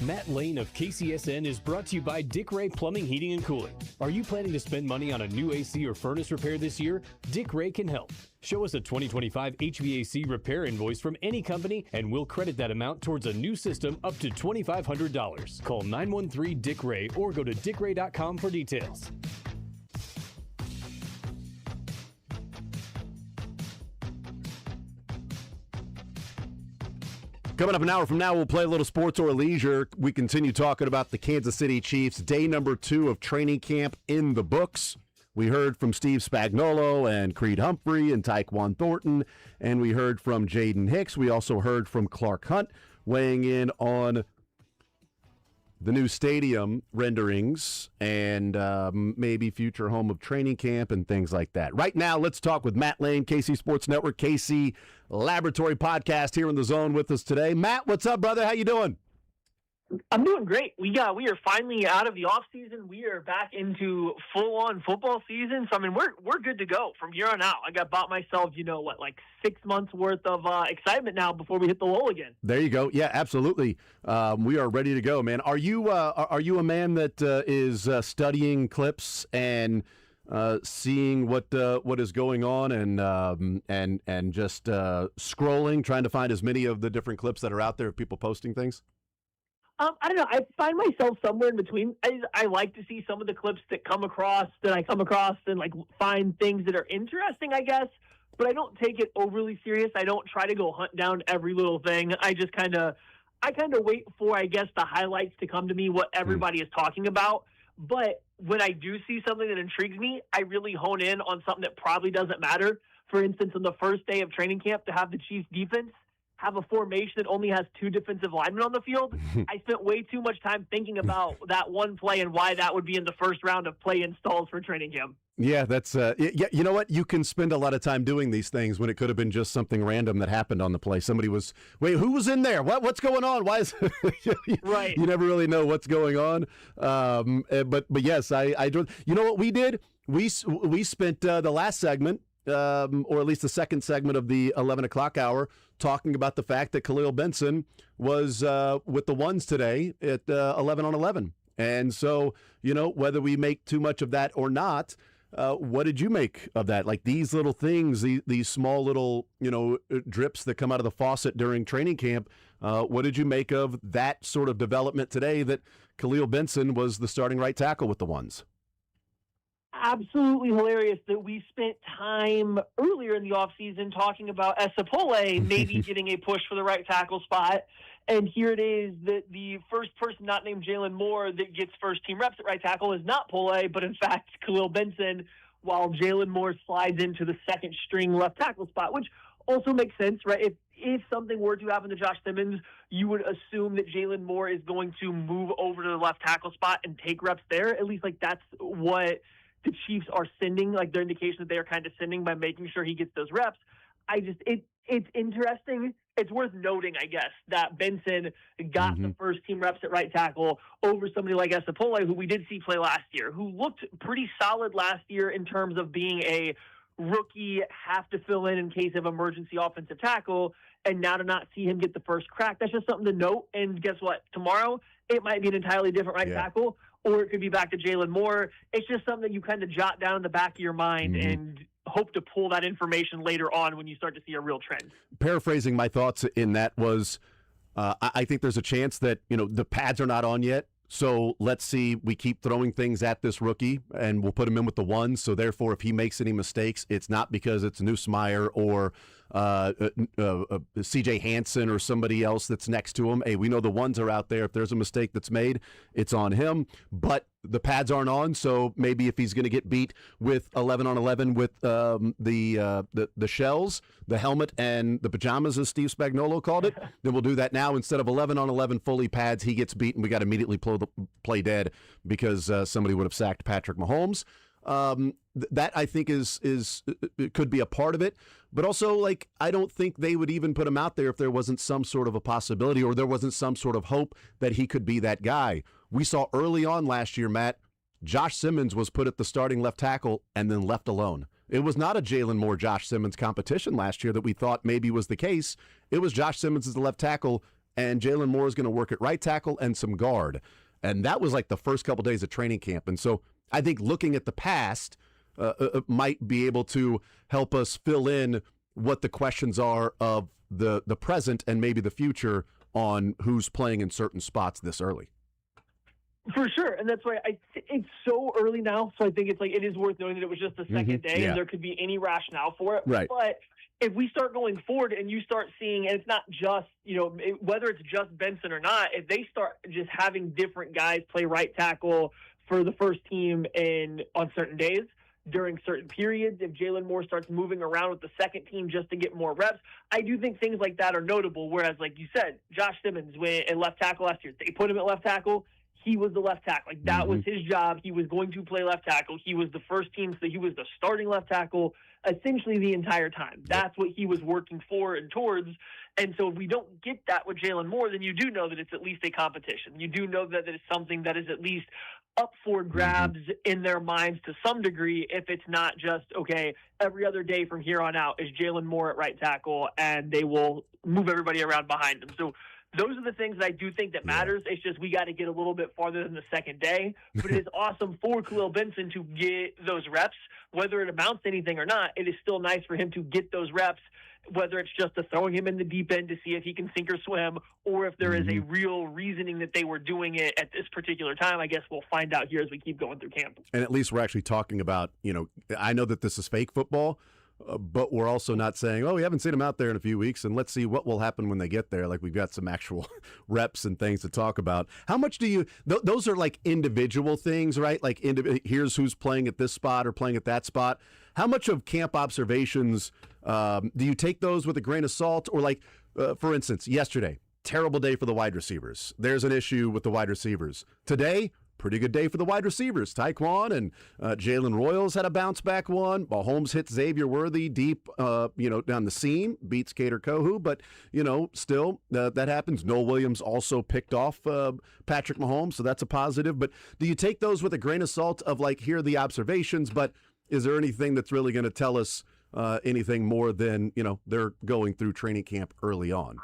Matt Lane of KCSN is brought to you by Dick Ray Plumbing, Heating, and Cooling. Are you planning to spend money on a new AC or furnace repair this year? Dick Ray can help. Show us a 2025 HVAC repair invoice from any company, and we'll credit that amount towards a new system up to $2,500. Call 913-DICK-RAY or go to dickray.com for details. Coming up an hour from now, we'll play a little sports or leisure. We continue talking about the Kansas City Chiefs. Day number 2 of training camp in the books. We heard from Steve Spagnuolo and Creed Humphrey and Tyquan Thornton, and we heard from Jaden Hicks. We also heard from Clark Hunt weighing in on the new stadium renderings and maybe future home of training camp and things like that. Right now, let's talk with Matt Lane, KC Sports Network, KC Laboratory Podcast here in the Zone with us today. Matt, what's up, brother? How you doing? I'm doing great. We are finally out of the off season. We are back into full on football season. So I mean, we're good to go from here on out. I bought myself, like 6 months worth of excitement now before we hit the lull again. There you go. Yeah, absolutely. We are ready to go, man. Are you a man that is studying clips and seeing what is going on and just scrolling, trying to find as many of the different clips that are out there of people posting things? I don't know. I find myself somewhere in between. I like to see some of the clips that I come across and find things that are interesting, I guess. But I don't take it overly serious. I don't try to go hunt down every little thing. I just kind of wait for, I guess, the highlights to come to me, what everybody is talking about. But when I do see something that intrigues me, I really hone in on something that probably doesn't matter. For instance, on the first day of training camp, to have the Chiefs defense have a formation that only has 2 defensive linemen on the field. I spent way too much time thinking about that one play and why that would be in the first round of play installs for training camp. Yeah, that's you know what? You can spend a lot of time doing these things when it could have been just something random that happened on the play. Somebody was, wait, who was in there? What's going on? Why is right? You never really know what's going on. But yes, I do. You know what we did? We spent the last segment, or at least the second segment of the 11 o'clock hour, talking about the fact that Khalil Benson was with the ones today at 11 on 11. And so, whether we make too much of that or not, what did you make of that? Like these little things, these small little, drips that come out of the faucet during training camp. What did you make of that sort of development today that Khalil Benson was the starting right tackle with the ones? Absolutely hilarious that we spent time earlier in the offseason talking about Esapole maybe getting a push for the right tackle spot. And here it is that the first person not named Jalen Moore that gets first team reps at right tackle is not Pole, but in fact Khalil Benson, while Jalen Moore slides into the second string left tackle spot, which also makes sense, right? If something were to happen to Josh Simmons, you would assume that Jalen Moore is going to move over to the left tackle spot and take reps there. At least that's what the Chiefs are sending, their indication that they are kind of sending by making sure he gets those reps. It's interesting. It's worth noting, I guess, that Benson got the first team reps at right tackle over somebody like Esapole, who we did see play last year, who looked pretty solid last year in terms of being a rookie, have to fill in case of emergency offensive tackle, and now to not see him get the first crack, that's just something to note. And guess what? Tomorrow, it might be an entirely different right tackle, or it could be back to Jalen Moore. It's just something that you kind of jot down in the back of your mind and hope to pull that information later on when you start to see a real trend. Paraphrasing my thoughts in that was, I think there's a chance that, the pads are not on yet. So let's see, we keep throwing things at this rookie and we'll put him in with the ones. So therefore, if he makes any mistakes, it's not because it's Nussmeier or CJ Hansen or somebody else that's next to him. Hey, we know the ones are out there. If there's a mistake that's made, it's on him. But the pads aren't on, so maybe if he's going to get beat with 11 on 11 with the shells, the helmet, and the pajamas, as Steve Spagnuolo called it, then we'll do that now. Instead of 11 on 11 fully pads, he gets beat, and we got to immediately play dead because somebody would have sacked Patrick Mahomes. That I think is it could be a part of it, but also I don't think they would even put him out there if there wasn't some sort of a possibility or there wasn't some sort of hope that he could be that guy. We saw early on last year, Matt, Josh Simmons was put at the starting left tackle and then left alone. It was not a Jalen Moore, Josh Simmons competition last year that we thought maybe was the case. It was Josh Simmons as the left tackle and Jalen Moore is going to work at right tackle and some guard. And that was like the first couple days of training camp. And so I think looking at the past might be able to help us fill in what the questions are of the present and maybe the future on who's playing in certain spots this early. For sure, and that's why it's so early now. So I think it's like it is worth knowing that it was just the second day, and there could be any rationale for it. Right. But if we start going forward and you start seeing, and it's not just whether it's just Benson or not, if they start just having different guys play right tackle for the first team on certain days during certain periods, if Jalen Moore starts moving around with the second team just to get more reps, I do think things like that are notable. Whereas, like you said, Josh Simmons went at left tackle last year. They put him at left tackle. He was the left tackle. Like that was his job. He was going to play left tackle. He was the first team, so he was the starting left tackle essentially the entire time. That's what he was working for and towards. And so if we don't get that with Jalen Moore, then you do know that it's at least a competition. You do know that it's something that is at least up for grabs in their minds to some degree, if it's not just, okay, every other day from here on out is Jalen Moore at right tackle, and they will move everybody around behind him. So those are the things that I do think that matters. It's just we got to get a little bit farther than the second day. But it is awesome for Khalil Benson to get those reps. Whether it amounts to anything or not, it is still nice for him to get those reps, whether it's just throwing him in the deep end to see if he can sink or swim, or if there is a real reasoning that they were doing it at this particular time. I guess we'll find out here as we keep going through camp. And at least we're actually talking about, I know that this is fake football, but we're also not saying, we haven't seen them out there in a few weeks, and let's see what will happen when they get there. Like, we've got some actual reps and things to talk about. How much do you those are like individual things, right? Like, here's who's playing at this spot or playing at that spot. How much of camp observations do you take those with a grain of salt? Or like, for instance, yesterday, terrible day for the wide receivers. There's an issue with the wide receivers. Today, pretty good day for the wide receivers. Taekwon and Jalen Royals had a bounce-back one. Holmes hit Xavier Worthy deep, down the seam, beats Cater Kohu. But, still, that happens. Noel Williams also picked off Patrick Mahomes, so that's a positive. But do you take those with a grain of salt of, like, here are the observations, but is there anything that's really going to tell us anything more than, they're going through training camp early on?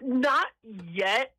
Not yet.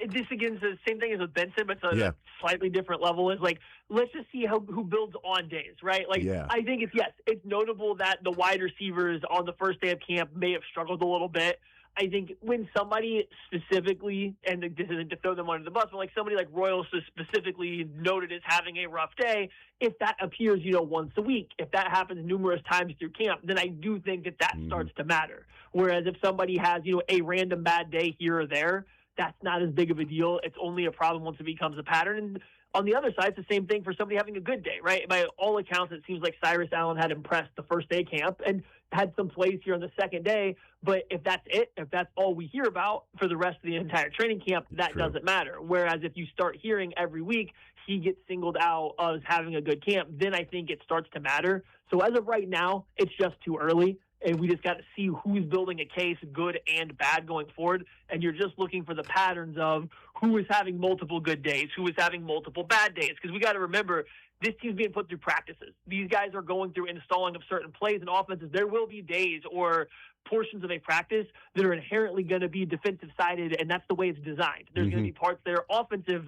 This again is the same thing as with Benson, but it's a slightly different level. Is like, let's just see who builds on days, right? Like, I think it's notable that the wide receivers on the first day of camp may have struggled a little bit. I think when somebody specifically, and this isn't to throw them under the bus, but like somebody like Royals is specifically noted as having a rough day, if that appears, once a week, if that happens numerous times through camp, then I do think that starts to matter. Whereas if somebody has, a random bad day here or there, that's not as big of a deal. It's only a problem once it becomes a pattern. And on the other side, it's the same thing for somebody having a good day, right? By all accounts, it seems like Cyrus Allen had impressed the first day camp and had some plays here on the second day. But if that's it, if that's all we hear about for the rest of the entire training camp, that doesn't matter. Whereas if you start hearing every week he gets singled out as having a good camp, then I think it starts to matter. So as of right now, it's just too early. And we just got to see who's building a case, good and bad, going forward. And you're just looking for the patterns of who is having multiple good days, who is having multiple bad days. Because we got to remember, this team's being put through practices. These guys are going through installing of certain plays and offenses. There will be days or portions of a practice that are inherently going to be defensive-sided, and that's the way it's designed. There's going to be parts that are offensive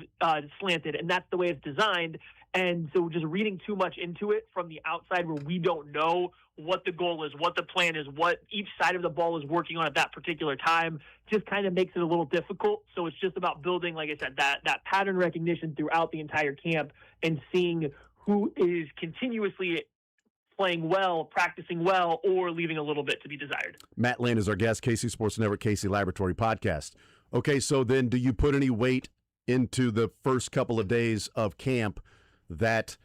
slanted, and that's the way it's designed. And so just reading too much into it from the outside where we don't know what the goal is, what the plan is, what each side of the ball is working on at that particular time, just kind of makes it a little difficult. So it's just about building, like I said, that pattern recognition throughout the entire camp and seeing who is continuously playing well, practicing well, or leaving a little bit to be desired. Matt Lane is our guest, KC Sports Network, KC Laboratory Podcast. Okay, so then do you put any weight into the first couple of days of camp that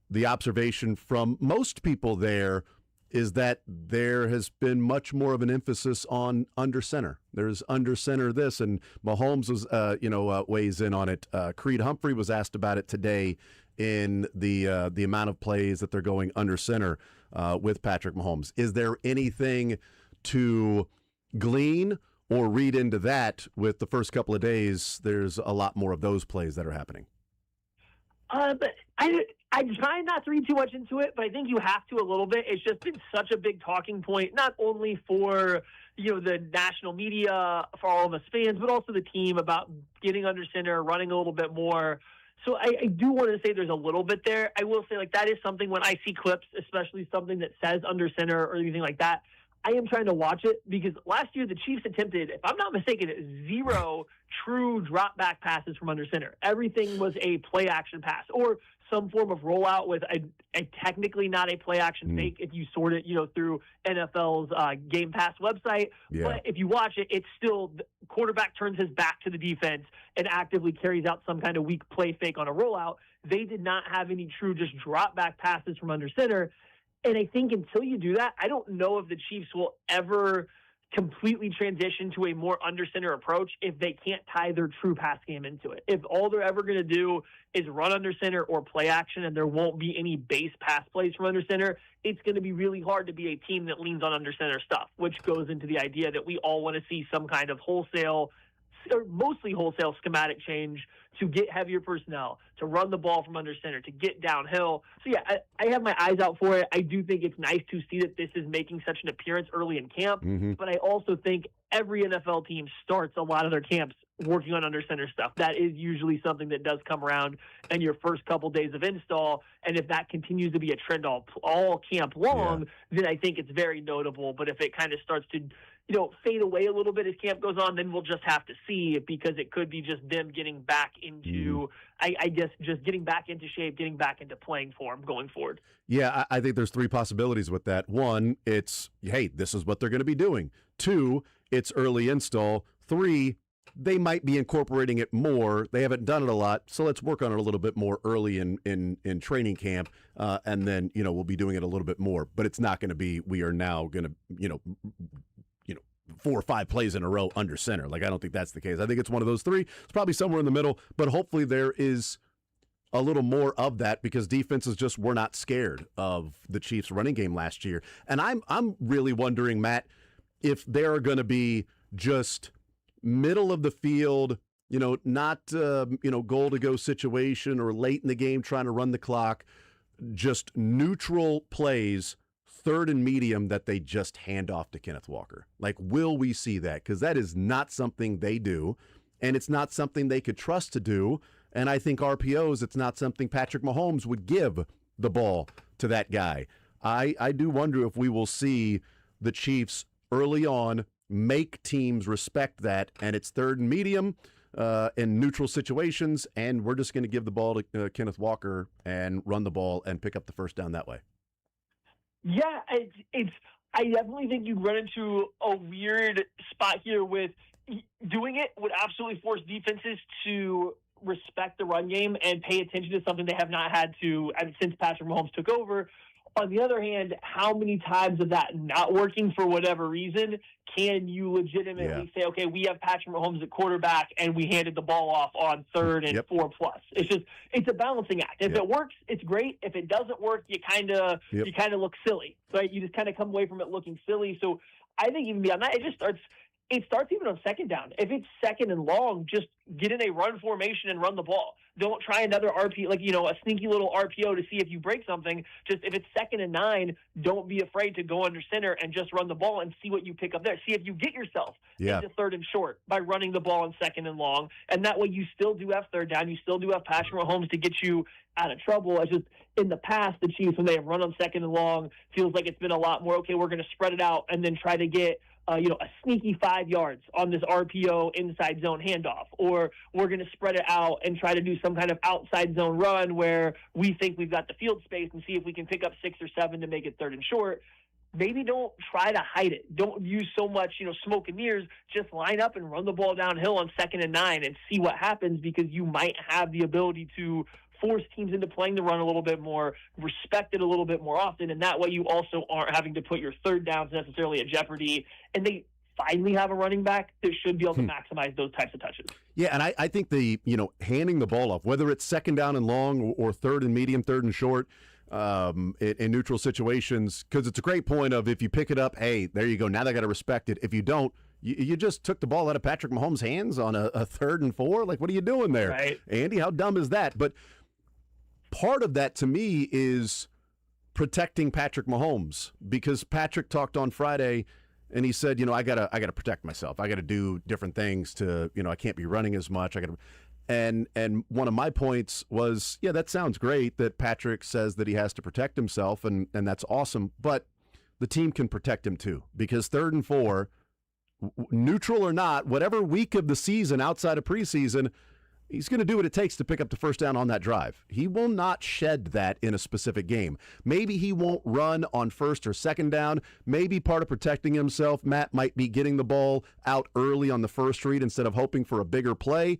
the observation from most people there is that there has been much more of an emphasis on under center? There's under center this, and Mahomes was, weighs in on it. Creed Humphrey was asked about it today in the amount of plays that they're going under center with Patrick Mahomes. Is there anything to glean or read into that with the first couple of days? There's a lot more of those plays that are happening. But I I'm trying not to read too much into it, but I think you have to a little bit. It's just been such a big talking point, not only for the national media, for all of us fans, but also the team about getting under center, running a little bit more. So I do want to say there's a little bit there. I will say, that is something when I see clips, especially something that says under center or anything like that, I am trying to watch it because last year the Chiefs attempted, if I'm not mistaken, 0 true drop back passes from under center. Everything was a play action pass or some form of rollout with a technically not a play action fake if you sort it, through NFL's Game Pass website. Yeah. But if you watch it, it's still the quarterback turns his back to the defense and actively carries out some kind of weak play fake on a rollout. They did not have any true just drop back passes from under center. And I think until you do that, I don't know if the Chiefs will ever completely transition to a more under center approach if they can't tie their true pass game into it. If all they're ever going to do is run under center or play action and there won't be any base pass plays from under center, it's going to be really hard to be a team that leans on under center stuff, which goes into the idea that we all want to see some kind of wholesale or mostly wholesale schematic change to get heavier personnel, to run the ball from under center, to get downhill. So, yeah, I have my eyes out for it. I do think it's nice to see that this is making such an appearance early in camp, but I also think every NFL team starts a lot of their camps working on under center stuff. That is usually something that does come around in your first couple days of install, and if that continues to be a trend all camp long, then I think it's very notable. But if it kind of starts to fade away a little bit as camp goes on, then we'll just have to see, because it could be just them getting back into, I guess, just getting back into shape, getting back into playing form going forward. Yeah, I think there's 3 possibilities with that. 1, it's, hey, this is what they're going to be doing. 2, it's early install. 3, they might be incorporating it more. They haven't done it a lot, so let's work on it a little bit more early in training camp, and then, we'll be doing it a little bit more. But it's not going to be, we are now going to, 4 or 5 plays in a row under center. I don't think that's the case. I think it's one of those 3. It's probably somewhere in the middle, but hopefully there is a little more of that, because defenses just were not scared of the Chiefs' running game last year. And I'm really wondering, Matt, if they're going to be just middle of the field, not goal to go situation or late in the game trying to run the clock, just neutral plays, 3rd and medium, that they just hand off to Kenneth Walker. Will we see that? Because that is not something they do, and it's not something they could trust to do. And I think RPOs, it's not something Patrick Mahomes would give the ball to that guy. I do wonder if we will see the Chiefs early on make teams respect that, and it's 3rd and medium in neutral situations, and we're just going to give the ball to Kenneth Walker and run the ball and pick up the first down that way. Yeah, I definitely think you run into a weird spot here with doing it would absolutely force defenses to respect the run game and pay attention to something they have not had to since Patrick Mahomes took over. On the other hand, how many times of that not working for whatever reason can you legitimately say, okay, we have Patrick Mahomes at quarterback and we handed the ball off on 3rd and 4+. It's a balancing act. If it works, it's great. If it doesn't work, you kind of look silly. Right? You just kind of come away from it looking silly. So I think even beyond that, it starts even on 2nd down. If it's 2nd and long, just get in a run formation and run the ball. Don't try another RPO, a sneaky little RPO to see if you break something. Just if it's 2nd and 9, don't be afraid to go under center and just run the ball and see what you pick up there. See if you get yourself into 3rd and short by running the ball on 2nd and long. And that way you still do have 3rd down. You still do have Patrick Mahomes to get you out of trouble. It's just in the past, the Chiefs, when they have run on 2nd and long, feels like it's been a lot more, okay, we're going to spread it out and then try to get a sneaky 5 yards on this RPO inside zone handoff, or we're going to spread it out and try to do some kind of outside zone run where we think we've got the field space and see if we can pick up 6 or 7 to make it 3rd and short. Maybe don't try to hide it. Don't use so much, smoke and mirrors. Just line up and run the ball downhill on 2nd and 9 and see what happens, because you might have the ability to force teams into playing the run a little bit more, respect it a little bit more often, and that way you also aren't having to put your 3rd downs necessarily at jeopardy. And they finally have a running back that should be able to maximize those types of touches. Yeah, and I think the handing the ball off, whether it's 2nd down and long or 3rd and medium, 3rd and short, in neutral situations, because it's a great point of, if you pick it up, hey, there you go, now they got to respect it. If you don't, you just took the ball out of Patrick Mahomes' hands on a 3rd and 4. What are you doing there? Right. Andy, how dumb is that? But part of that to me is protecting Patrick Mahomes, because Patrick talked on Friday and he said, I gotta protect myself. I gotta do different things to, I can't be running as much. And one of my points was, yeah, that sounds great that Patrick says that he has to protect himself, and that's awesome. But the team can protect him too, because 3rd and 4, neutral or not, whatever week of the season outside of preseason, he's going to do what it takes to pick up the first down on that drive. He will not shed that in a specific game. Maybe he won't run on 1st or 2nd down. Maybe part of protecting himself, Matt, might be getting the ball out early on the first read instead of hoping for a bigger play.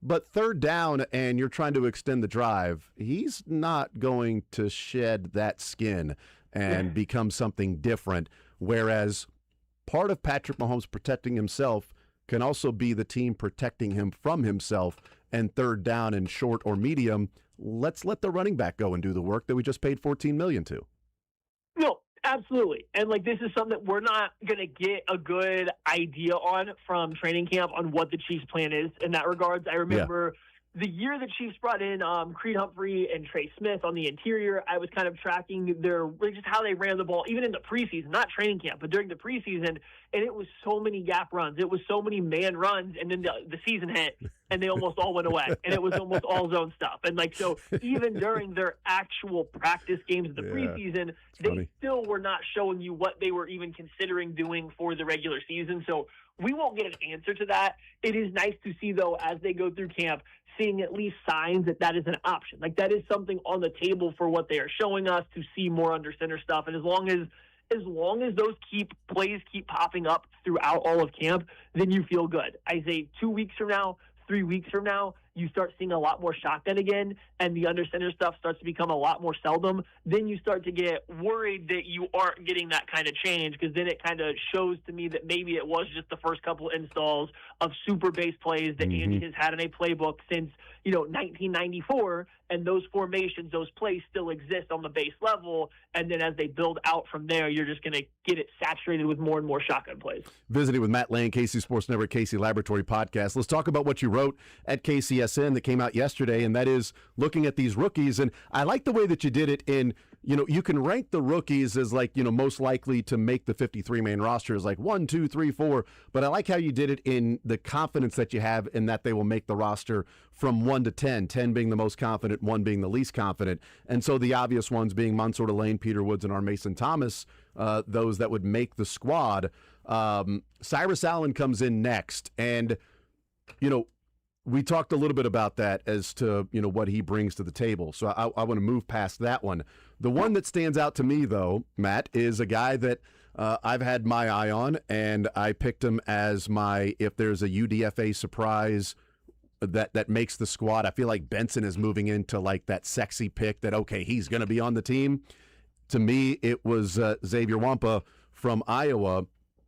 But 3rd down and you're trying to extend the drive, he's not going to shed that skin and become something different. Whereas part of Patrick Mahomes protecting himself can also be the team protecting him from himself. And 3rd down and short or medium, let's let the running back go and do the work that we just paid $14 million to. No, absolutely. And this is something that we're not going to get a good idea on from training camp on what the Chiefs' plan is in that regards. I remember the year the Chiefs brought in Creed Humphrey and Trey Smith on the interior, I was kind of tracking just how they ran the ball, even in the preseason, not training camp, but during the preseason, and it was so many gap runs. It was so many man runs, and then the season hit, and they almost all went away, and it was almost all zone stuff. And so even during their actual practice games of the preseason, they still were not showing you what they were even considering doing for the regular season. So we won't get an answer to that. It is nice to see, though, as they go through camp, seeing at least signs that is an option. That is something on the table for what they are showing us to see more under center stuff. And as long as those plays keep popping up throughout all of camp, then you feel good. I say 2 weeks from now, 3 weeks from now, you start seeing a lot more shotgun again, and the under center stuff starts to become a lot more seldom. Then you start to get worried that you aren't getting that kind of change, because then it kind of shows to me that maybe it was just the first couple installs of super base plays that Andy has had in a playbook since 1994, and those formations, those plays still exist on the base level. And then as they build out from there, you're just going to get it saturated with more and more shotgun plays. Visiting with Matt Lane, KC Sports Network, KC Laboratory Podcast. Let's talk about what you wrote at KCSN that came out yesterday, and that is looking at these rookies. And I like the way that you did it in, you can rank the rookies as most likely to make the 53-man roster as 1, 2, 3, 4. But I like how you did it in the confidence that you have in that they will make the roster from 1 to 10, 10 being the most confident, 1 being the least confident. And so the obvious ones being Mansour Lane, Peter Woods, and our Mason Thomas, those that would make the squad. Cyrus Allen comes in next. And, we talked a little bit about that as to, what he brings to the table. So I want to move past that one. The one that stands out to me, though, Matt, is a guy that I've had my eye on, and I picked him as if there's a UDFA surprise that makes the squad. I feel like Benson is moving into that sexy pick that, okay, he's going to be on the team. To me, it was Xavier Wampa from Iowa.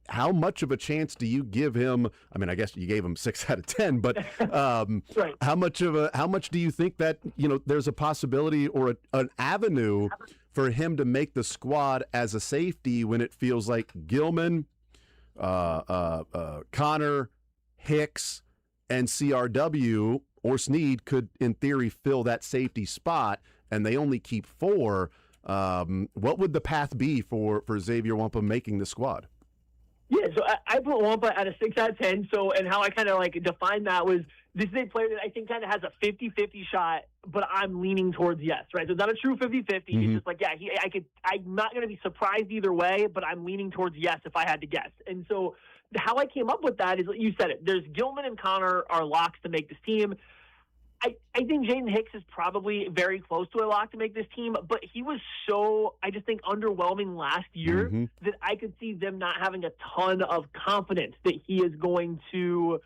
How much of a chance do you give him? I mean, I guess you gave him 6 out of 10, but right. How much do you think that, there's a possibility or an avenue for him to make the squad as a safety when it feels like Gilman, Connor, Hicks, and CRW or Snead could, in theory, fill that safety spot, and they only keep 4? What would the path be for Xavier Wampa making the squad? Yeah, so I put Wampa at a 6 out of 10. So, and how I kind of defined that was this is a player that I think kind of has a 50-50 shot, but I'm leaning towards yes, right? So it's not a true 50-50. It's just I'm not going to be surprised either way, but I'm leaning towards yes if I had to guess. And so how I came up with that is, you said it. There's Gilman and Connor are locks to make this team. I think Jaden Hicks is probably very close to a lock to make this team, but he was so, I just think, underwhelming last year that I could see them not having a ton of confidence that he is going to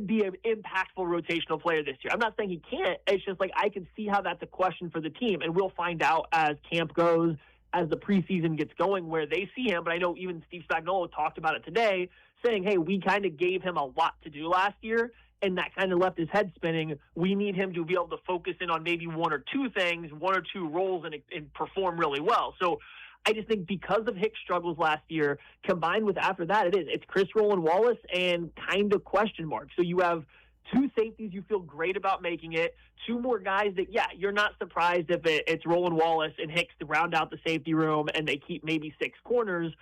be an impactful rotational player this year. I'm not saying he can't. It's just I can see how that's a question for the team, and we'll find out as camp goes, as the preseason gets going, where they see him. But I know even Steve Spagnuolo talked about it today, saying, hey, we kind of gave him a lot to do last year, and that kind of left his head spinning. We need him to be able to focus in on maybe 1 or 2 things, 1 or 2 roles, and perform really well. So I just think because of Hicks' struggles last year, combined with after that, it's Chris Roland Wallace and kind of question mark. So you have 2 safeties you feel great about making it, 2 more guys that, yeah, you're not surprised if it's Roland Wallace and Hicks to round out the safety room and they keep maybe 6 corners.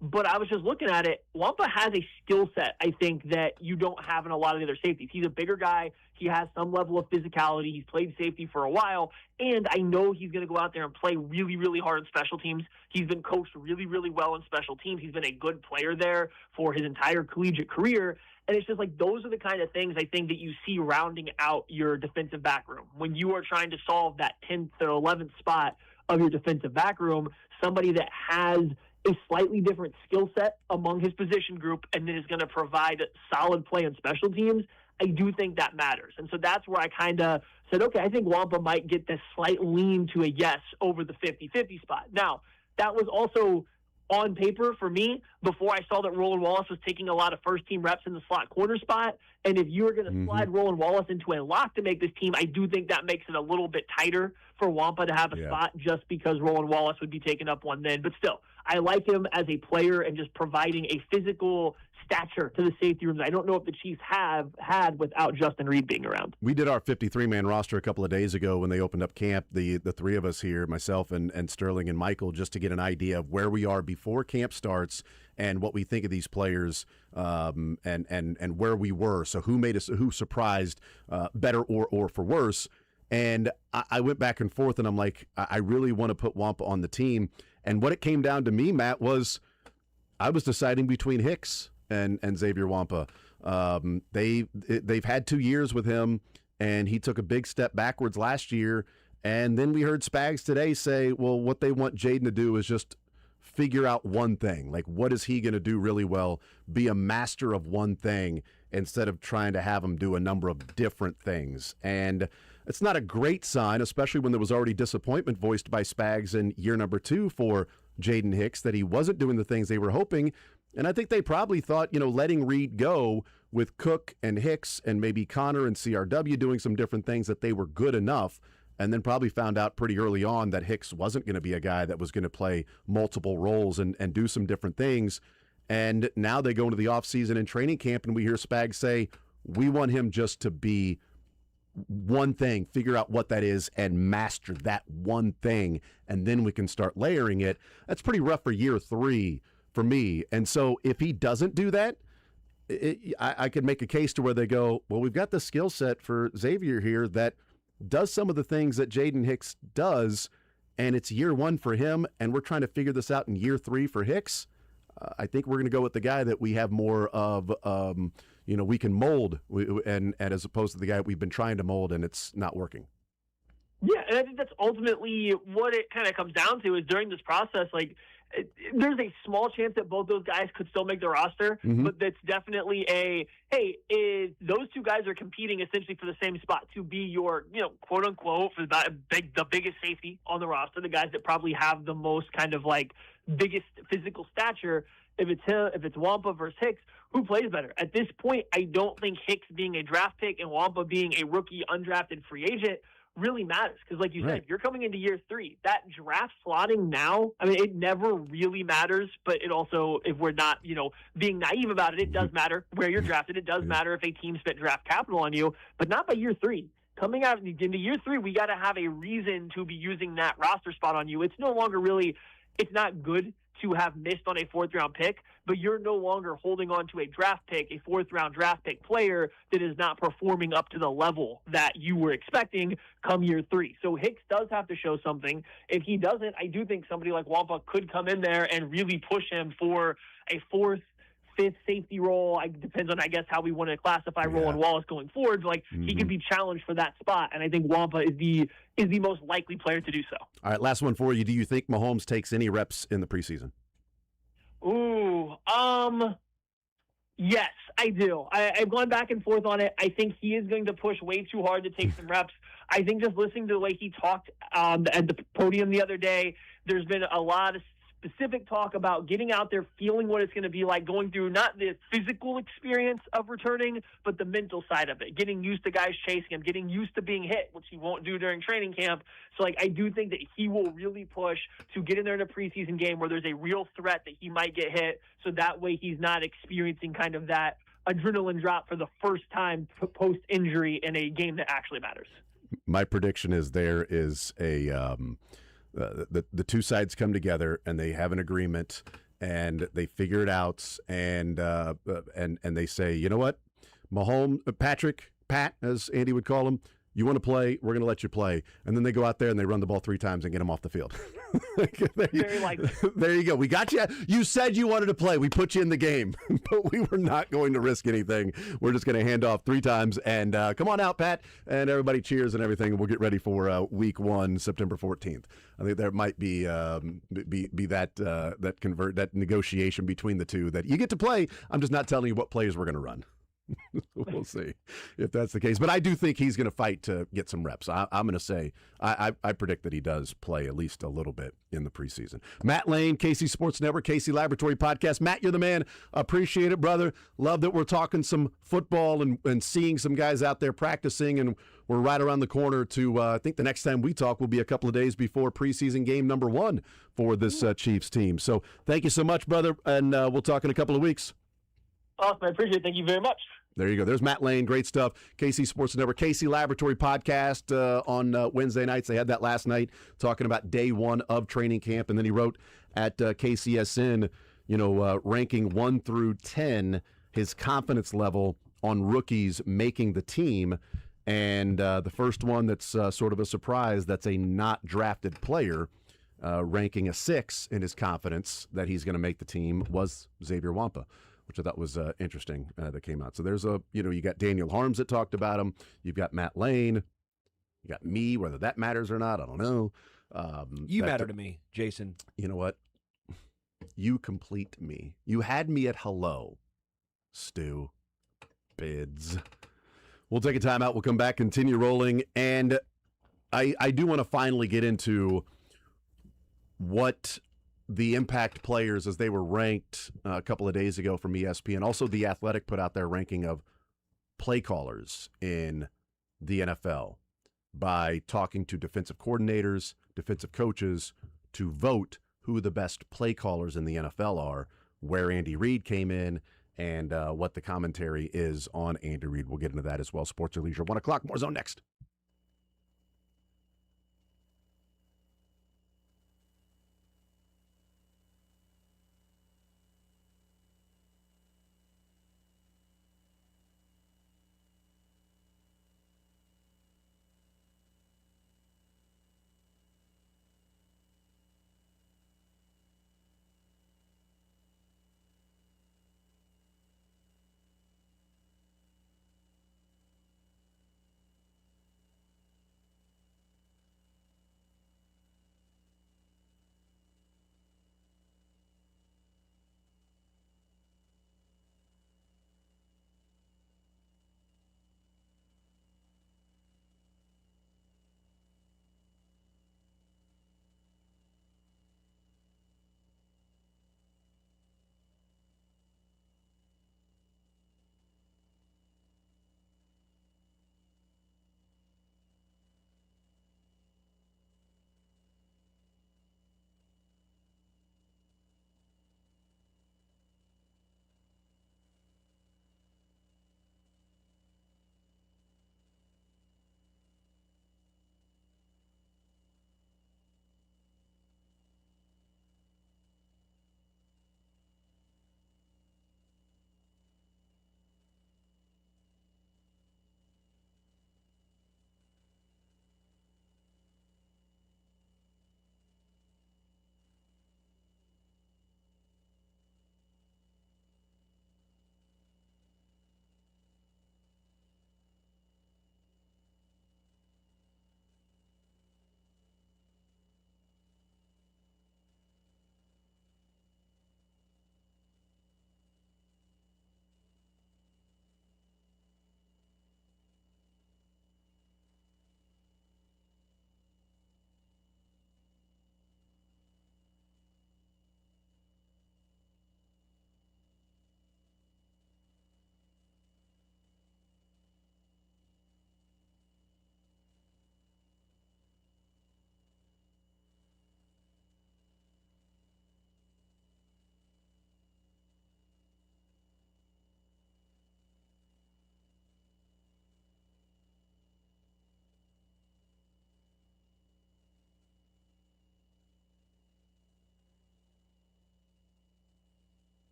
But I was just looking at it. Wampa has a skill set, I think, that you don't have in a lot of the other safeties. He's a bigger guy. He has some level of physicality. He's played safety for a while. And I know he's going to go out there and play really, really hard in special teams. He's been coached really, really well in special teams. He's been a good player there for his entire collegiate career. And it's just like those are the kind of things I think that you see rounding out your defensive back room. When you are trying to solve that 10th or 11th spot of your defensive back room, somebody that has a slightly different skill set among his position group and then is going to provide solid play on special teams, I do think that matters. And so that's where I kind of said, okay, I think Wampa might get this slight lean to a yes over the 50-50 spot. Now, that was also on paper for me before I saw that Roland Wallace was taking a lot of first-team reps in the slot corner spot. And if you were going to slide Roland Wallace into a lock to make this team, I do think that makes it a little bit tighter for Wampa to have a spot just because Roland Wallace would be taking up one then. But still, I like him as a player and just providing a physical stature to the safety rooms. I don't know if the Chiefs have had without Justin Reed being around. We did our 53-man roster a couple of days ago when they opened up camp, the 3 of us here, myself and Sterling and Michael, just to get an idea of where we are before camp starts and what we think of these players and where we were. So who surprised better or for worse. And I went back and forth, and I'm like, I really want to put Wampa on the team. And what it came down to me, Matt, was I was deciding between Hicks and Xavier Wampa. They've had 2 years with him, and he took a big step backwards last year. And then we heard Spags today say, well, what they want Jaden to do is just figure out one thing. Like, what is he going to do really well? Be a master of one thing instead of trying to have him do a number of different things. And it's not a great sign, especially when there was already disappointment voiced by Spags in year number 2 for Jaden Hicks, that he wasn't doing the things they were hoping. And I think they probably thought, letting Reed go with Cook and Hicks and maybe Connor and CRW doing some different things, that they were good enough, and then probably found out pretty early on that Hicks wasn't going to be a guy that was going to play multiple roles and do some different things. And now they go into the offseason and training camp, and we hear Spags say, we want him just to be one thing, figure out what that is, and master that one thing, and then we can start layering it. That's pretty rough for year 3 for me. And so if he doesn't do that, I could make a case to where they go, well, we've got the skill set for Xavier here that does some of the things that Jaden Hicks does, and it's year 1 for him, and we're trying to figure this out in year 3 for Hicks. I think we're going to go with the guy that we have more of, we can mold, and as opposed to the guy we've been trying to mold, and it's not working. Yeah, and I think that's ultimately what it kind of comes down to is during this process, there's a small chance that both those guys could still make the roster, but that's definitely those 2 guys are competing essentially for the same spot to be your, quote unquote, for the biggest safety on the roster, the guys that probably have the most kind of biggest physical stature. If it's Wampa versus Hicks, who plays better? At this point, I don't think Hicks being a draft pick and Wampa being a rookie undrafted free agent really matters, because like you said, if you're coming into year 3, that draft slotting now, it never really matters, but it also, if we're not, being naive about it, it does matter where you're drafted. It does matter if a team spent draft capital on you, but not by year 3. Coming out into year 3, we got to have a reason to be using that roster spot on you. It's no longer really, it's not good to have missed on a 4th-round pick, but you're no longer holding on to a draft pick, a 4th-round draft pick player that is not performing up to the level that you were expecting come year 3. So Hicks does have to show something. If he doesn't, I do think somebody like Wampa could come in there and really push him for a 4th, 5th safety role. It depends on, I guess, how we want to classify Roland Wallace going forward. He could be challenged for that spot, and I think Wampa is the most likely player to do so. All right, last one for you. Do you think Mahomes takes any reps in the preseason? Yes, I do. I've gone back and forth on it. I think he is going to push way too hard to take some reps. I think just listening to the way he talked at the podium the other day, there's been a lot of specific talk about getting out there, feeling what it's going to be like, going through not the physical experience of returning, but the mental side of it, getting used to guys chasing him, getting used to being hit, which he won't do during training camp. So, I do think that he will really push to get in there in a preseason game where there's a real threat that he might get hit, so that way he's not experiencing kind of that adrenaline drop for the first time post injury in a game that actually matters. My prediction is there is the two sides come together and they have an agreement and they figure it out and they say, you know what, Mahomes, Pat, as Andy would call him, you want to play, we're going to let you play. And then they go out there and they run the ball 3 times and get him off the field. Very likely. There you go. We got you. You said you wanted to play. We put you in the game, but we were not going to risk anything. We're just going to hand off 3 times and come on out, Pat. And everybody cheers and everything. We'll get ready for week 1, September 14th. I think there might be that negotiation between the two that you get to play. I'm just not telling you what plays we're going to run. We'll see if that's the case. But I do think he's going to fight to get some reps. I'm going to say I predict that he does play at least a little bit in the preseason. Matt Lane, KC Sports Network, KC Laboratory Podcast. Matt, you're the man. Appreciate it, brother. Love that we're talking some football and seeing some guys out there practicing. And we're right around the corner to, I think the next time we talk will be a couple of days before preseason game number 1 for this Chiefs team. So thank you so much, brother. And we'll talk in a couple of weeks. Awesome. I appreciate it. Thank you very much. There you go. There's Matt Lane. Great stuff. KC Sports Network, KC Laboratory Podcast on Wednesday nights. They had that last night talking about day 1 of training camp. And then he wrote at KCSN, ranking 1 through 10, his confidence level on rookies making the team. And the first one that's sort of a surprise, that's a not drafted player, ranking a 6 in his confidence that he's going to make the team, was Xavier Wampa, which I thought was interesting that came out. So there's you got Daniel Holmes that talked about him. You've got Matt Lane. You got me, whether that matters or not, I don't know. You matter to me, Jason. You know what? You complete me. You had me at hello, Stu. Bids. We'll take a timeout. We'll come back, continue rolling. And I do want to finally get into what the impact players, as they were ranked a couple of days ago from ESPN. Also, The Athletic put out their ranking of play callers in the NFL by talking to defensive coordinators, defensive coaches to vote who the best play callers in the NFL are, where Andy Reid came in, and what the commentary is on Andy Reid. We'll get into that as well. Sports or Leisure, 1 o'clock. More Zone next.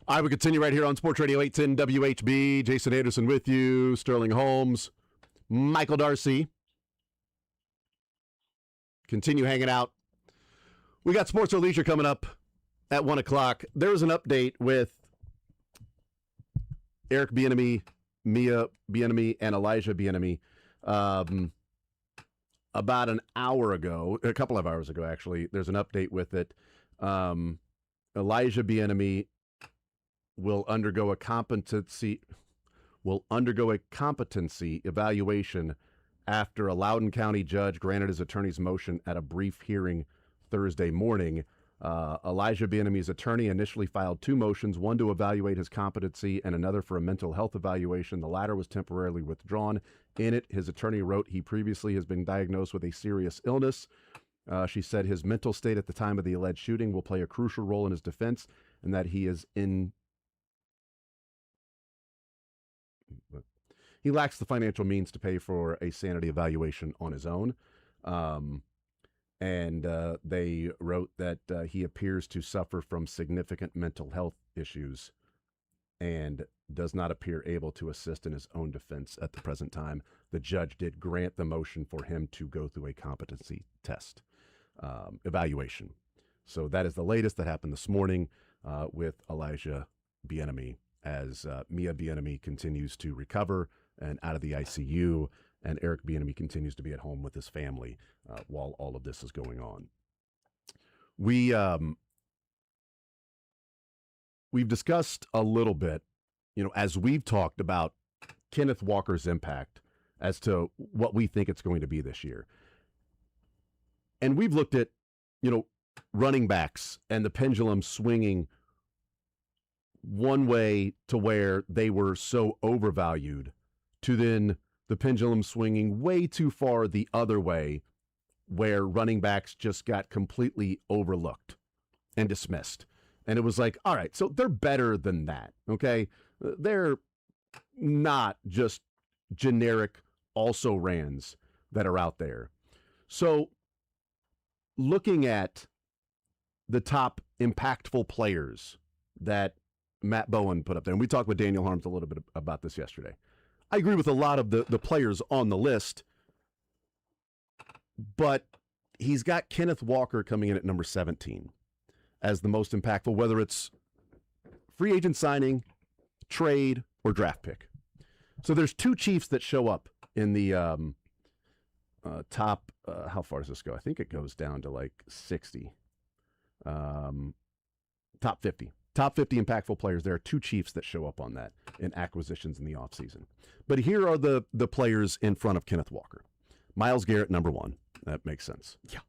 All right, we continue right here on Sports Radio 810 WHB. Jason Anderson with you, Sterling Holmes, Michael Darcy. Continue hanging out. We got Sports or Leisure coming up at 1 o'clock. There's an update with Eric Bieniemy, Mia Bieniemy, and Elijah Bieniemy about an hour ago, a couple of hours ago, actually. There's an update with it. Elijah Bieniemy will undergo a competency evaluation after a Loudoun County judge granted his attorney's motion at a brief hearing Thursday morning. Elijah Bieniemy's attorney initially filed 2 motions, one to evaluate his competency and another for a mental health evaluation. The latter was temporarily withdrawn. In it, his attorney wrote he previously has been diagnosed with a serious illness. She said his mental state at the time of the alleged shooting will play a crucial role in his defense and that he lacks the financial means to pay for a sanity evaluation on his own. And they wrote that he appears to suffer from significant mental health issues and does not appear able to assist in his own defense at the present time. The judge did grant the motion for him to go through a competency test evaluation. So that is the latest that happened this morning with Elijah Bieniemy as Mia Bieniemy continues to recover and out of the ICU, and Eric Bieniemy continues to be at home with his family while all of this is going on. We've discussed a little bit, as we've talked about Kenneth Walker's impact as to what we think it's going to be this year. And we've looked at, running backs and the pendulum swinging one way to where they were so overvalued to then the pendulum swinging way too far the other way where running backs just got completely overlooked and dismissed. And it was like, all right, so they're better than that, okay? They're not just generic also-rans that are out there. So looking at the top impactful players that Matt Bowen put up there, and we talked with Daniel Harms a little bit about this yesterday. I agree with a lot of the players on the list, but he's got Kenneth Walker coming in at number 17 as the most impactful, whether it's free agent signing, trade, or draft pick. So there's 2 Chiefs that show up in the top, how far does this go? I think it goes down to like 60. Top 50. Top 50 impactful players. There are 2 Chiefs that show up on that in acquisitions in the offseason. But here are the players in front of Kenneth Walker. Myles Garrett, number 1. That makes sense. Yeah.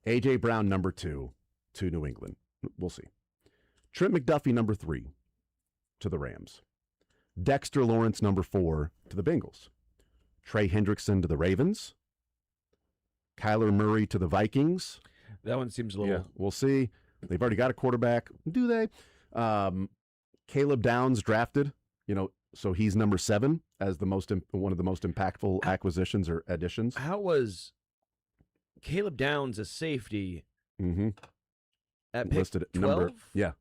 A.J. Brown, number 2 to New England. We'll see. Trent McDuffie, number 3 to the Rams. Dexter Lawrence, number 4 to the Bengals. Trey Hendrickson to the Ravens. Kyler Murray to the Vikings. That one seems a little... Yeah, we'll see. They've already got a quarterback. Do they? Caleb Downs drafted, so he's number 7 as one of the most impactful acquisitions or additions. How was Caleb Downs a safety at pick listed at 12?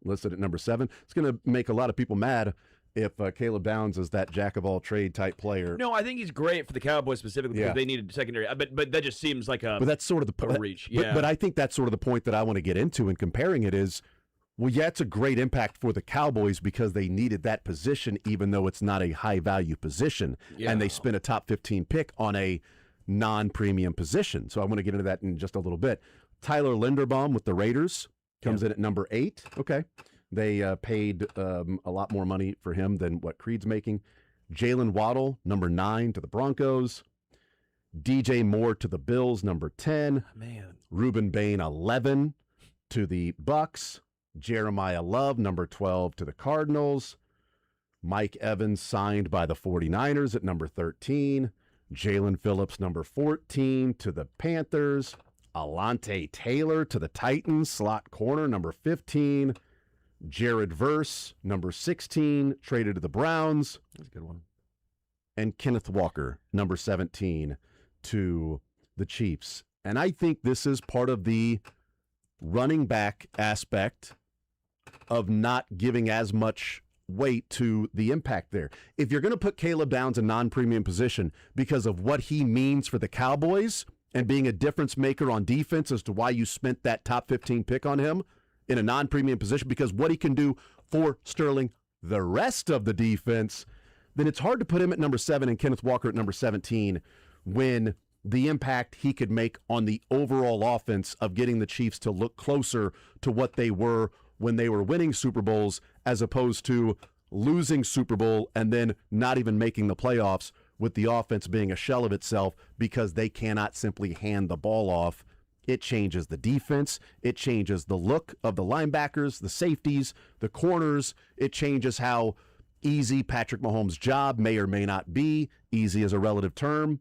Listed at number 7. It's going to make a lot of people mad if Caleb Downs is that jack-of-all-trade type player. No, I think he's great for the Cowboys specifically because they needed secondary. But that just seems like But that's sort of the reach. Yeah. But I think that's sort of the point that I want to get into in comparing it is, well, yeah, it's a great impact for the Cowboys because they needed that position, even though it's not a high-value position, and they spent a top 15 pick on a non-premium position. So I want to get into that in just a little bit. Tyler Linderbaum with the Raiders comes in at number 8. Okay. They paid a lot more money for him than what Creed's making. Jalen Waddle, number 9 to the Broncos. DJ Moore to the Bills, number 10. Man. Reuben Bain, 11 to the Bucks. Jeremiah Love, number 12 to the Cardinals. Mike Evans signed by the 49ers at number 13. Jalen Phillips, number 14 to the Panthers. Alante Taylor to the Titans, slot corner, number 15. Jared Verse, number 16, traded to the Browns. That's a good one. And Kenneth Walker, number 17, to the Chiefs. And I think this is part of the running back aspect of not giving as much weight to the impact there. If you're going to put Caleb Downs in non-premium position because of what he means for the Cowboys and being a difference maker on defense as to why you spent that top 15 pick on him in a non-premium position, because what he can do for Sterling, the rest of the defense, then it's hard to put him at number 7 and Kenneth Walker at number 17 when the impact he could make on the overall offense of getting the Chiefs to look closer to what they were when they were winning Super Bowls, as opposed to losing Super Bowl and then not even making the playoffs, with the offense being a shell of itself because they cannot simply hand the ball off. It changes the defense. It changes the look of the linebackers, the safeties, the corners. It changes how easy Patrick Mahomes' job may or may not be. Easy is a relative term.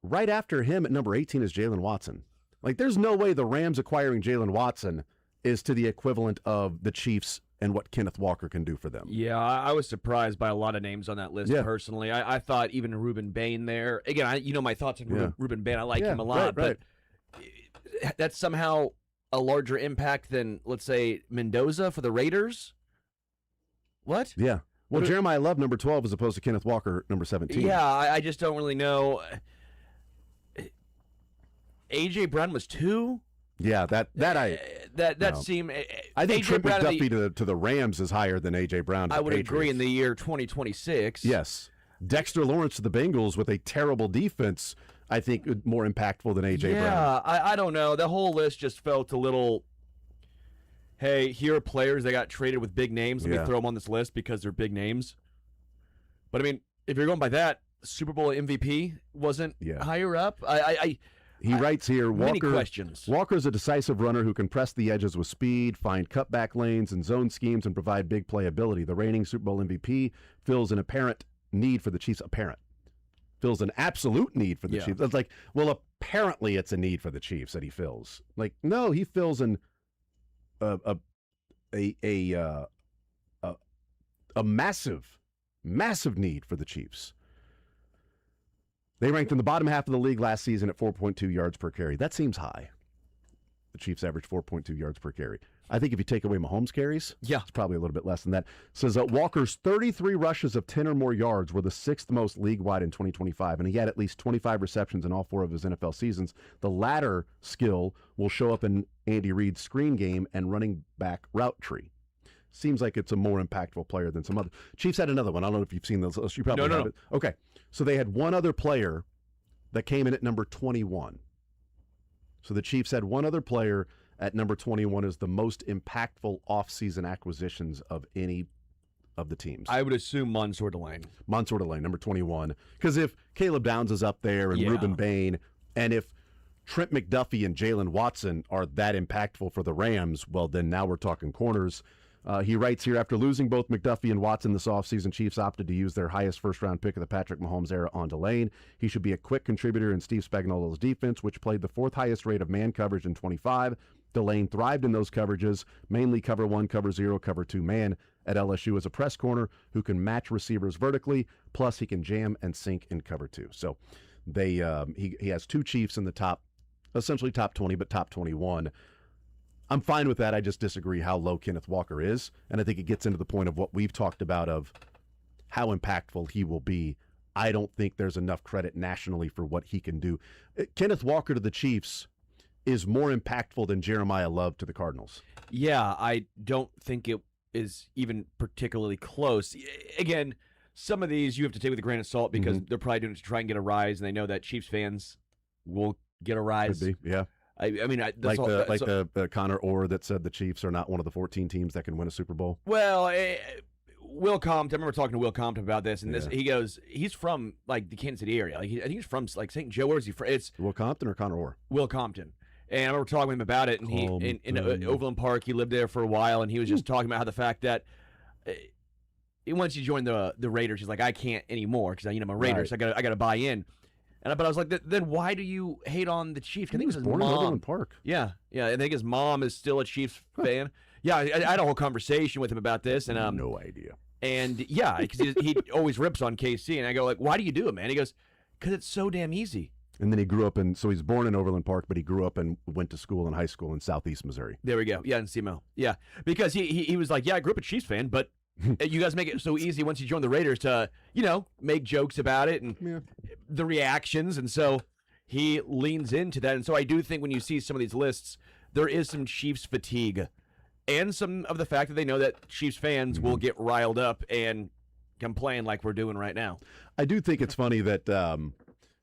Right after him at number 18 is Jalen Watson. Like, there's no way the Rams acquiring Jalen Watson is to the equivalent of the Chiefs and what Kenneth Walker can do for them. Yeah, I was surprised by a lot of names on that list, personally. I thought even Ruben Bain there. Again, you know my thoughts on Ruben Bain. I like him a lot, but that's somehow a larger impact than, let's say, Mendoza for the Raiders? What? Yeah. Well, Jeremiah Love, number 12, as opposed to Kenneth Walker, number 17. Yeah, I just don't really know. A.J. Brown was 2? Yeah, that seemed. I think Trent McDuffie to the Rams is higher than A.J. Brown to I would Patriots. agree in the year 2026. Yes. Dexter Lawrence to the Bengals with a terrible defense, I think, more impactful than A.J. Brown. Yeah, I don't know. The whole list just felt a little, hey, here are players that got traded with big names. Let me throw them on this list because they're big names. But, I mean, if you're going by that, Super Bowl MVP wasn't higher up. He writes here, many questions. Walker's a decisive runner who can press the edges with speed, find cutback lanes and zone schemes, and provide big playability. The reigning Super Bowl MVP fills an apparent need for the Chiefs. Fills an absolute need for the Chiefs. It's like, well, apparently it's a need for the Chiefs that he fills. Like, no, he fills a massive need for the Chiefs. They ranked in the bottom half of the league last season at 4.2 yards per carry. That seems high. The Chiefs average 4.2 yards per carry. I think if you take away Mahomes' carries, it's probably a little bit less than that. Says that Walker's 33 rushes of 10 or more yards were the 6th most league-wide in 2025, and he had at least 25 receptions in all 4 of his NFL seasons. The latter skill will show up in Andy Reid's screen game and running back route tree. Seems like it's a more impactful player than some other. Chiefs had another one. I don't know if you've seen those. You probably have it. Okay. So they had one other player that came in at number 21. So the Chiefs had one other player at number 21 as the most impactful offseason acquisitions of any of the teams. I would assume Mansour Delane. Mansour Delane, number 21. Because if Caleb Downs is up there and Ruben Bain, and if Trent McDuffie and Jalen Watson are that impactful for the Rams, well, then now we're talking corners. He writes here, after losing both McDuffie and Watson this offseason, Chiefs opted to use their highest first-round pick of the Patrick Mahomes era on Delane. He should be a quick contributor in Steve Spagnuolo's defense, which played the 4th highest rate of man coverage in 25. Delane thrived in those coverages, mainly cover 1, cover 0, cover 2 man at LSU as a press corner who can match receivers vertically, plus he can jam and sink in cover 2. So he has 2 Chiefs in the top, essentially top 20, but top 21. I'm fine with that. I just disagree how low Kenneth Walker is, and I think it gets into the point of what we've talked about of how impactful he will be. I don't think there's enough credit nationally for what he can do. Kenneth Walker to the Chiefs is more impactful than Jeremiah Love to the Cardinals. Yeah, I don't think it is even particularly close. Again, some of these you have to take with a grain of salt because they're probably doing it to try and get a rise, and they know that Chiefs fans will get a rise. Could be, yeah. I mean, the Connor Orr that said the Chiefs are not one of the 14 teams that can win a Super Bowl. Well, Will Compton. I remember talking to Will Compton about this, and he goes, he's from like the Kansas City area. Like I think he's from like St. Joe. Where is he from? It's Will Compton or Connor Orr? Will Compton. And I remember talking to him about it, and he in Overland Park. He lived there for a while, and he was just talking about how the fact that once you join the Raiders, he's like, I can't anymore because I'm a Raider, so I got to buy in. But I was like, then why do you hate on the Chiefs? I think he was born in Overland Park. Yeah. I think his mom is still a Chiefs fan. Yeah, I had a whole conversation with him about this, and no idea. And because he always rips on KC, and I go like, why do you do it, man? He goes, because it's so damn easy. And then he grew up so he's born in Overland Park, but he grew up and went to school and high school in Southeast Missouri. There we go. Yeah, in SEMO. Yeah, because he was like, yeah, I grew up a Chiefs fan, but you guys make it so easy once you join the Raiders to, make jokes about it and the reactions. And so he leans into that. And so I do think when you see some of these lists, there is some Chiefs fatigue and some of the fact that they know that Chiefs fans will get riled up and complain like we're doing right now. I do think it's funny that,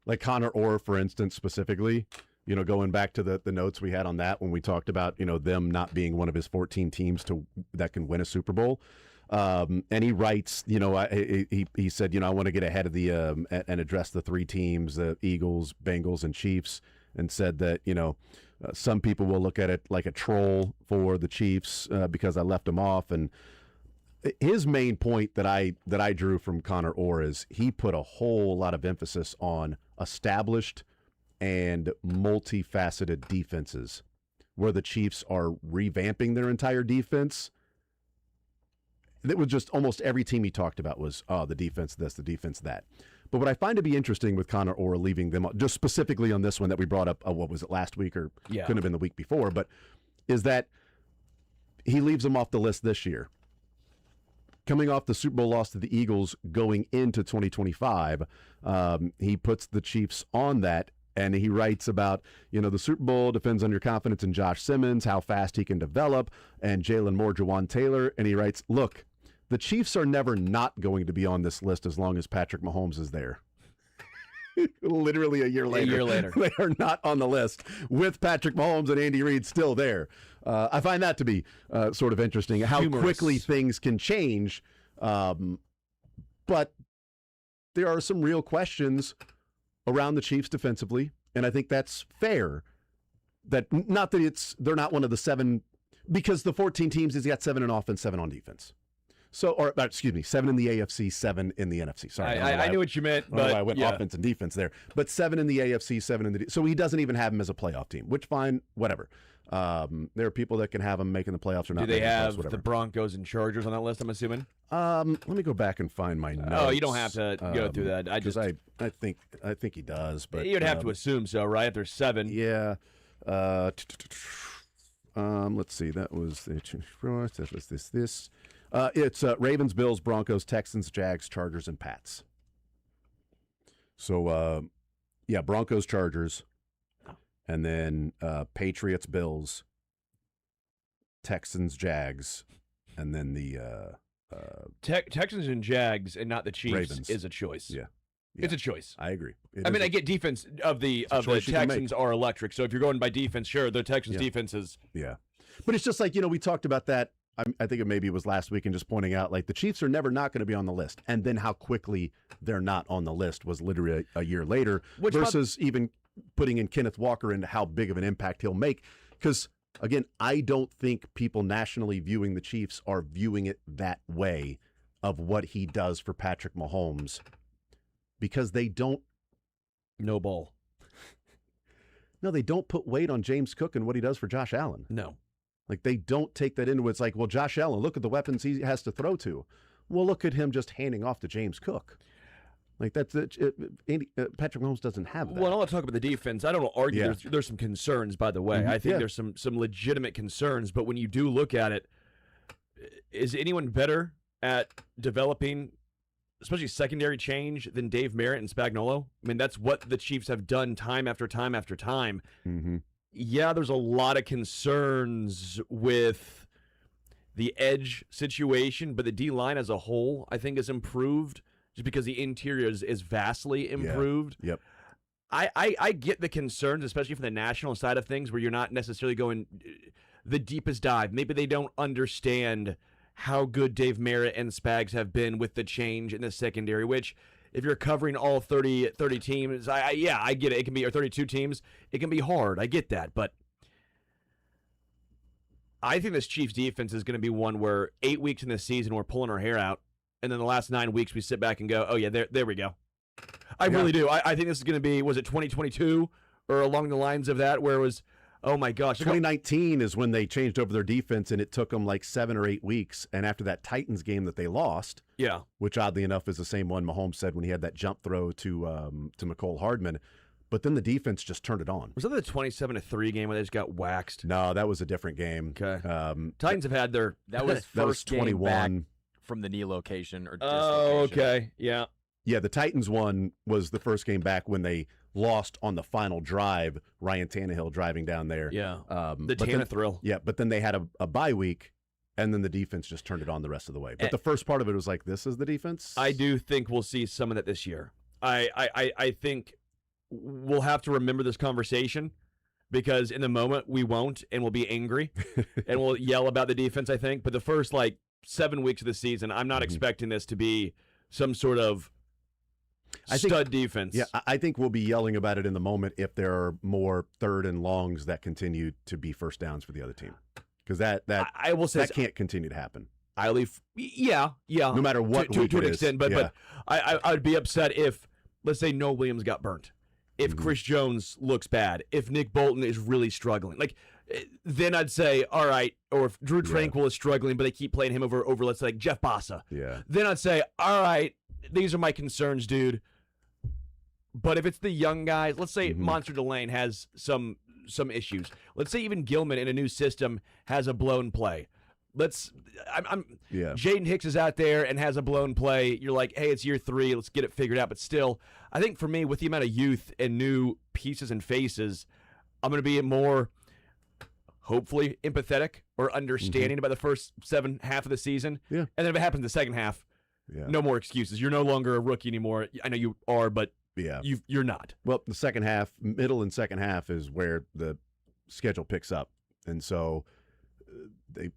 like Connor Orr, for instance, specifically, going back to the notes we had on that when we talked about, them not being one of his 14 teams that can win a Super Bowl. And he writes, he said, I want to get ahead of the and address the three teams, the Eagles, Bengals, and Chiefs, and said that, some people will look at it like a troll for the Chiefs because I left them off. And his main point that I drew from Connor Orr is he put a whole lot of emphasis on established and multifaceted defenses, where the Chiefs are revamping their entire defense. It was just almost every team he talked about was, the defense this, the defense that. But what I find to be interesting with Connor Orr leaving them, just specifically on this one that we brought up, what was it, last week or couldn't have been the week before, but is that he leaves them off the list this year. Coming off the Super Bowl loss to the Eagles going into 2025, he puts the Chiefs on that, and he writes about, the Super Bowl depends on your confidence in Josh Simmons, how fast he can develop, and Jalen Moore, Jawan Taylor. And he writes, look, the Chiefs are never not going to be on this list as long as Patrick Mahomes is there. Literally a year later. They are not on the list with Patrick Mahomes and Andy Reid still there. I find that to be sort of interesting, how quickly things can change. But there are some real questions around the Chiefs defensively, and I think that's fair. That not that they're not one of the 7, because the 14 teams he's got 7 in offense, 7 on defense. So, or excuse me, 7 in the AFC, 7 in the NFC. Sorry, I knew what you meant, but I went offense and defense there. But 7 in the AFC, 7 in the so he doesn't even have him as a playoff team, which fine, whatever. There are people that can have them making the playoffs or not. Do they have the Broncos and Chargers on that list, I'm assuming? Let me go back and find my notes. Oh, you don't have to go through that. I think he does, but you'd have to assume so, right? If there's 7. Yeah. Let's see. That was this. It's Ravens, Bills, Broncos, Texans, Jags, Chargers, and Pats. So, Broncos, Chargers, and then Patriots, Bills, Texans, Jags, and then the Texans and Jags and not the Chiefs Ravens is a choice. Yeah. It's a choice. I agree. I get defense of the Texans are electric. So if you're going by defense, sure, the Texans defense is. Yeah. But it's just like, we talked about that. I think it was last week, and just pointing out, like, the Chiefs are never not going to be on the list. And then how quickly they're not on the list was literally a year later, versus even putting in Kenneth Walker into how big of an impact he'll make. Because, again, I don't think people nationally viewing the Chiefs are viewing it that way of what he does for Patrick Mahomes, because they don't. No ball. No, they don't put weight on James Cook and what he does for Josh Allen. No. Like, they don't take that into it. It's like, well, Josh Allen, look at the weapons he has to throw to. Well, look at him just handing off to James Cook. Like, that's Patrick Mahomes doesn't have that. Well, I want to talk about the defense. I don't argue there's some concerns, by the way. I think there's some legitimate concerns. But when you do look at it, is anyone better at developing, especially secondary change, than Dave Merritt and Spagnuolo? I mean, that's what the Chiefs have done time after time after time. Mm-hmm. Yeah, there's a lot of concerns with the edge situation, but the D-line as a whole, I think, has improved just because the interior is vastly improved. Yeah. Yep. I get the concerns, especially from the national side of things, where you're not necessarily going the deepest dive. Maybe they don't understand how good Dave Merritt and Spags have been with the change in the secondary, which if you're covering all 30 teams, I get it. It can be, or 32 teams. It can be hard. I get that. But I think this Chiefs defense is going to be one where 8 weeks in the season, we're pulling our hair out. And then the last 9 weeks, we sit back and go, oh, yeah, there we go. I really do. I think this is going to be, was it 2022 or along the lines of that, where it was, oh, my gosh. 2019 is when they changed over their defense, and it took them like 7 or 8 weeks. And after that Titans game that they lost, yeah, which oddly enough is the same one Mahomes said when he had that jump throw to McCole Hardman, but then the defense just turned it on. Was that the 27-3 game where they just got waxed? No, that was a different game. Okay. Titans have had their that was that was first game 21 back from the knee location or dislocation. Oh, okay. Yeah. Yeah, the Titans one was the first game back when they lost on the final drive. Ryan Tannehill driving down there. Yeah. The Tanner thrill. Yeah, but then they had a bye week, and then the defense just turned it on the rest of the way. But the first part of it was like, this is the defense? I do think we'll see some of that this year. I think we'll have to remember this conversation because in the moment we won't, and we'll be angry, and we'll yell about the defense, I think. But the first, 7 weeks of the season, I'm not expecting this to be some sort of stud defense. Yeah, I think we'll be yelling about it in the moment if there are more third and longs that continue to be first downs for the other team. Because I will say that can't continue to happen. Yeah. No matter what to an it extent, is. but I would be upset if, let's say, Noah Williams got burnt, if Chris Jones looks bad, if Nick Bolton is really struggling. Then I'd say, all right, or if Drew Tranquil is struggling, but they keep playing him over let's say, Jeff Bassa. Yeah. Then I'd say, all right, these are my concerns, dude. But if it's the young guys, let's say Monster Delane has some issues. Let's say even Gilman in a new system has a blown play. Jaden Hicks is out there and has a blown play. You're like, hey, it's year 3. Let's get it figured out. But still, I think for me, with the amount of youth and new pieces and faces, I'm going to be more, hopefully, empathetic or understanding about the first half of the season. Yeah. And then if it happens in the second half, no more excuses. You're no longer a rookie anymore. I know you are, but you're not. Well, the second half, middle and second half is where the schedule picks up. And so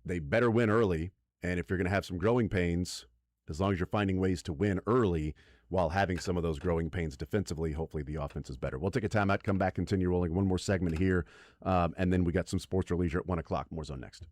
they better win early. And if you're going to have some growing pains, as long as you're finding ways to win early while having some of those growing pains defensively, hopefully the offense is better. We'll take a timeout, come back, continue rolling. One more segment here, and then we got some sports or leisure at 1 o'clock. More Zone next.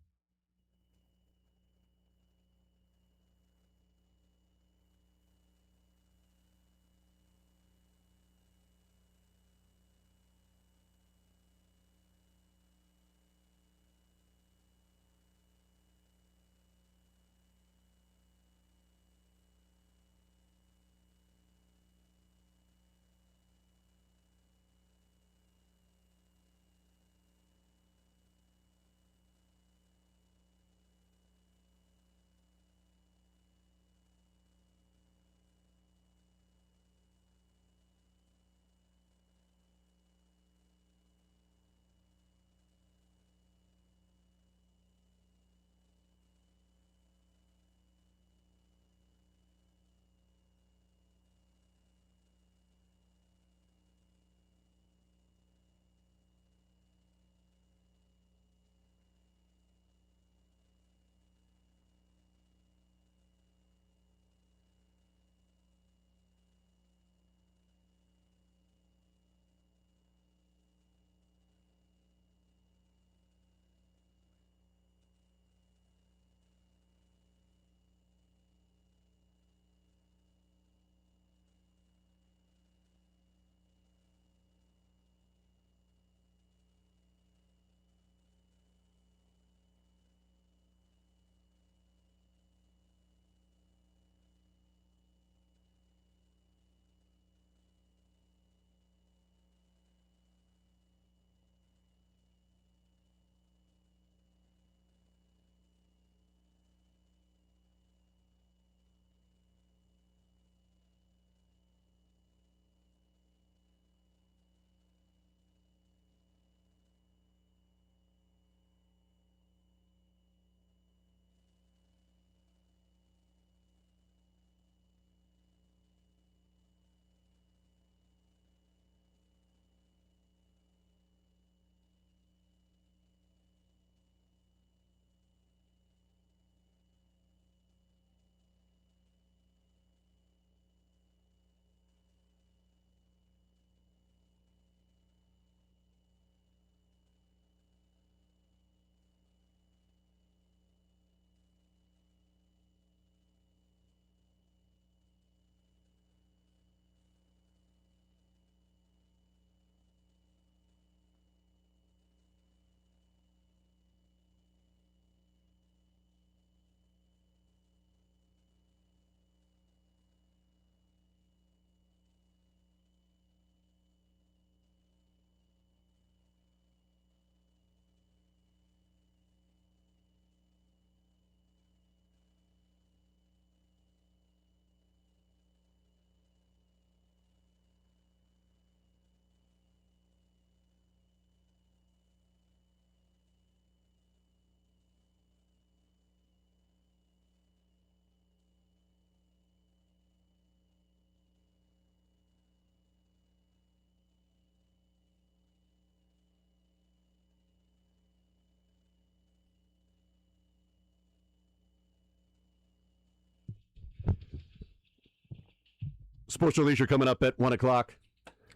Sports or Leisure coming up at 1 o'clock.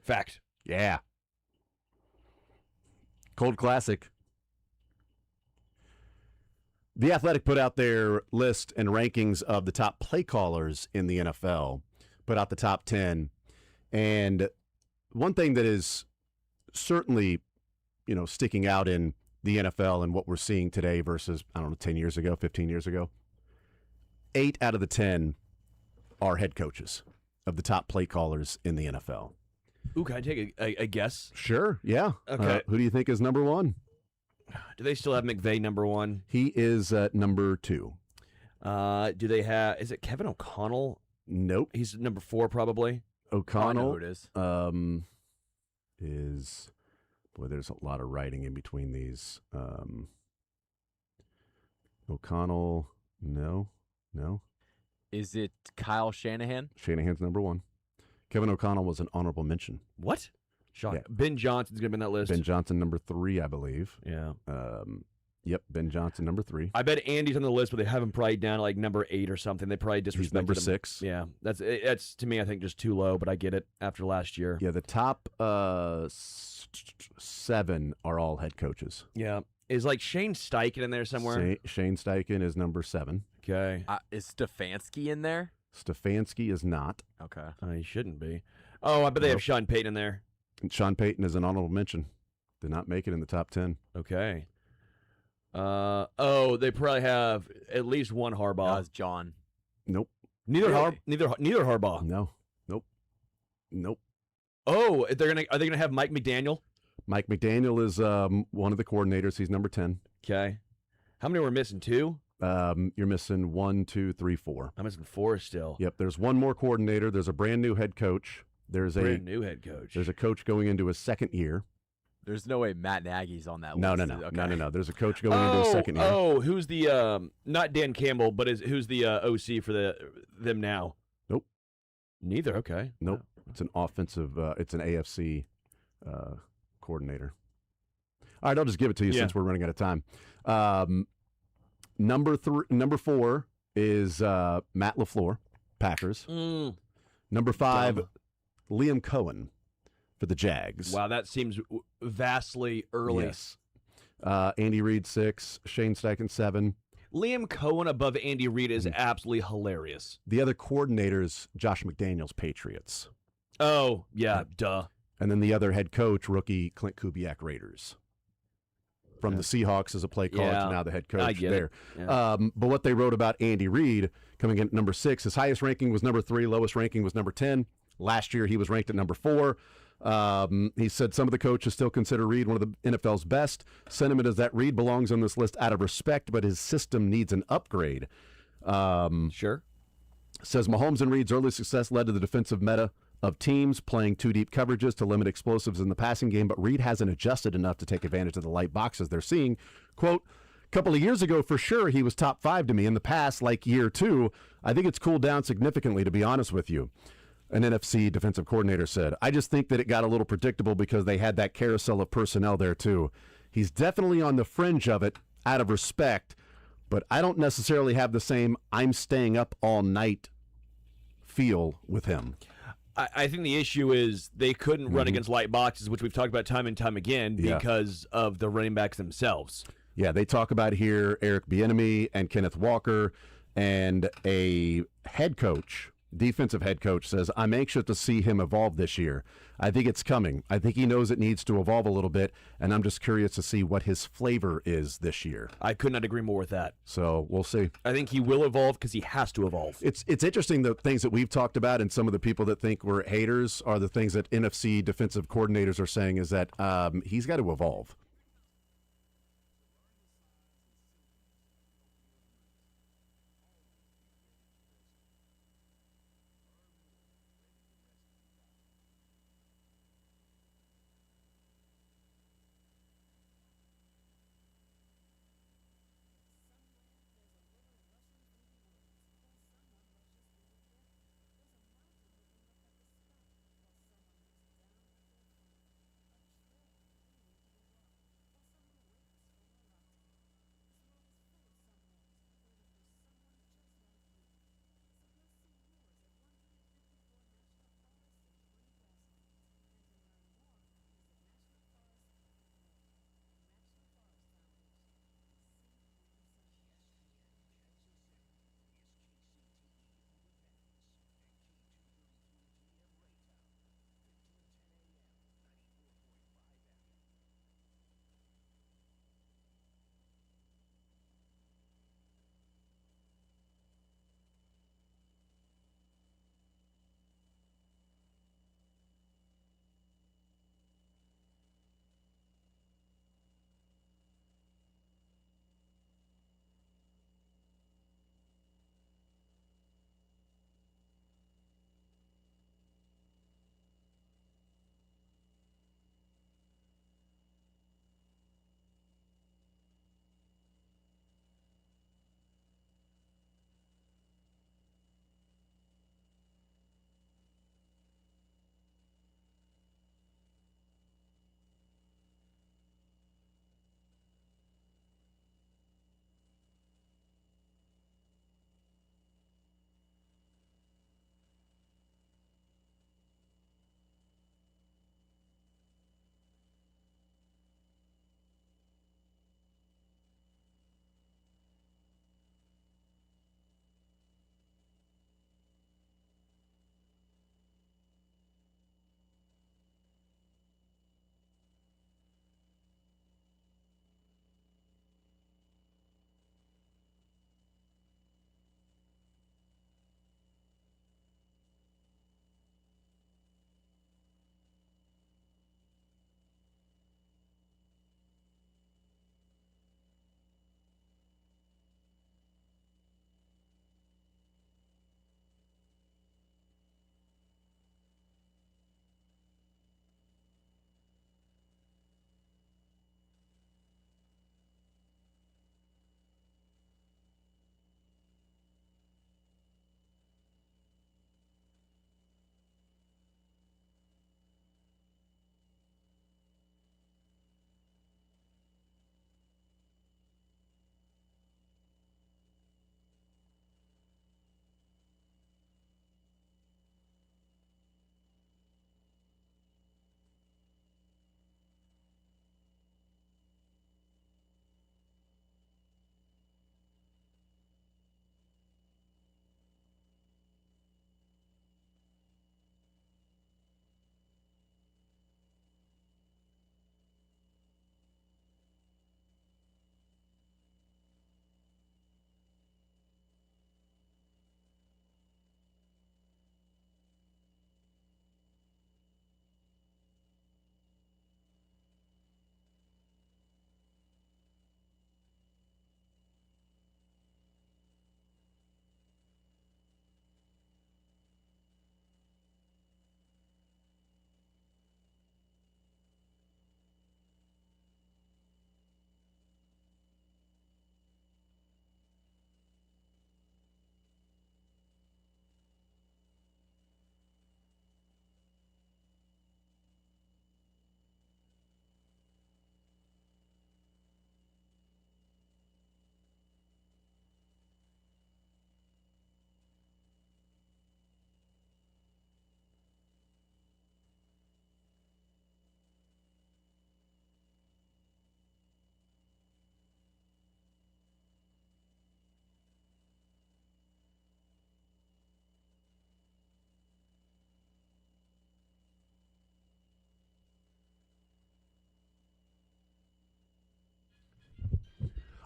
Fact. Yeah. Cold Classic. The Athletic put out their list and rankings of the top play callers in the NFL, put out the top 10. And one thing that is certainly, sticking out in the NFL and what we're seeing today versus, 10 years ago, 15 years ago, 8 out of the 10 are head coaches of the top play callers in the NFL. Ooh, can I take a guess? Sure, yeah. Okay. Who do you think is number one? Do they still have McVay number one? He is number 2. Do they have? Is it Kevin O'Connell? Nope. He's number 4 probably. O'Connell. I know who it is. Boy, there's a lot of writing in between these. O'Connell, no. Is it Kyle Shanahan? Shanahan's number 1. Kevin O'Connell was an honorable mention. What? Shocking. Yeah. Ben Johnson's going to be on that list. Ben Johnson, number 3, I believe. Yeah. Yep, Ben Johnson, number 3. I bet Andy's on the list, but they have him probably down to like number 8 or something. They probably disrespected He's number him. 6. Yeah, that's to me, I think, just too low, but I get it after last year. Yeah, the top 7 are all head coaches. Yeah. Is like Shane Steichen in there somewhere? Shane Steichen is number 7. Okay. Is Stefanski in there? Stefanski is not. Okay. He shouldn't be. Oh, I bet they have Sean Payton in there. And Sean Payton is an honorable mention. Did not make it in the top 10. Okay. They probably have at least one Harbaugh. That was John. Nope. Neither Really? neither Harbaugh. No. Nope. Oh, are they gonna have Mike McDaniel? Mike McDaniel is one of the coordinators. He's number 10. Okay. How many were missing? 2? You're missing 1, 2, 3, 4. I'm missing 4 still. Yep. There's one more coordinator. There's a brand new head coach. There's brand new head coach. There's a coach going into his second year. There's no way Matt Nagy's on that No. list. No. There's a coach going into his second year. Oh, who's the not Dan Campbell, but who's the OC for them now? Nope. Neither. Okay. Nope. It's an offensive. It's an AFC coordinator. All right, I'll just give it to you since we're running out of time. Number 4 is Matt LaFleur, Packers. Number 5, Liam Cohen for the Jags. Wow, that seems vastly early. Yes. Andy Reid 6, Shane Steichen 7. Liam Cohen above Andy Reid is absolutely hilarious. The other coordinators, Josh McDaniels, Patriots. Oh, yeah, duh. And then the other head coach, rookie Clint Kubiak, Raiders. From the Seahawks as a play caller to now the head coach I get there. It. Yeah. But what they wrote about Andy Reid coming in at number 6, his highest ranking was number 3, lowest ranking was number 10. Last year he was ranked at number 4. He said some of the coaches still consider Reid one of the NFL's best. Sentiment is that Reid belongs on this list out of respect, but his system needs an upgrade. Sure. Says Mahomes and Reid's early success led to the defensive meta of teams playing 2 deep coverages to limit explosives in the passing game, but Reid hasn't adjusted enough to take advantage of the light boxes they're seeing. Quote, a couple of years ago, for sure, he was top 5 to me. In the past, like year 2, I think it's cooled down significantly, to be honest with you. An NFC defensive coordinator said, I just think that it got a little predictable because they had that carousel of personnel there too. He's definitely on the fringe of it out of respect, but I don't necessarily have the same I'm staying up all night feel with him. I think the issue is they couldn't run against light boxes, which we've talked about time and time again because of the running backs themselves. Yeah, they talk about here Eric Bieniemy and Kenneth Walker, and a head coach, defensive head coach, says, I'm anxious to see him evolve this year. I think it's coming. I think he knows it needs to evolve a little bit, and I'm just curious to see what his flavor is this year. I could not agree more with that. So we'll see. I think he will evolve because he has to evolve. It's interesting the things that we've talked about, and some of the people that think we're haters are the things that NFC defensive coordinators are saying is that he's got to evolve.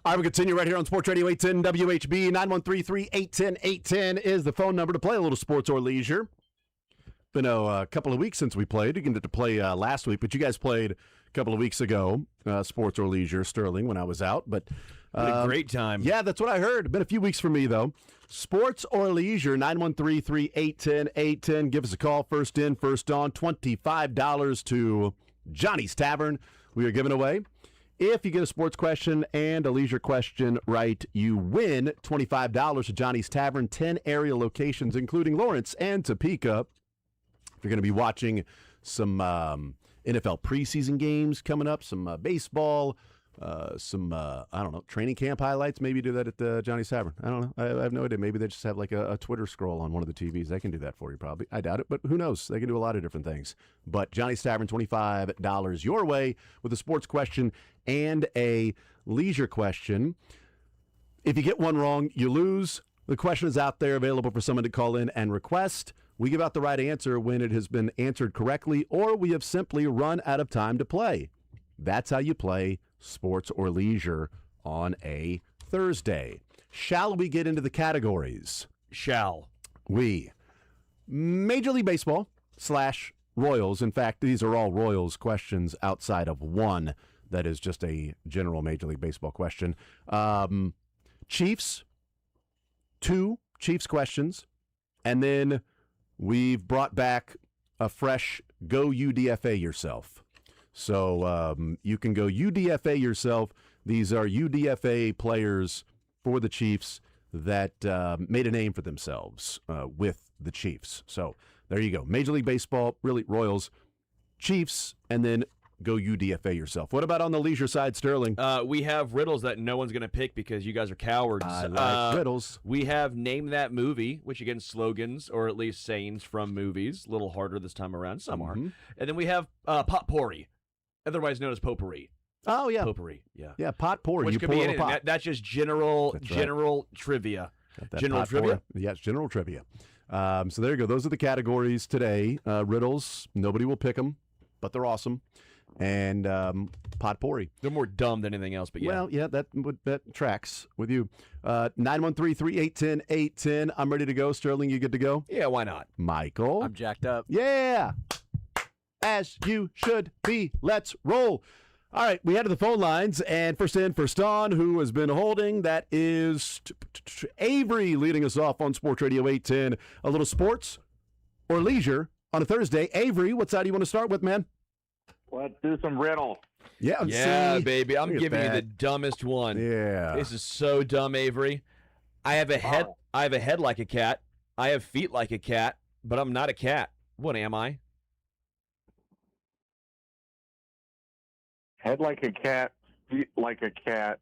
All right, we continue right here on Sports Radio 810 WHB. 913-381-810 is the phone number to play a little sports or leisure. Been a couple of weeks since we played. You didn't get to play last week, but you guys played a couple of weeks ago, sports or leisure, Sterling, when I was out. But what a great time. Yeah, that's what I heard. Been a few weeks for me, though. Sports or leisure, 913-381-810. Give us a call. First in, first on. $25 to Johnny's Tavern. We are giving away. If you get a sports question and a leisure question right, you win $25 to Johnny's Tavern, 10 area locations, including Lawrence and Topeka. If you're going to be watching some NFL preseason games coming up, some baseball, some, I don't know, training camp highlights, maybe do that at Johnny's Tavern. I don't know. I have no idea. Maybe they just have like a Twitter scroll on one of the TVs. They can do that for you probably. I doubt it, but who knows? They can do a lot of different things. But Johnny's Tavern, $25 your way with a sports question and a leisure question. If you get one wrong, you lose. The question is out there available for someone to call in and request. We give out the right answer when it has been answered correctly, or we have simply run out of time to play. That's how you play sports or leisure on a Thursday. Shall we get into the categories? Shall we? Major League Baseball / Royals. In fact, these are all Royals questions outside of one that is just a general Major League Baseball question. Chiefs, 2 Chiefs questions, and then we've brought back a fresh Go UDFA Yourself. So you can go UDFA yourself. These are UDFA players for the Chiefs that made a name for themselves with the Chiefs. So there you go. Major League Baseball, really Royals, Chiefs, and then go UDFA yourself. What about on the leisure side, Sterling? We have riddles that no one's going to pick because you guys are cowards. I like riddles. We have Name That Movie, which again, slogans or at least sayings from movies. A little harder this time around. Some are. And then we have Potpourri, otherwise known as potpourri. Oh, yeah. Potpourri, yeah. Yeah, potpourri. Which you could pour be a anything. pot. That's just general trivia. General trivia? Yes, general trivia. So there you go. Those are the categories today. Riddles, nobody will pick them, but they're awesome. And potpourri. They're more dumb than anything else, but yeah. Well, yeah, that tracks with you. 913-381-810. I'm ready to go. Sterling, you good to go? Yeah, why not? Michael? I'm jacked up. Yeah! As you should be. Let's roll. All right, we head to the phone lines, and first in, first on, who has been holding, that is Avery leading us off on Sports Radio 810. A little sports or leisure on a Thursday. Avery, what side do you want to start with, man? Let's do some riddle. Yeah, yeah, baby. I'm giving you the dumbest one. Yeah. This is so dumb, Avery. I have a head. I have a head like a cat. I have feet like a cat, but I'm not a cat. What am I? Head like a cat, feet like a cat,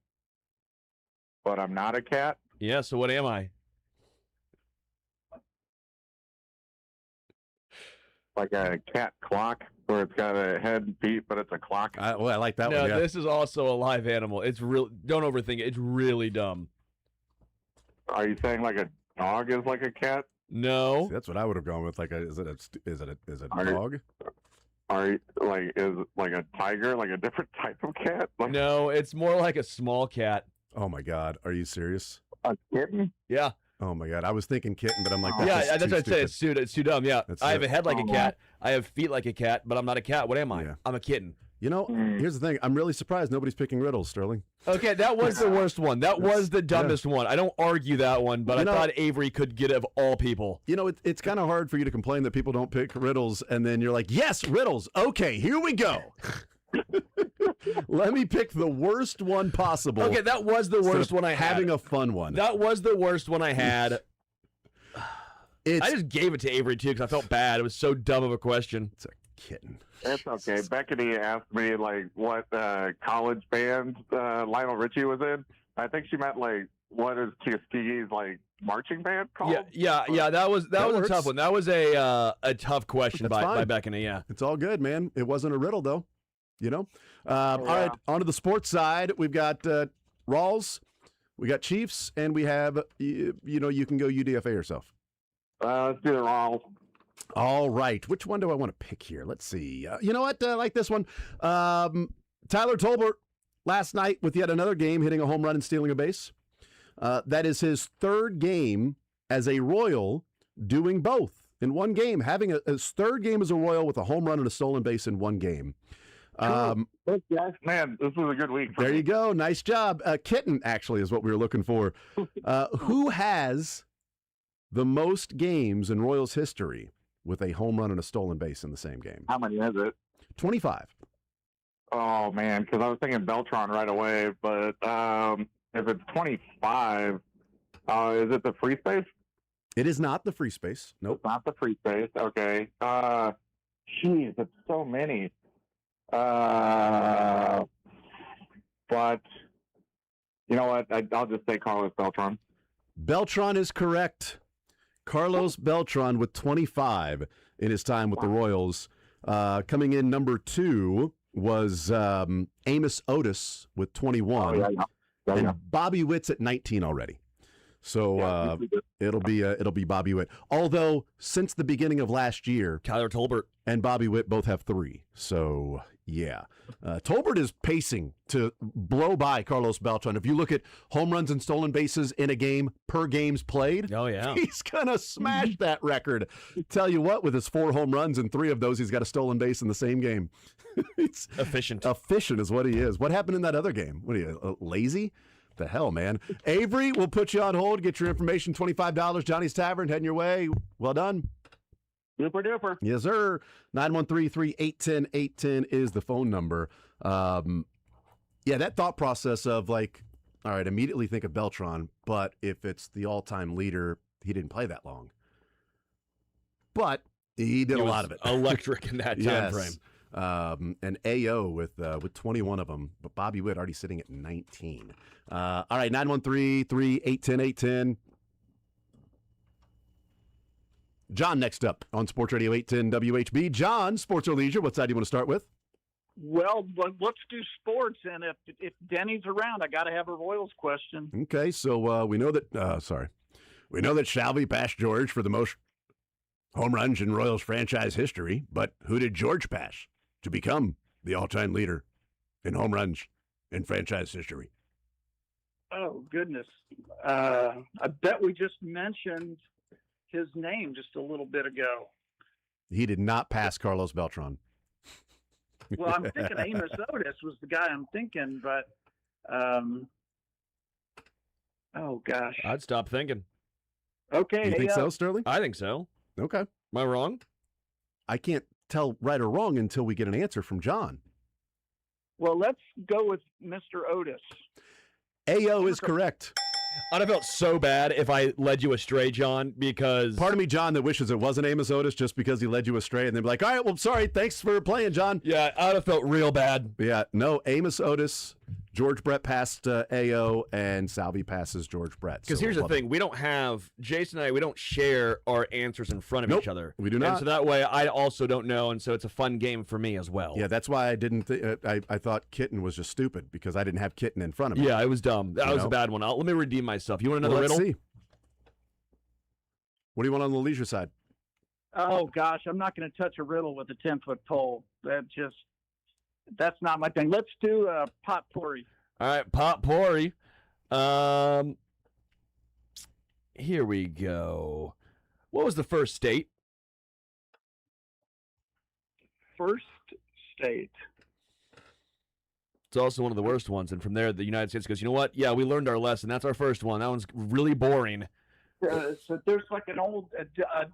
but I'm not a cat? Yeah, so what am I? Like a cat clock, where it's got a head and feet, but it's a clock. I like that one. No, Yeah. this is also a live animal. It's real. Don't overthink it. It's really dumb. Are you saying like a dog is like a cat? No. See, that's what I would have gone with. Like, is it a Are you- dog? Are you, like is it like a tiger, like a different type of cat? Like No, it's more like a small cat. Oh my God, are you serious? a kitten? Yeah. Oh my God, I was thinking kitten, but I'm like, Yeah, just that's too what I'd say. stupid. It's too dumb. Yeah. That's I have it. a head like a cat. I have feet like a cat, but I'm not a cat. What am I? Yeah. I'm a kitten. You know, here's the thing. I'm really surprised nobody's picking riddles, Sterling. Okay, that was the worst one. That was the dumbest one. I don't argue that one, but You know- I thought Avery could get it of all people. You know, it's kind of hard for you to complain that people don't pick riddles, and then you're like, yes, riddles. Okay, here we go. Let me pick the worst one possible. Okay, that was the worst one I had. Having a fun one. That was the worst one I had. It's, I just gave it to Avery, too, because I felt bad. It was so dumb of a question. It's a kitten. It's okay. Beckety asked me like what college band Lionel Richie was in. I think she meant like what is Tuskegee's like marching band called? Yeah. That was a works. tough one. That was a tough question That's by fine. Beckany. Yeah. It's all good, man. It wasn't a riddle, though. You know? All right, on to the sports side. We've got Rawls, we got Chiefs, and we have, you can go UDFA yourself. Let's do the Rawls. All right. Which one do I want to pick here? Let's see. You know what? I like this one. Tyler Tolbert last night with yet another game, hitting a home run and stealing a base. That is his third game as a Royal doing both in one game, having his third game as a Royal with a home run and a stolen base in one game. Man, this was a good week. There you go. Nice job. Kitten, actually, is what we were looking for. Who has the most games in Royals history with a home run and a stolen base in the same game? How many is it? 25. Oh, man, because I was thinking Beltron right away, but if it's 25, is it the free space? It is not the free space. Nope. It's not the free space. Okay. Jeez, it's so many. But you know what? I'll just say Carlos Beltran. Beltran is correct. Carlos Beltran with 25 in his time with the Royals. Coming in number 2 was Amos Otis with 21. And Bobby Witt's at 19 already. So it'll be Bobby Witt. Although since the beginning of last year, Tyler Tolbert and Bobby Witt both have 3. So yeah, Tolbert is pacing to blow by Carlos Beltran. If you look at home runs and stolen bases in a game per games played, oh yeah, he's gonna smash that record. Tell you what, with his 4 home runs and 3 of those, he's got a stolen base in the same game. It's efficient. Efficient is what he is. What happened in that other game? What are you, lazy? The hell, man. Avery, we'll put you on hold. Get your information. $25. Johnny's Tavern heading your way. Well done. Super duper. Yes, sir. 913-381-810 is the phone number. Yeah, that thought process of like, all right, immediately think of Beltran, but if it's the all-time leader, he didn't play that long. But he did a lot of it. Electric in that time frame. And AO with 21 of them, but Bobby Witt already sitting at 19. All right, 913-381-810. John next up on Sports Radio 810 WHB. John, sports or leisure, what side do you want to start with? Well, let's do sports, and if Denny's around, I got to have a Royals question. Okay, so we know that we know that Shalvey passed George for the most home runs in Royals franchise history, but who did George pass to become the all-time leader in home runs in franchise history? Oh, goodness. I bet we just mentioned his name just a little bit ago. He did not pass Carlos Beltran. Well, I'm thinking Amos Otis was the guy I'm thinking, but oh, gosh. I'd stop thinking. Okay. You think so, Sterling? I think so. Okay. Am I wrong? I can't tell right or wrong until we get an answer from John. Well, let's go with Mr. Otis. AO is correct. I'd have felt so bad if I led you astray, John, because... Part of me, John, that wishes it wasn't Amos Otis just because he led you astray, and they'd be like, all right, well, sorry, thanks for playing, John. Yeah, I'd have felt real bad. Yeah, no, Amos Otis, George Brett passed AO, and Salvi passes George Brett. Because here's the thing, we don't have, Jason and I, we don't share our answers in front of each other. We do not. And so that way, I also don't know, and so it's a fun game for me as well. Yeah, that's why I didn't, I thought Kitten was just stupid, because I didn't have Kitten in front of me. Yeah, it was dumb. That was a bad one. Let me redeem myself. You want another riddle? Let's see. What do you want on the leisure side? Oh, gosh, I'm not going to touch a riddle with a 10-foot pole. That's not my thing. Let's do potpourri. All right, potpourri. Here we go. What was the first state? First state. It's also one of the worst ones, and from there, the United States goes, you know what? Yeah, we learned our lesson. That's our first one. That one's really boring. So there's like an old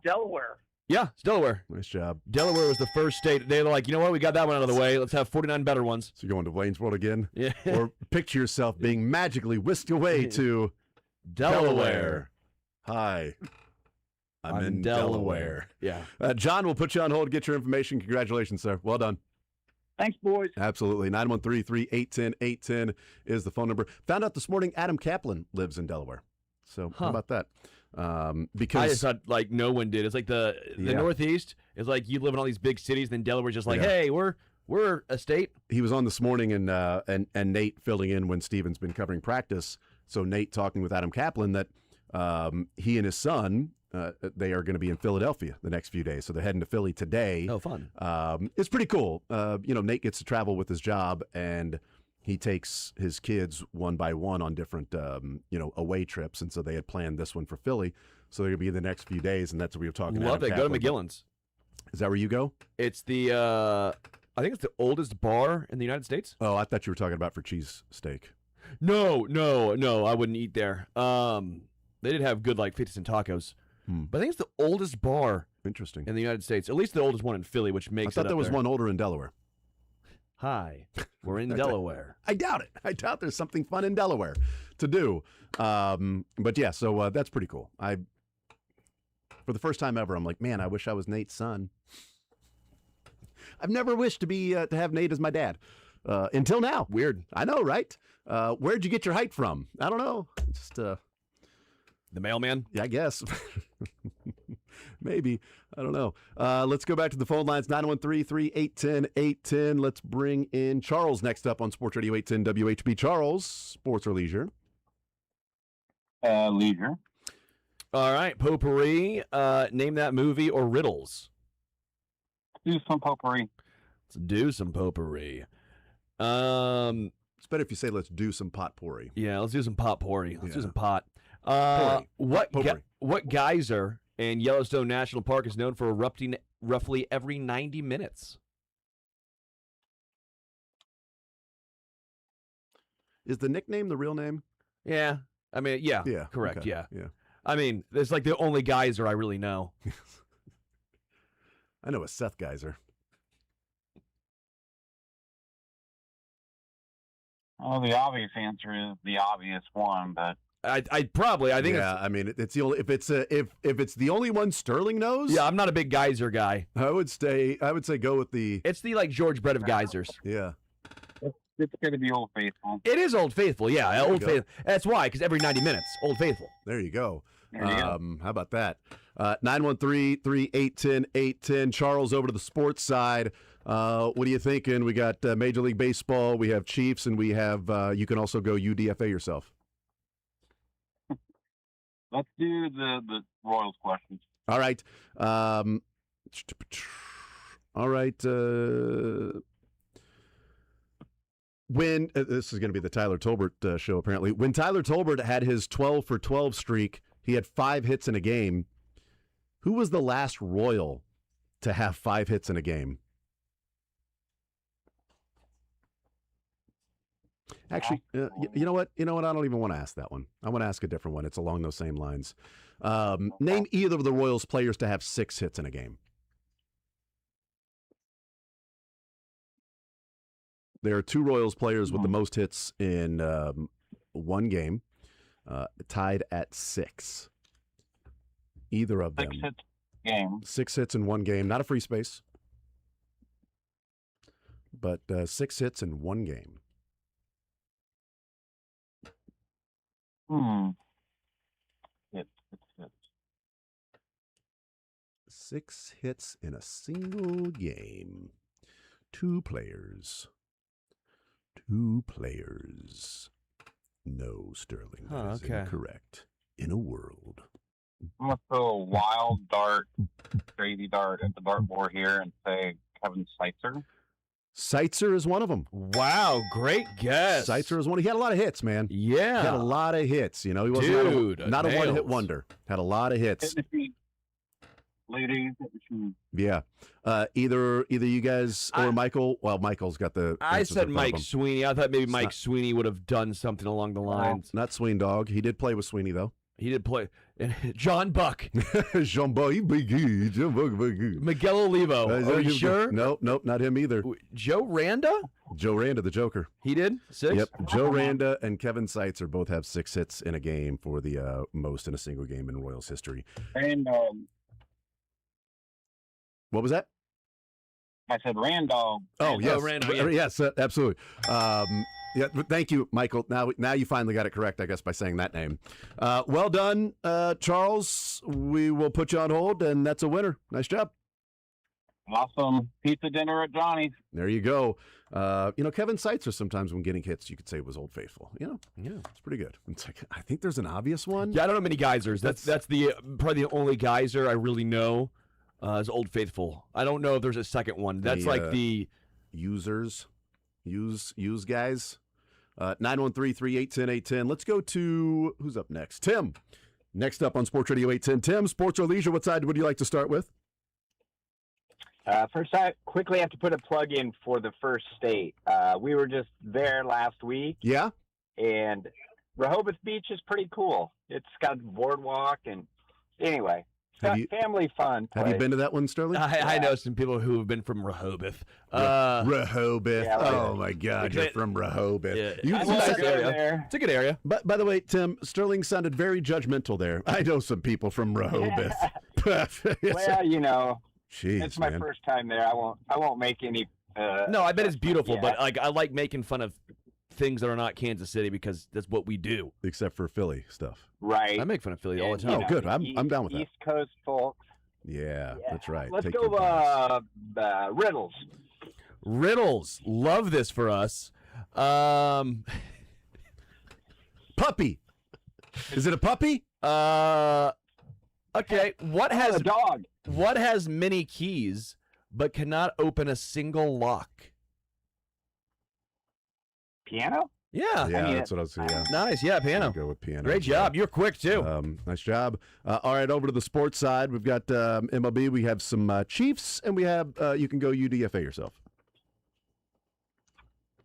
Delaware. Yeah, it's Delaware. Nice job. Delaware was the first state. They're like, you know what? We got that one out of the way. Let's have 49 better ones. So you're going to Wayne's World again? Yeah. Or picture yourself being magically whisked away to Delaware. Hi. I'm in Delaware. Yeah. John, we'll put you on hold to get your information. Congratulations, sir. Well done. Thanks, boys. Absolutely. 913-381-810 is the phone number. Found out this morning Adam Kaplan lives in Delaware. So how about that? Because I just thought like no one did. It's like the Northeast is like you live in all these big cities, and then Delaware's just like, hey, we're a state. He was on this morning, and Nate filling in when Steven's been covering practice. So Nate talking with Adam Kaplan that he and his son, they are going to be in Philadelphia the next few days. So they're heading to Philly today. Oh, fun. It's pretty cool. Nate gets to travel with his job, and he takes his kids one by one on different, away trips. And so they had planned this one for Philly. So they're going to be in the next few days, and that's what we were talking about. Love it. Go to McGillen's. Is that where you go? It's the, I think it's the oldest bar in the United States. Oh, I thought you were talking about for cheese steak. No, I wouldn't eat there. They did have good, like, fajitas and tacos. But I think it's the oldest bar Interesting. in the United States. At least the oldest one in Philly, which makes I thought it there up was there. one older in Delaware. Hi, we're in Delaware. I doubt it. I doubt there's something fun in Delaware to do. But yeah, so that's pretty cool. For the first time ever, I'm like, man, I wish I was Nate's son. I've never wished to be to have Nate as my dad until now. Weird. I know, right? Where'd you get your height from? I don't know. Just the mailman. Yeah, I guess. Maybe. I don't know. Let's go back to the phone lines, 913-381-0810. Let's bring in Charles next up on Sports Radio 810 WHB. Charles, sports or leisure? Leisure. All right, potpourri. Name that movie or riddles. Do some potpourri. Let's do some potpourri. It's better if you say let's do some potpourri. Yeah, let's do some potpourri. Let's do some pot. Potpourri. What geyser in Yellowstone National Park is known for erupting roughly every 90 minutes? Is the nickname the real name? Yeah. I mean, yeah. Yeah. Correct. Okay. Yeah. Yeah. I mean, it's like the only geyser I really know. I know a Seth geyser. Well, the obvious answer is the obvious one, but I think yeah. I mean, it's the only if it's the only one Sterling knows. Yeah, I'm not a big geyser guy. I would say go with the. It's the like George Brett of geysers. Yeah. It's going to be Old Faithful. It is Old Faithful, yeah. Old Faithful. That's why, because every 90 minutes, Old Faithful. There you go. There you go. How about that? 913-381-0810. Charles, over to the sports side. What are you thinking? We got Major League Baseball. We have Chiefs, and we have. You can also go UDFA yourself. Let's do the Royals questions. All right. All right. When this is going to be the Tyler Tolbert show, apparently. When Tyler Tolbert had his 12 for 12 streak, he had 5 hits in a game. Who was the last Royal to have 5 hits in a game? Actually, you know what? I don't even want to ask that one. I want to ask a different one. It's along those same lines. Name either of the Royals players to have 6 hits in a game. There are 2 Royals players with the most hits in one game, tied at 6. Either of them. 6 hits game. 6 hits in one game. Not a free space, but 6 hits in one game. Hits. 6 hits in a single game. 2 players. 2 players. No, Sterling. That is incorrect. In a world. I'm going to throw a wild dart, crazy dart at the dartboard here and say Kevin Seitzer. Seitzer is one of them. Wow, great guess. Seitzer is one. He had a lot of hits, man. Yeah. He had a lot of hits. He wasn't not a one-hit wonder. Had a lot of hits. Ladies. Yeah. Either you guys or Michael. Well, Michael's got the. I said Mike Sweeney. I thought maybe Mike Sweeney would have done something along the lines. Not Sween Dog. He did play with Sweeney, though. He did play. John Buck. Jean Buck. Miguel Olivo. Are you sure? Nope, not him either. Joe Randa? Joe Randa, the Joker. He did? 6? Yep. Joe Randa and Kevin Seitzer both have 6 hits in a game for the most in a single game in Royals history. And what was that? I said Randolph. Oh, yes. Randall, yeah. Yes, absolutely. Yeah, thank you, Michael. Now you finally got it correct, I guess, by saying that name. Well done, Charles. We will put you on hold, and that's a winner. Nice job. Awesome. Pizza dinner at Johnny's. There you go. Kevin Seitzer, sometimes when getting hits, you could say it was Old Faithful. Yeah, it's pretty good. It's like, I think there's an obvious one. Yeah, I don't know many geysers. That's the probably the only geyser I really know is Old Faithful. I don't know if there's a second one. That's like the users, use guys. 913-381-810. Let's go to, who's up next? Tim. Next up on Sports Radio 810. Tim, sports or leisure, what side would you like to start with? First, I quickly have to put a plug in for the First State. We were just there last week. Yeah? And Rehoboth Beach is pretty cool. It's got a boardwalk, and anyway, it's got family fun. Have you been to that one, Sterling? I know some people who have been from Rehoboth. Rehoboth. Yeah, oh, my God. You're from Rehoboth. Yeah. It's a good area. But by the way, Tim, Sterling sounded very judgmental there. I know some people from Rehoboth. Well, you know, Jeez, it's my man. first time there. I won't make any. No, I bet it's beautiful, yeah. but I like making fun of things that are not Kansas City because that's what we do. Except for Philly stuff. Right. I make fun of Philly all the And, time. Oh, good. I'm down with that. East Coast folks. Yeah, that's right. Let's Take go your advice. riddles. Riddles. Love this for us. Puppy. Is it a puppy? Okay. What has a dog? What has many keys but cannot open a single lock? Piano? Yeah. Yeah, that's what I was saying. Yeah. Nice. Yeah, piano. I'll go with piano. Great job. You're quick, too. Nice job. All right, over to the sports side. We've got MLB. We have some Chiefs, and we have you can go UDFA yourself.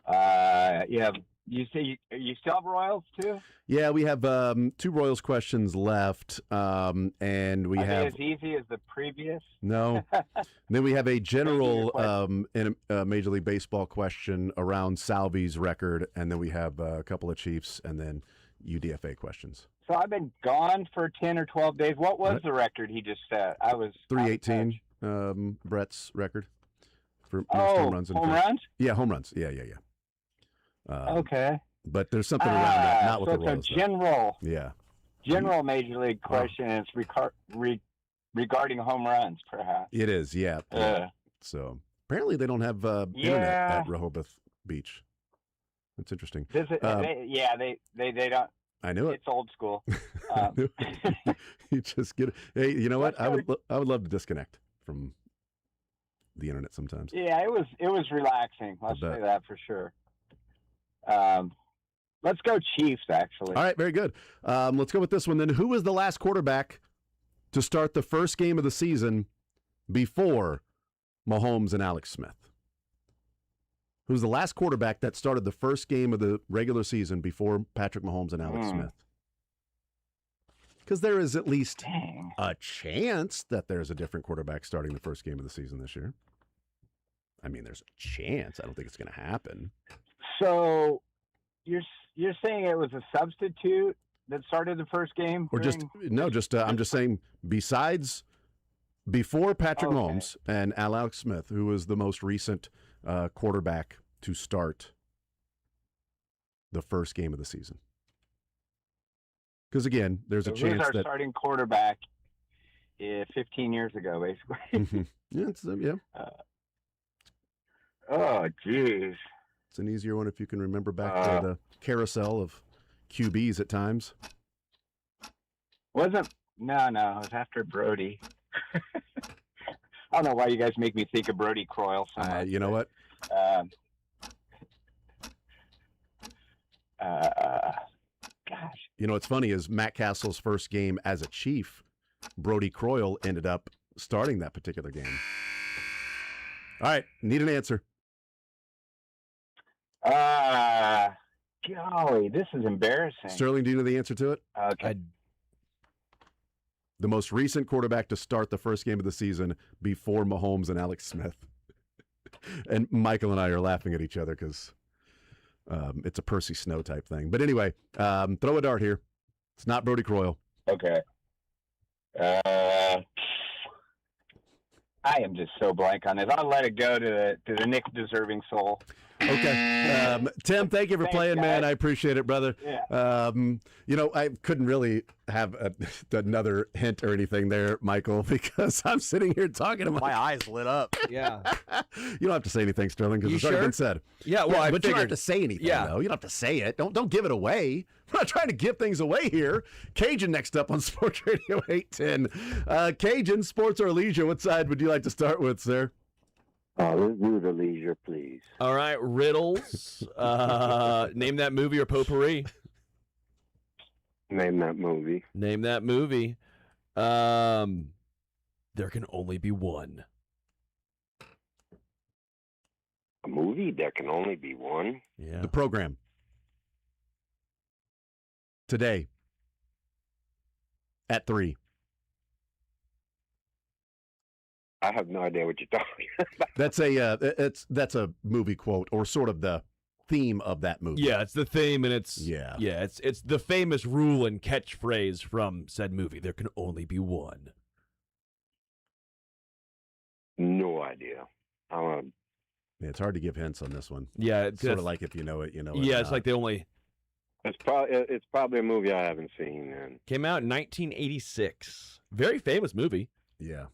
Yeah. You say you still have Royals too? Yeah, we have 2 Royals questions left, and we Are have they as easy as the previous? no. Then we have a general Major League Baseball question around Salvi's record, and then we have a couple of Chiefs, and then UDFA questions. So I've been gone for 10 or 12 days. What was the record he just set? I was 318, Brett's record for most home runs. Home runs? Yeah, home runs. Yeah. Okay. But there's something around that, not with so the Royals. it's a general. Yeah. General Major League question. And it's regarding home runs, perhaps. It is, yeah. So apparently they don't have internet at Rehoboth Beach. That's interesting. They don't. I knew it. It's old school. You just get. Hey, you know what? I would love to disconnect from the internet sometimes. Yeah, it was relaxing. I'll say that for sure. Let's go Chiefs, actually. All right, very good. Let's go with this one then. Who was the last quarterback to start the first game of the season before Mahomes and Alex Smith? Who's the last quarterback that started the first game of the regular season before Patrick Mahomes and Alex Smith? Because there is at least a chance that there's a different quarterback starting the first game of the season this year. I mean, there's a chance. I don't think it's going to happen. So you're saying it was a substitute that started the first game? Or I'm just saying besides before Patrick Mahomes and Alex Smith, who was the most recent quarterback to start the first game of the season. Because again, there's a chance our starting quarterback 15 years ago, basically. Yeah. Oh, jeez. It's an easier one if you can remember back to the carousel of QBs at times. No, it was after Brody. I don't know why you guys make me think of Brody Croyle so much. You know what? Gosh. You know what's funny is Matt Castle's first game as a Chief, Brody Croyle ended up starting that particular game. All right, need an answer. Golly, this is embarrassing. Sterling, do you know the answer to it? Okay. The most recent quarterback to start the first game of the season before Mahomes and Alex Smith. And Michael and I are laughing at each other because it's a Percy Snow type thing. But anyway, throw a dart here. It's not Brody Croyle. Okay. I am just so blank on this. I'll let it go to the Nick deserving soul. Okay. Tim, thank you for playing, man. I appreciate it, brother. Yeah. I couldn't really have another hint or anything there, Michael, because I'm sitting here talking to my eyes lit up. Yeah. You don't have to say anything, Sterling, because it's already been said. Yeah, well, but you don't have to say anything, though. You don't have to say it. Don't give it away. We're not trying to give things away here. Cajun next up on Sports Radio 810. Cajun, sports or leisure, what side would you like to start with, sir? Let's do the leisure, please. All right, riddles. Name that movie or potpourri. Name that movie. Name that movie. There can only be one. A movie? There can only be one? Yeah. The program. Today. At 3. I have no idea what you're talking about. That's a movie quote, or sort of the theme of that movie. Yeah, it's the theme, and it's it's the famous rule and catchphrase from said movie. There can only be one. No idea. Yeah, it's hard to give hints on this one. Yeah, it's sort of like if you know it, you know it. Yeah, it's like the only. It's probably a movie I haven't seen. Then came out in 1986. Very famous movie. Yeah.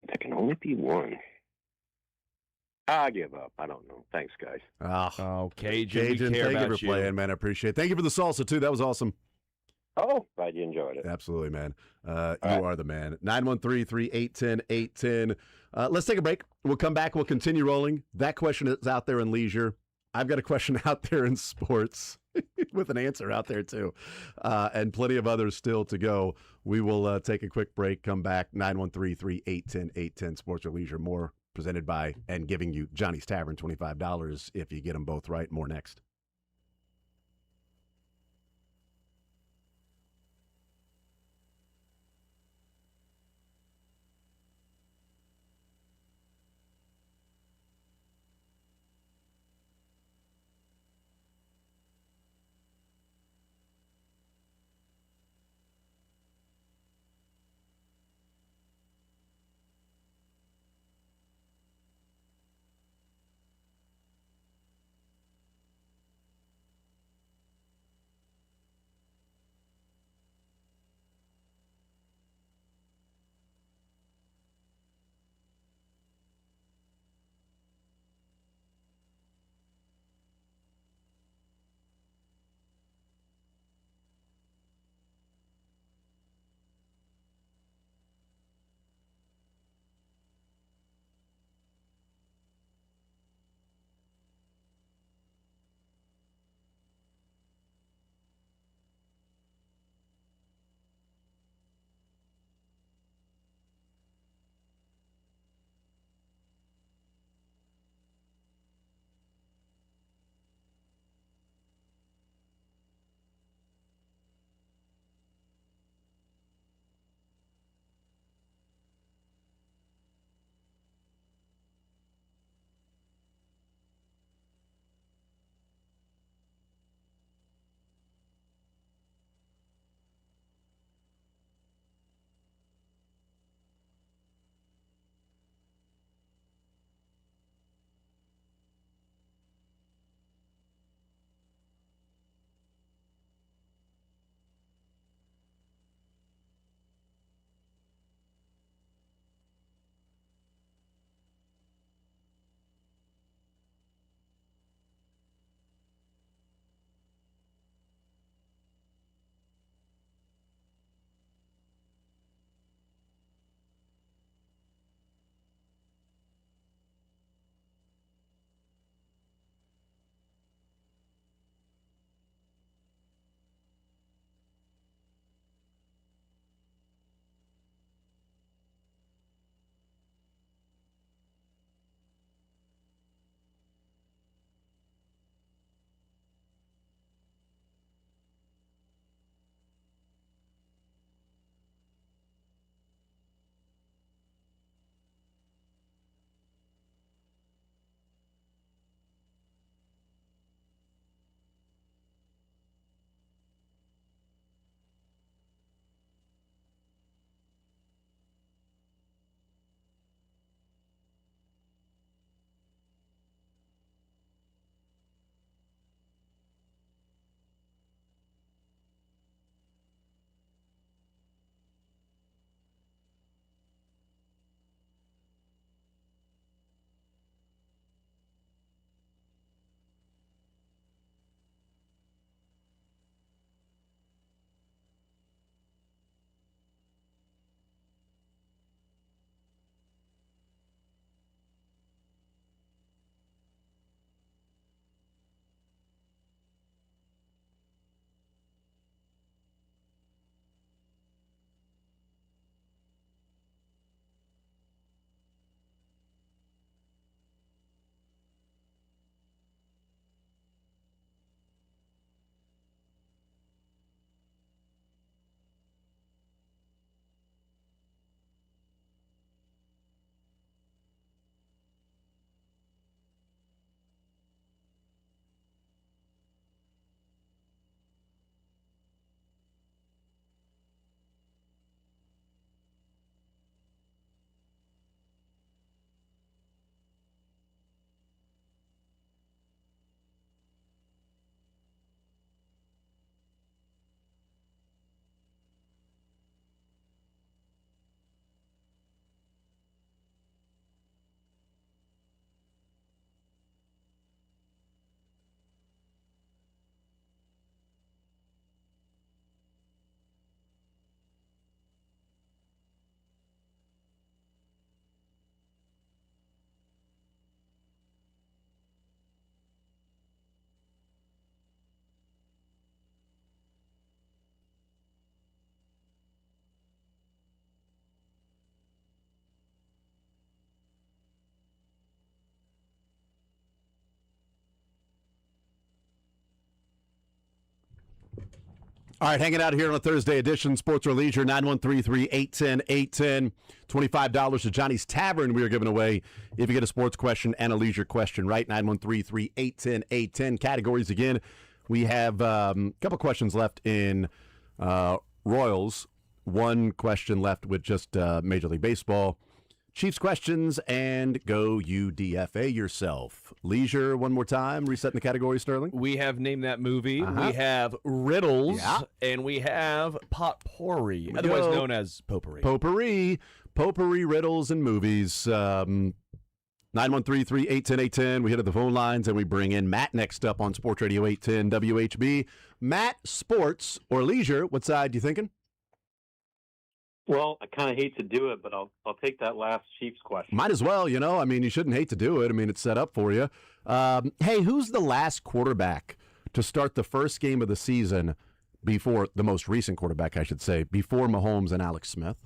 There can only be one. I give up. I don't know. Thanks, guys. Oh, Cajun, thank you for playing, man. I appreciate it. Thank you for the salsa, too. That was awesome. Oh, glad you enjoyed it. Absolutely, man. You are the man. 913-381-0810. Let's take a break. We'll come back. We'll continue rolling. That question is out there in leisure. I've got a question out there in sports with an answer out there, too. And plenty of others still to go. We will take a quick break, come back. 913-381-0810. Sports or Leisure. More presented by and giving you Johnny's Tavern, $25 if you get them both right. More next. All right, hanging out here on a Thursday edition, Sports or Leisure, 913-381-0810. $25 to Johnny's Tavern we are giving away if you get a sports question and a leisure question, right? 913-381-0810. Categories again. We have a couple questions left in Royals. One question left with just Major League Baseball. Chiefs questions and go UDFA yourself. Leisure, one more time, resetting the category, Sterling. We have Name That Movie. We have Riddles. And we have Potpourri, otherwise known as Potpourri. Potpourri, riddles, and movies. 913-381-0810. We hit up the phone lines, and we bring in Matt next up on Sports Radio 810 WHB. Matt, sports or leisure, what side you thinking? Well, I kind of hate to do it, but I'll take that last Chiefs question. Might as well, you know. I mean, you shouldn't hate to do it. I mean, it's set up for you. Hey, who's the last quarterback to start the first game of the season before the most recent quarterback, I should say, before Mahomes and Alex Smith?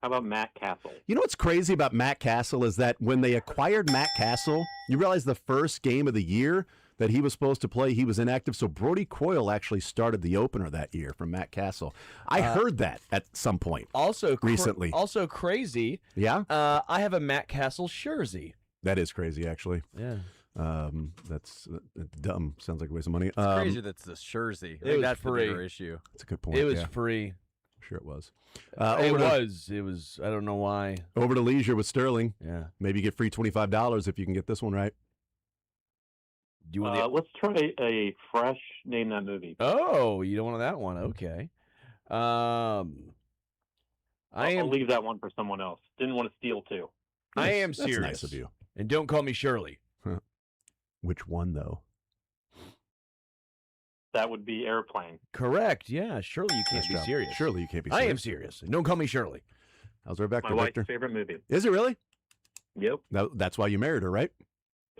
How about Matt Castle? You know what's crazy about Matt Castle is that when they acquired Matt Castle, you realize the first game of the year that he was supposed to play, he was inactive. So Brody Coyle actually started the opener that year from Matt Castle. I heard that at some point. Also recently. Also crazy. Yeah. I have a Matt Castle jersey. That is crazy, actually. Yeah. That's dumb. Sounds like a waste of money. It's crazy that's the jersey. I think that's the bigger issue. That's a good point. It was free. Sure it was. It was. I don't know why. Over to leisure with Sterling. Yeah. Maybe you get free $25 if you can get this one right. Do you want let's try a fresh Name That Movie. Oh, you don't want that one? Okay. I'll leave that one for someone else. Didn't want to steal two. I am serious. That's nice of you. And don't call me Shirley. Which one, though? That would be Airplane. Correct. Yeah. Surely you can't be serious. Surely you can't be serious. I am serious. And don't call me Shirley. How's Rebecca? My wife's favorite movie. Is it really? Yep. That's why you married her, right?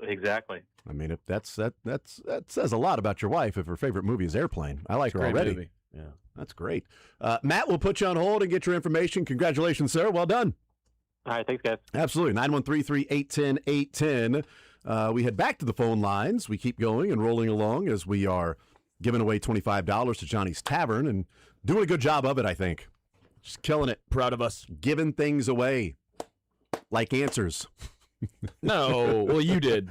Exactly. I mean, if that says a lot about your wife if her favorite movie is Airplane. I like her already. Movie. Yeah. That's great. Matt, we'll put you on hold and get your information. Congratulations, sir. Well done. All right. Thanks, guys. Absolutely. 913-381-0810. We head back to the phone lines. We keep going and rolling along as we are giving away $25 to Johnny's Tavern and doing a good job of it, I think. Just killing it. Proud of us. Giving things away like answers. No. Well, you did.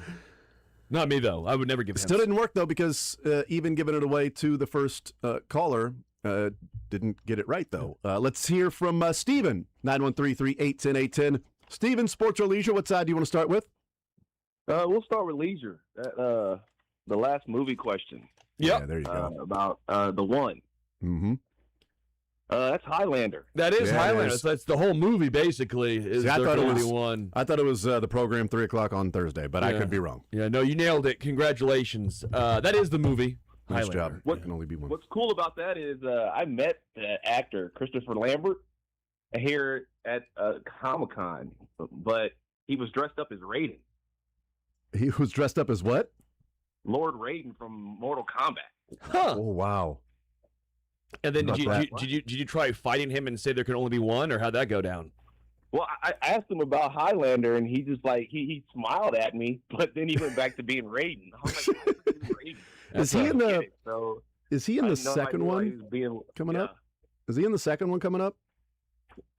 Not me, though. I would never give Still didn't work, though, because even giving it away to the first caller didn't get it right, though. Let's hear from Steven, 913-381-0810. Steven, sports or leisure, what side do you want to start with? We'll start with leisure. The last movie question. Yep. Yeah, there you go. About the one. Mm-hmm. That's Highlander. That is Highlander. That's the whole movie, basically. I thought it was the program 3 o'clock on Thursday, but I could be wrong. Yeah, no, you nailed it. Congratulations. That is the movie. Nice job. What can only be one. What's cool about that is I met the actor Christopher Lambert here at Comic-Con, but he was dressed up as Raiden. He was dressed up as what? Lord Raiden from Mortal Kombat. Huh. Oh, wow. And then did you try fighting him and say there could only be one, or how'd that go down? Well, I asked him about Highlander, and he just he smiled at me, but then he went back to being Raiden. I was like, Raiden. Is he in the second one coming up? Is he in the second one coming up?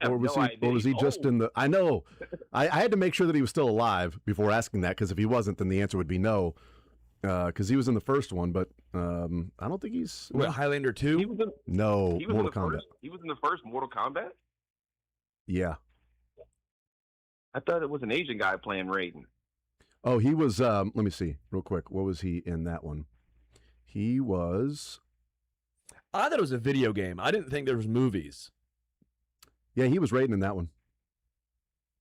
Or was he just in the? I know. I had to make sure that he was still alive before asking that, because if he wasn't, then the answer would be no. Because he was in the first one, but I don't think he's. What, Highlander 2? No, Mortal Kombat. He was in the first Mortal Kombat? Yeah. I thought it was an Asian guy playing Raiden. Oh, he was. Let me see real quick. What was he in that one? He was. I thought it was a video game. I didn't think there was movies. Yeah, he was Raiden in that one.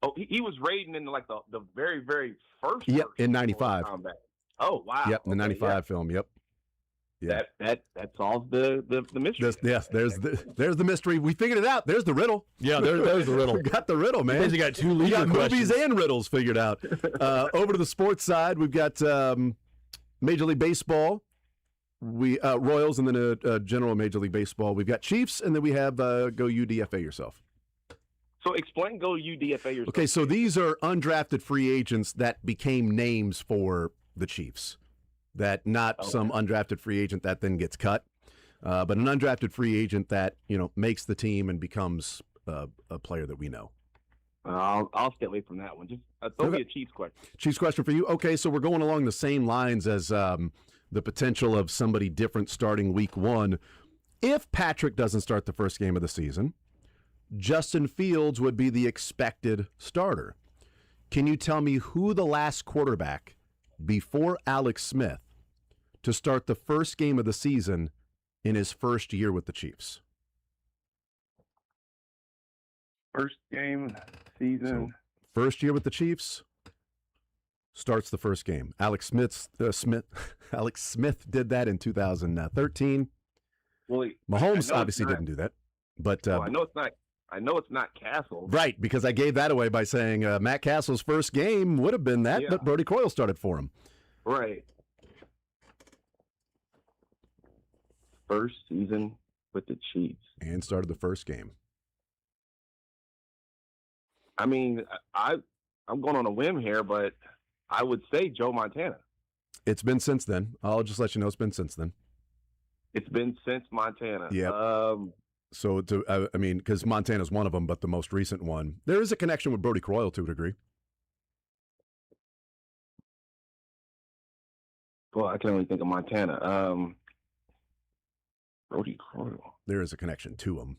Oh, he was Raiden in like the very, very first. Yep, in '95. Oh, wow. Yep, in the '95 film. Yep. Yeah. That solves the mystery. Yes, there's the mystery. We figured it out. There's the riddle. Yeah, there's the riddle. We got the riddle, man. You got two we got questions. Movies and riddles figured out. Over to the sports side, we've got Major League Baseball. Royals, and then a general Major League Baseball. We've got Chiefs, and then we have Go UDFA yourself. So explain Go UDFA yourself. Okay, so these are undrafted free agents that became names for the Chiefs. That not some undrafted free agent that then gets cut. but an undrafted free agent that makes the team and becomes a player that we know. I'll stay away from that one. Just throw me a Chiefs question. Chiefs question for you. Okay, so we're going along the same lines as the potential of somebody different starting week 1. If Patrick doesn't start the first game of the season, Justin Fields would be the expected starter. Can you tell me who the last quarterback before Alex Smith to start the first game of the season in his first year with the Chiefs? First game season. So, first year with the Chiefs, starts the first game. Alex Smith did that in 2013. Well, Mahomes obviously didn't do that, but I know it's not Castle. Right, because I gave that away by saying Matt Castle's first game would have been that, but Brody Croyle started for him. Right. First season with the Chiefs. And started the first game. I mean, I'm going on a whim here, but I would say Joe Montana. It's been since then. I'll just let you know it's been since then. It's been since Montana. Yeah. So, because Montana's one of them, but the most recent one. There is a connection with Brody Croyle to a degree. Well, I can only think of Montana. Brody Croyle. There is a connection to him.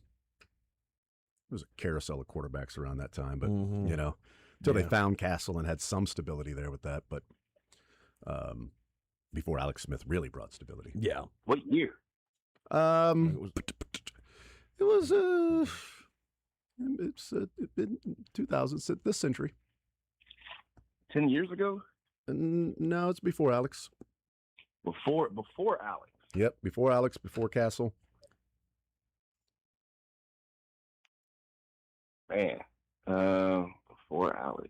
There was a carousel of quarterbacks around that time, but, until they found Castle and had some stability there with that. But before Alex Smith really brought stability. Yeah. What year? It was it's been 2000 this century. 10 years ago? No, it's before Alex. Before Alex. Yep, before Alex, before Castle. Man, before Alex,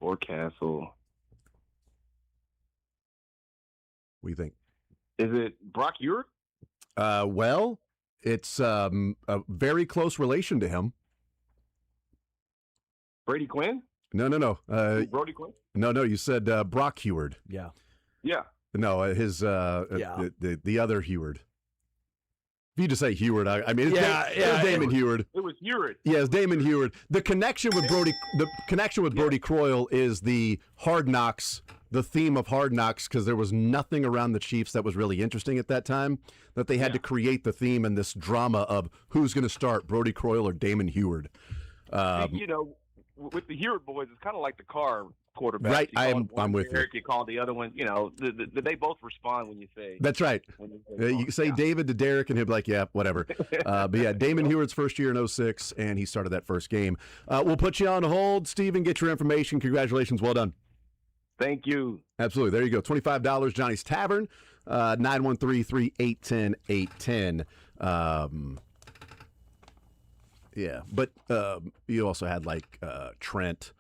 before Castle. What do you think? Is it Brock Ewert? Well, it's a very close relation to him. Brady Quinn? No. Brody Quinn? No. You said Brock Heward. Yeah. Yeah. No, his the other Heward. If you just say Heward, I mean, it's Damon Heward. It was Heward. Yeah, it's Damon Heward. The connection with Brody Croyle is the Hard Knocks, the theme of Hard Knocks, because there was nothing around the Chiefs that was really interesting at that time, that they had to create the theme and this drama of who's going to start, Brody Croyle or Damon Heward. With the Heward boys, it's kind of like the car quarterback. Right, I'm with you. You call the other one, they both respond when you say. That's right. You say David to Derek, and he'll be like, yeah, whatever. But yeah, Damon Heward's first year in 06, and he started that first game. We'll put you on hold, Steven, get your information. Congratulations, well done. Thank you. Absolutely. There you go. $25, Johnny's Tavern, 913-381-810. Yeah, but you also had like Trent,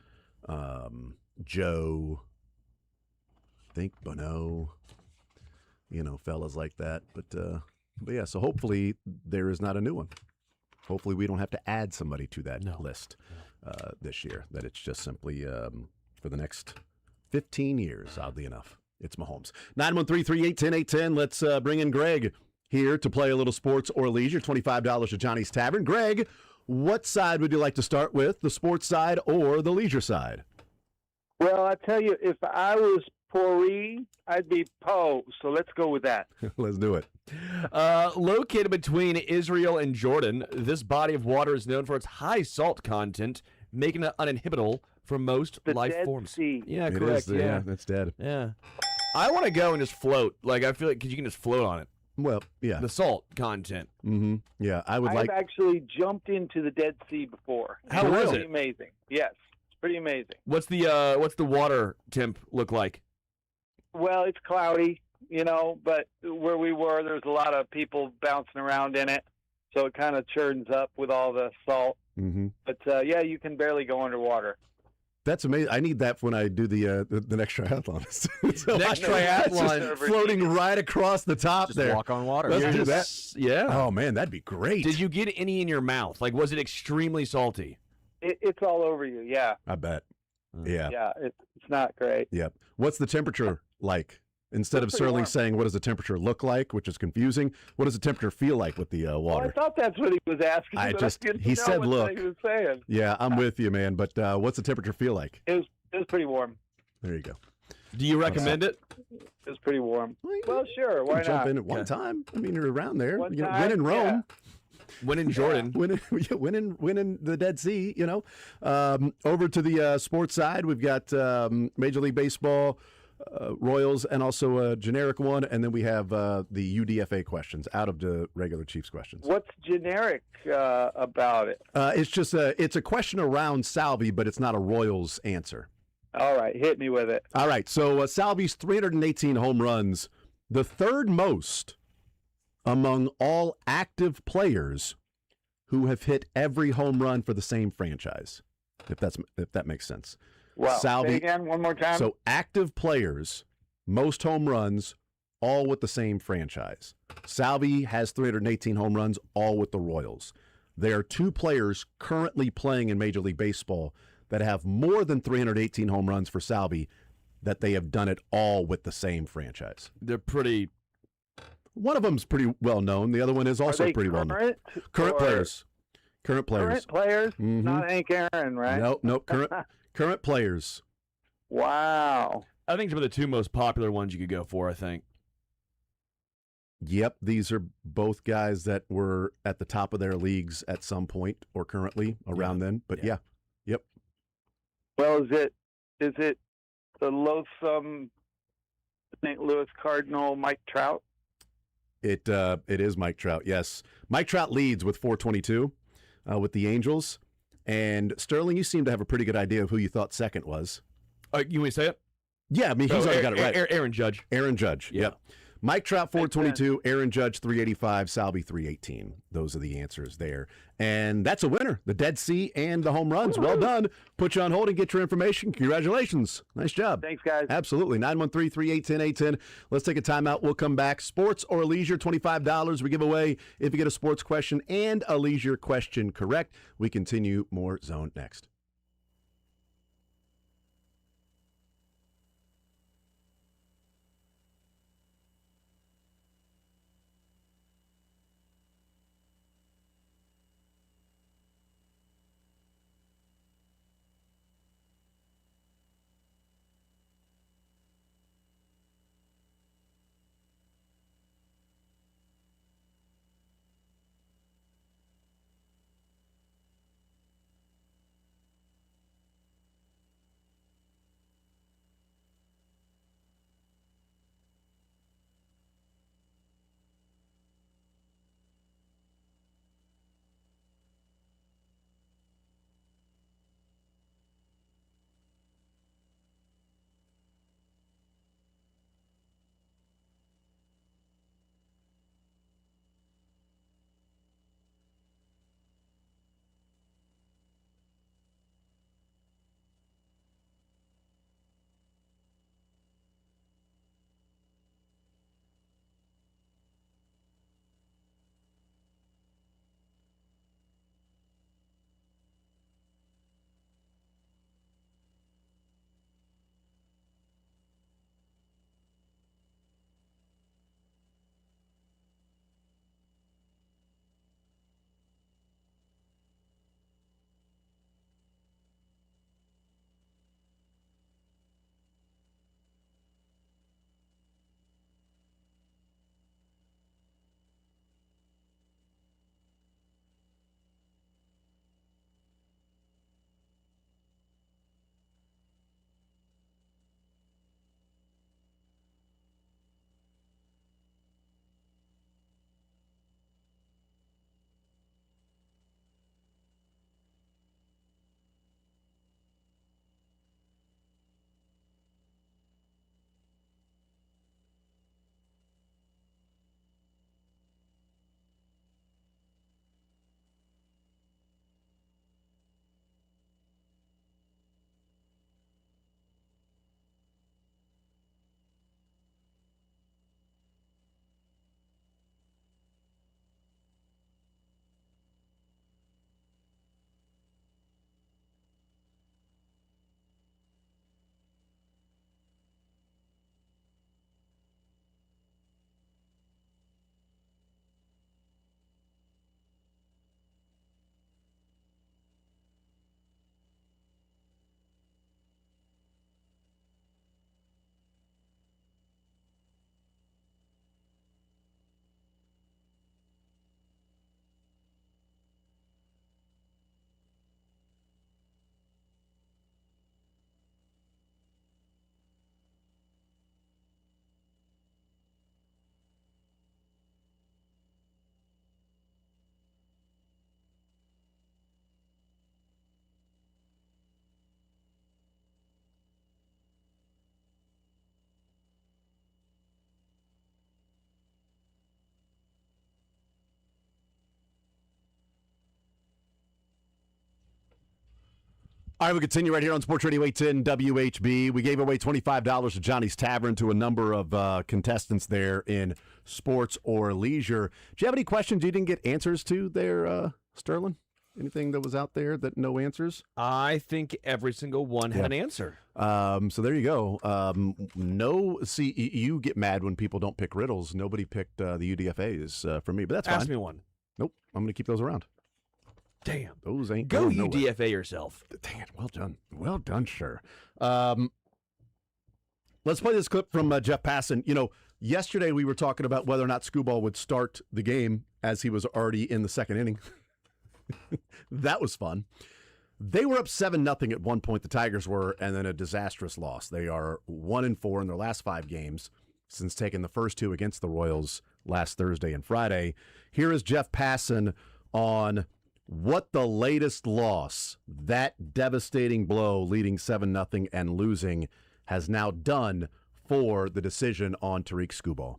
Joe, I think Bono, fellas like that. But yeah, so hopefully there is not a new one. Hopefully we don't have to add somebody to that list this year, that it's just simply for the next 15 years, oddly enough. It's Mahomes. 913-381-810. Let's bring in Greg here to play a little sports or leisure. $25 to Johnny's Tavern. Greg, what side would you like to start with, the sports side or the leisure side? Well, I tell you, if I was Pori, I'd be Po. So let's go with that. Let's do it. Located between Israel and Jordan, this body of water is known for its high salt content, making it uninhabitable for most life Dead forms. Sea. Yeah, It correct. is, yeah, that's dead. Yeah. I want to go and just float. Like, I feel like, because you can just float on it. Well, yeah. The salt content. Mm-hmm. Yeah, I've actually jumped into the Dead Sea before. How was Pretty it? amazing. Yes, it's pretty amazing. What's the water temp look like? Well, it's cloudy, but where we were, there's a lot of people bouncing around in it, so it kind of churns up with all the salt. Mm-hmm. But yeah, you can barely go underwater. That's amazing. I need that when I do the next triathlon. So Next just triathlon. floating right across the top Just there. walk on water. Let's do that. Just- yeah. Oh man, that'd be great. Did you get any in your mouth? Like, was it extremely salty? It's all over you. Yeah. I bet. Yeah. Yeah. It's not great. Yep. What's the temperature like Instead of Sterling saying, what does the temperature look like, which is confusing, what does the temperature feel like with the water? Well, I thought that's what he was asking. He said, look. He was saying. Yeah, I'm with you, man. But what's the temperature feel like? It was pretty warm. There you go. Do you recommend it? It was pretty warm. Well, sure. Why not? Jump in at one time. I mean, you're around there. One You know, time, win in Rome. yeah. Win in Jordan. Winning the Dead Sea, you know. Over to the sports side, we've got Major League Baseball, Royals, and also a generic one. And then we have the UDFA questions out of the regular Chiefs questions. What's generic about it? It's just it's a question around Salvi, but it's not a Royals answer. All right, hit me with it. All right, so Salvi's 318 home runs, the third most among all active players who have hit every home run for the same franchise, if that makes sense. Wow. Salvi, say again, one more time. So active players, most home runs, all with the same franchise. Salvi has 318 home runs, all with the Royals. There are two players currently playing in Major League Baseball that have more than 318 home runs for Salvi, that they have done it all with the same franchise. They're pretty. One of them's pretty well known. The other one is also pretty well known. Current players. Current players. Current players, Mhm. not Hank Aaron, right? Nope. Current players. Wow. I think some of the two most popular ones you could go for, I think. Yep, these are both guys that were at the top of their leagues at some point or currently around then. But yeah. Yep. Well, is it the loathsome St. Louis Cardinal Mike Trout? It is Mike Trout, yes. Mike Trout leads with 422 with the Angels. And Sterling, you seem to have a pretty good idea of who you thought second was. You want me to say it? Yeah, I mean, he's already got it right. Aaron Judge. Aaron Judge, yep. Mike Trout, 422. Aaron Judge, 385. Salvi, 318. Those are the answers there. And that's a winner. The Dead Sea and the home runs. Well done. Put you on hold and get your information. Congratulations. Nice job. Thanks, guys. Absolutely. 913-381-810-810. Let's take a timeout. We'll come back. Sports or leisure, $25 we give away if you get a sports question and a leisure question correct. We continue more Zone next. All right, we'll continue right here on Sports Radio 810 WHB. We gave away $25 to Johnny's Tavern to a number of contestants there in sports or leisure. Do you have any questions you didn't get answers to there, Sterling? Anything that was out there that no answers? I think every single one had an answer. So there you go. See, you get mad when people don't pick riddles. Nobody picked the UDFAs for me, but that's fine. Ask me one. Nope, I'm going to keep those around. Damn. Those ain't Go going nowhere. UDFA yourself. Dang it. Well done. Well done, sure. Let's play this clip from Jeff Passan. You know, yesterday we were talking about whether or not Scooball would start the game as he was already in the second inning. That was fun. They were up 7-0 at one point, the Tigers were, and then a disastrous loss. They are 1-4 in their last 5 games since taking the first 2 against the Royals last Thursday and Friday. Here is Jeff Passan on what the latest loss, that devastating blow leading 7-0 and losing, has now done for the decision on Tarik Scooball.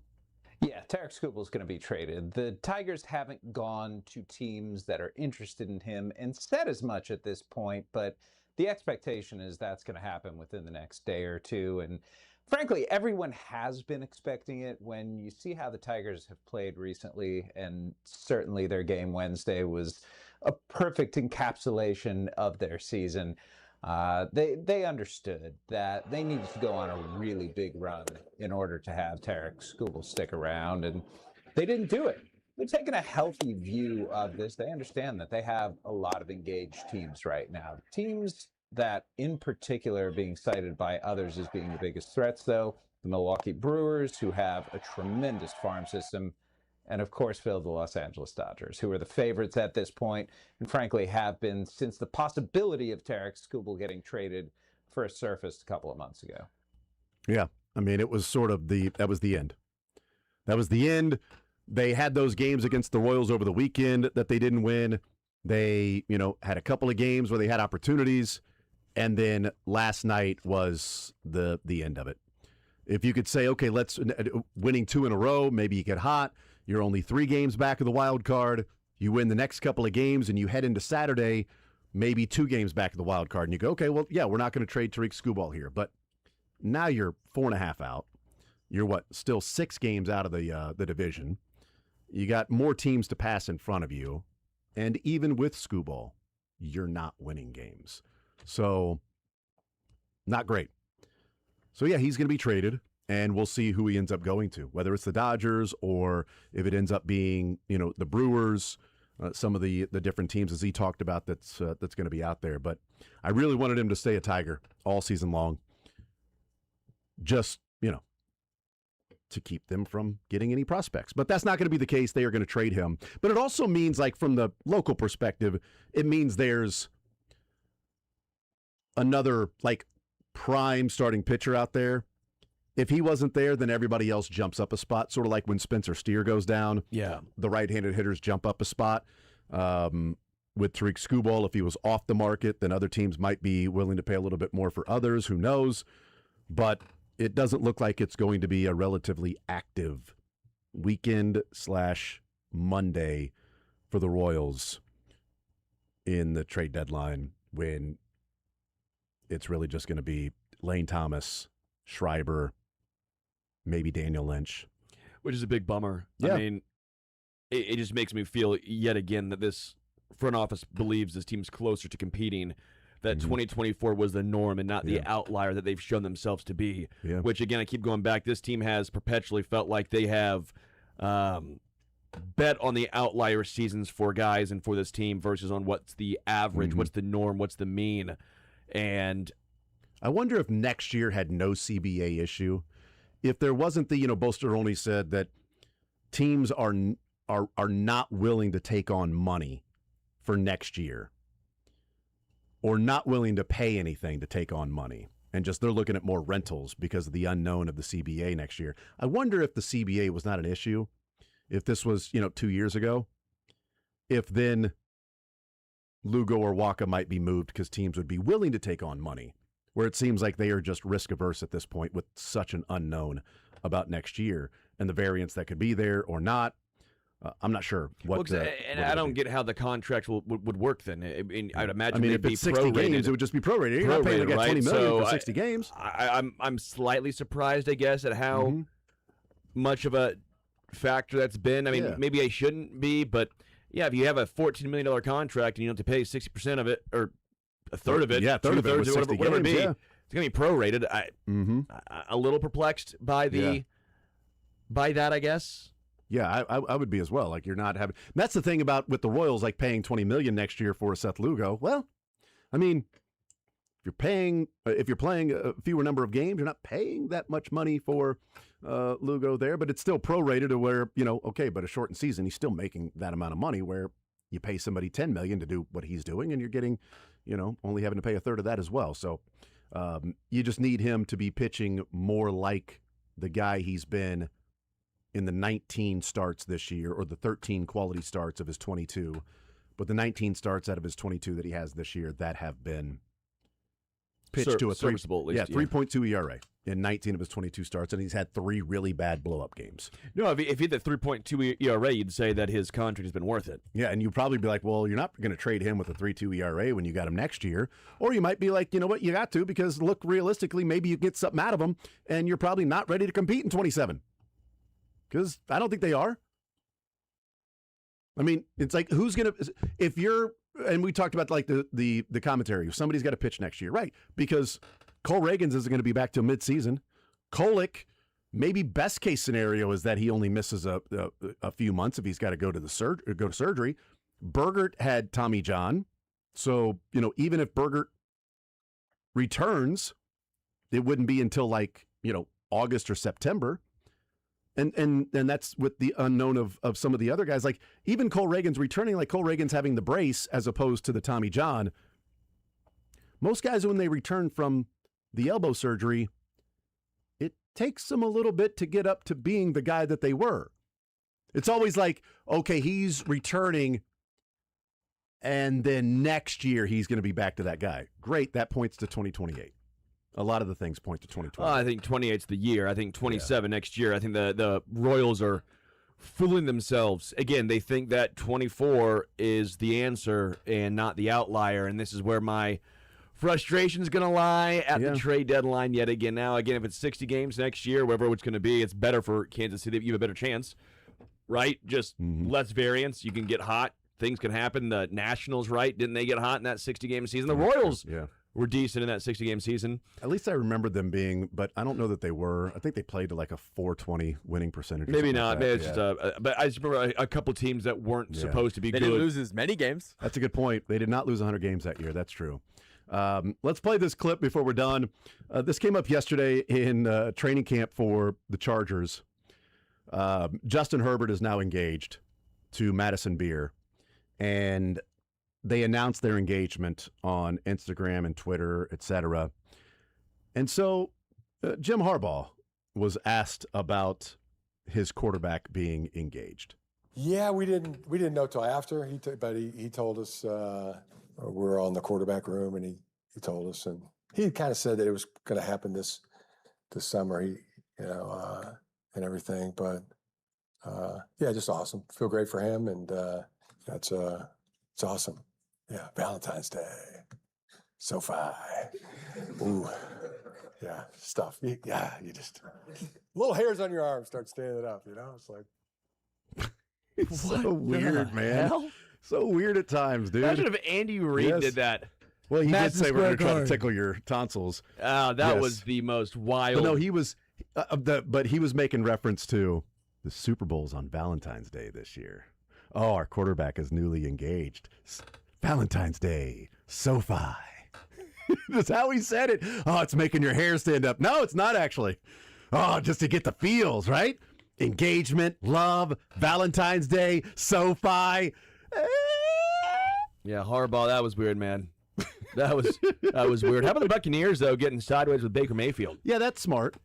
Yeah, Tarik Scooball is going to be traded. The Tigers haven't gone to teams that are interested in him and said as much at this point, but the expectation is that's going to happen within the next day or two. And frankly, everyone has been expecting it. When you see how the Tigers have played recently, and certainly their game Wednesday was a perfect encapsulation of their season. They understood that they needed to go on a really big run in order to have Tarik Scooball stick around, and they didn't do it. They're taking a healthy view of this. They understand that they have a lot of engaged teams right now. Teams that, in particular, are being cited by others as being the biggest threats, though, the Milwaukee Brewers, who have a tremendous farm system, and of course, Phil, the Los Angeles Dodgers, who are the favorites at this point, and frankly have been since the possibility of Tarik Scooball getting traded first surfaced a couple of months ago. Yeah, I mean, it was sort of that was the end. That was the end. They had those games against the Royals over the weekend that they didn't win. They, had a couple of games where they had opportunities, and then last night was the end of it. If you could say, okay, winning 2 in a row, maybe you get hot. You're only 3 games back of the wild card. You win the next couple of games, and you head into Saturday, maybe 2 games back of the wild card. And you go, okay, well, yeah, we're not going to trade Tarik Scooball here. But now you're 4.5 out. You're still 6 games out of the division. You got more teams to pass in front of you. And even with Scooball, you're not winning games. So, not great. So, yeah, he's going to be traded. And we'll see who he ends up going to, whether it's the Dodgers or if it ends up being, the Brewers, some of the different teams, as he talked about, that's going to be out there. But I really wanted him to stay a Tiger all season long, just, to keep them from getting any prospects. But that's not going to be the case. They are going to trade him. But it also means, from the local perspective, it means there's another, prime starting pitcher out there. If he wasn't there, then everybody else jumps up a spot, sort of like when Spencer Steer goes down. Yeah. The right-handed hitters jump up a spot. With Tarik Scooball, if he was off the market, then other teams might be willing to pay a little bit more for others. Who knows? But it doesn't look like it's going to be a relatively active weekend/Monday for the Royals in the trade deadline, when it's really just going to be Lane Thomas, Schreiber, maybe Daniel Lynch. Which is a big bummer. Yeah. I mean, it just makes me feel yet again that this front office believes this team's closer to competing, that 2024 was the norm and not the outlier that they've shown themselves to be. Yeah. Which, again, I keep going back. This team has perpetually felt like they have bet on the outlier seasons for guys and for this team versus on what's the average, what's the norm, what's the mean. And I wonder if next year had no CBA issue, if there wasn't the, Boster only said that teams are not willing to take on money for next year, or not willing to pay anything to take on money, and just they're looking at more rentals because of the unknown of the CBA next year. I wonder if the CBA was not an issue, if this was 2 years ago, if then Lugo or Waka might be moved because teams would be willing to take on money, where it seems like they are just risk averse at this point with such an unknown about next year and the variance that could be there or not. I'm not sure what. And I don't get how the contracts would work then. I'd imagine. I mean, if it's 60 games, it would just be prorated. You're not paying the guy $20 million for 60 games. I'm slightly surprised, I guess, at how much of a factor that's been. I mean, maybe I shouldn't be, but yeah, if you have a $14 million contract and you have to pay 60% of it or a third of it, a third of it, whatever it be, it's going to be prorated. A little perplexed by by that, I guess. Yeah, I would be as well. Like, you're not having. That's the thing about with the Royals, like paying $20 million next year for Seth Lugo. Well, I mean, if you're playing a fewer number of games, you're not paying that much money for Lugo there, but it's still prorated to where, okay, but a shortened season, he's still making that amount of money where you pay somebody $10 million to do what he's doing, and you're getting, only having to pay a third of that as well. So you just need him to be pitching more like the guy he's been in the 19 starts this year, or the 13 quality starts of his 22, but the 19 starts out of his 22 that he has this year that have been pitched to a serviceable, at least, 3.2 ERA in 19 of his 22 starts, and he's had 3 really bad blow-up games. No, if he had the 3.2 ERA, you'd say that his contract has been worth it. Yeah, and you'd probably be like, well, you're not going to trade him with a 3.2 ERA when you got him next year. Or you might be like, you know what, you got to, because look, realistically, maybe you get something out of him, and you're probably not ready to compete in 27. Because I don't think they are. I mean, it's like, who's going to, if you're, and we talked about like the commentary, if somebody's got to pitch next year, right? Because Cole Reagans isn't going to be back till midseason. Kolek, maybe best case scenario is that he only misses a few months if he's got to go to surgery. Bergert had Tommy John. So, even if Bergert returns, it wouldn't be until like, August or September. And that's with the unknown of some of the other guys. Like, even Cole Reagans returning, like Cole Reagans having the brace as opposed to the Tommy John. Most guys, when they return from the elbow surgery, it takes them a little bit to get up to being the guy that they were. It's always like, okay, he's returning, and then next year he's going to be back to that guy. Great, that points to 2028. A lot of the things point to 2020. I think 28's the year. I think 27 next year. I think the Royals are fooling themselves. Again, they think that 24 is the answer and not the outlier, and this is where my frustration is going to lie at the trade deadline yet again. Now, again, if it's 60 games next year, wherever it's going to be, it's better for Kansas City. You have a better chance, right? Just less variance. You can get hot. Things can happen. The Nationals, right? Didn't they get hot in that 60-game season? The Royals were decent in that 60-game season. At least I remember them being, but I don't know that they were. I think they played to like a 420 winning percentage. Maybe not. Maybe it's just but I just remember a couple teams that weren't supposed to be good. They didn't lose as many games. That's a good point. They did not lose 100 games that year. That's true. Let's play this clip before we're done. This came up yesterday in training camp for the Chargers. Justin Herbert is now engaged to Madison Beer, and they announced their engagement on Instagram and Twitter, etc. And so Jim Harbaugh was asked about his quarterback being engaged. Yeah, we didn't know till after. But he told us we're all in the quarterback room, and he told us, and he kind of said that it was going to happen this summer. And everything, but just awesome. Feel great for him, and it's awesome. Yeah, Valentine's Day, SoFi. Ooh, yeah, stuff. You just little hairs on your arm start standing up. It's like it's so weird, man. Hell? So weird at times, dude. Imagine if Andy Reid did that. Well, he did say we're going to try to tickle your tonsils. That was the most wild. But no, he was. But he was making reference to the Super Bowl's on Valentine's Day this year. Oh, our quarterback is newly engaged. Valentine's Day, SoFi. That's how he said it. Oh, it's making your hair stand up. No, it's not actually. Oh, just to get the feels, right? Engagement, love, Valentine's Day, SoFi. Yeah, Harbaugh, that was weird, man. That was weird. How about the Buccaneers, though, getting sideways with Baker Mayfield? Yeah, that's smart.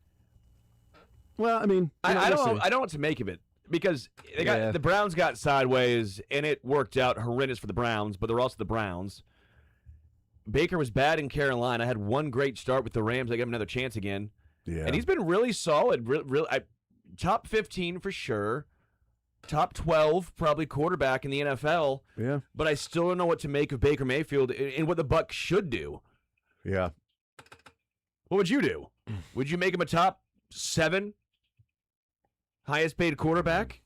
Well, I mean, I don't know what to make of it, because the Browns got sideways, and it worked out horrendous for the Browns, but they're also the Browns. Baker was bad in Carolina. Had one great start with the Rams. They gave him another chance again. Yeah. And he's been really solid, top 15 for sure. top 12 probably quarterback in the NFL. Yeah. But I still don't know what to make of Baker Mayfield and what the Bucs should do. Yeah. What would you do? Would you make him a top 7 highest paid quarterback?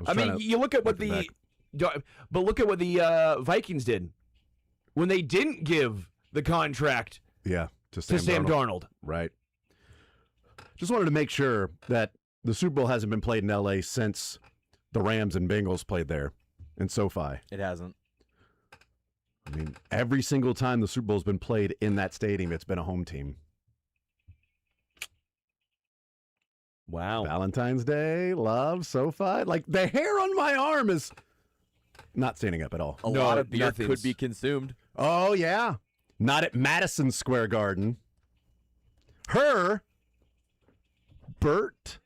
I mean, you look at what the Vikings did when they didn't give the contract. Yeah, to Sam Darnold. Right. Just wanted to make sure that the Super Bowl hasn't been played in L.A. since the Rams and Bengals played there in SoFi. It hasn't. I mean, every single time the Super Bowl's been played in that stadium, it's been a home team. Wow. Valentine's Day, love, SoFi. Like, the hair on my arm is not standing up at all. A lot of beer could be consumed. Oh, yeah. Not at Madison Square Garden. Bert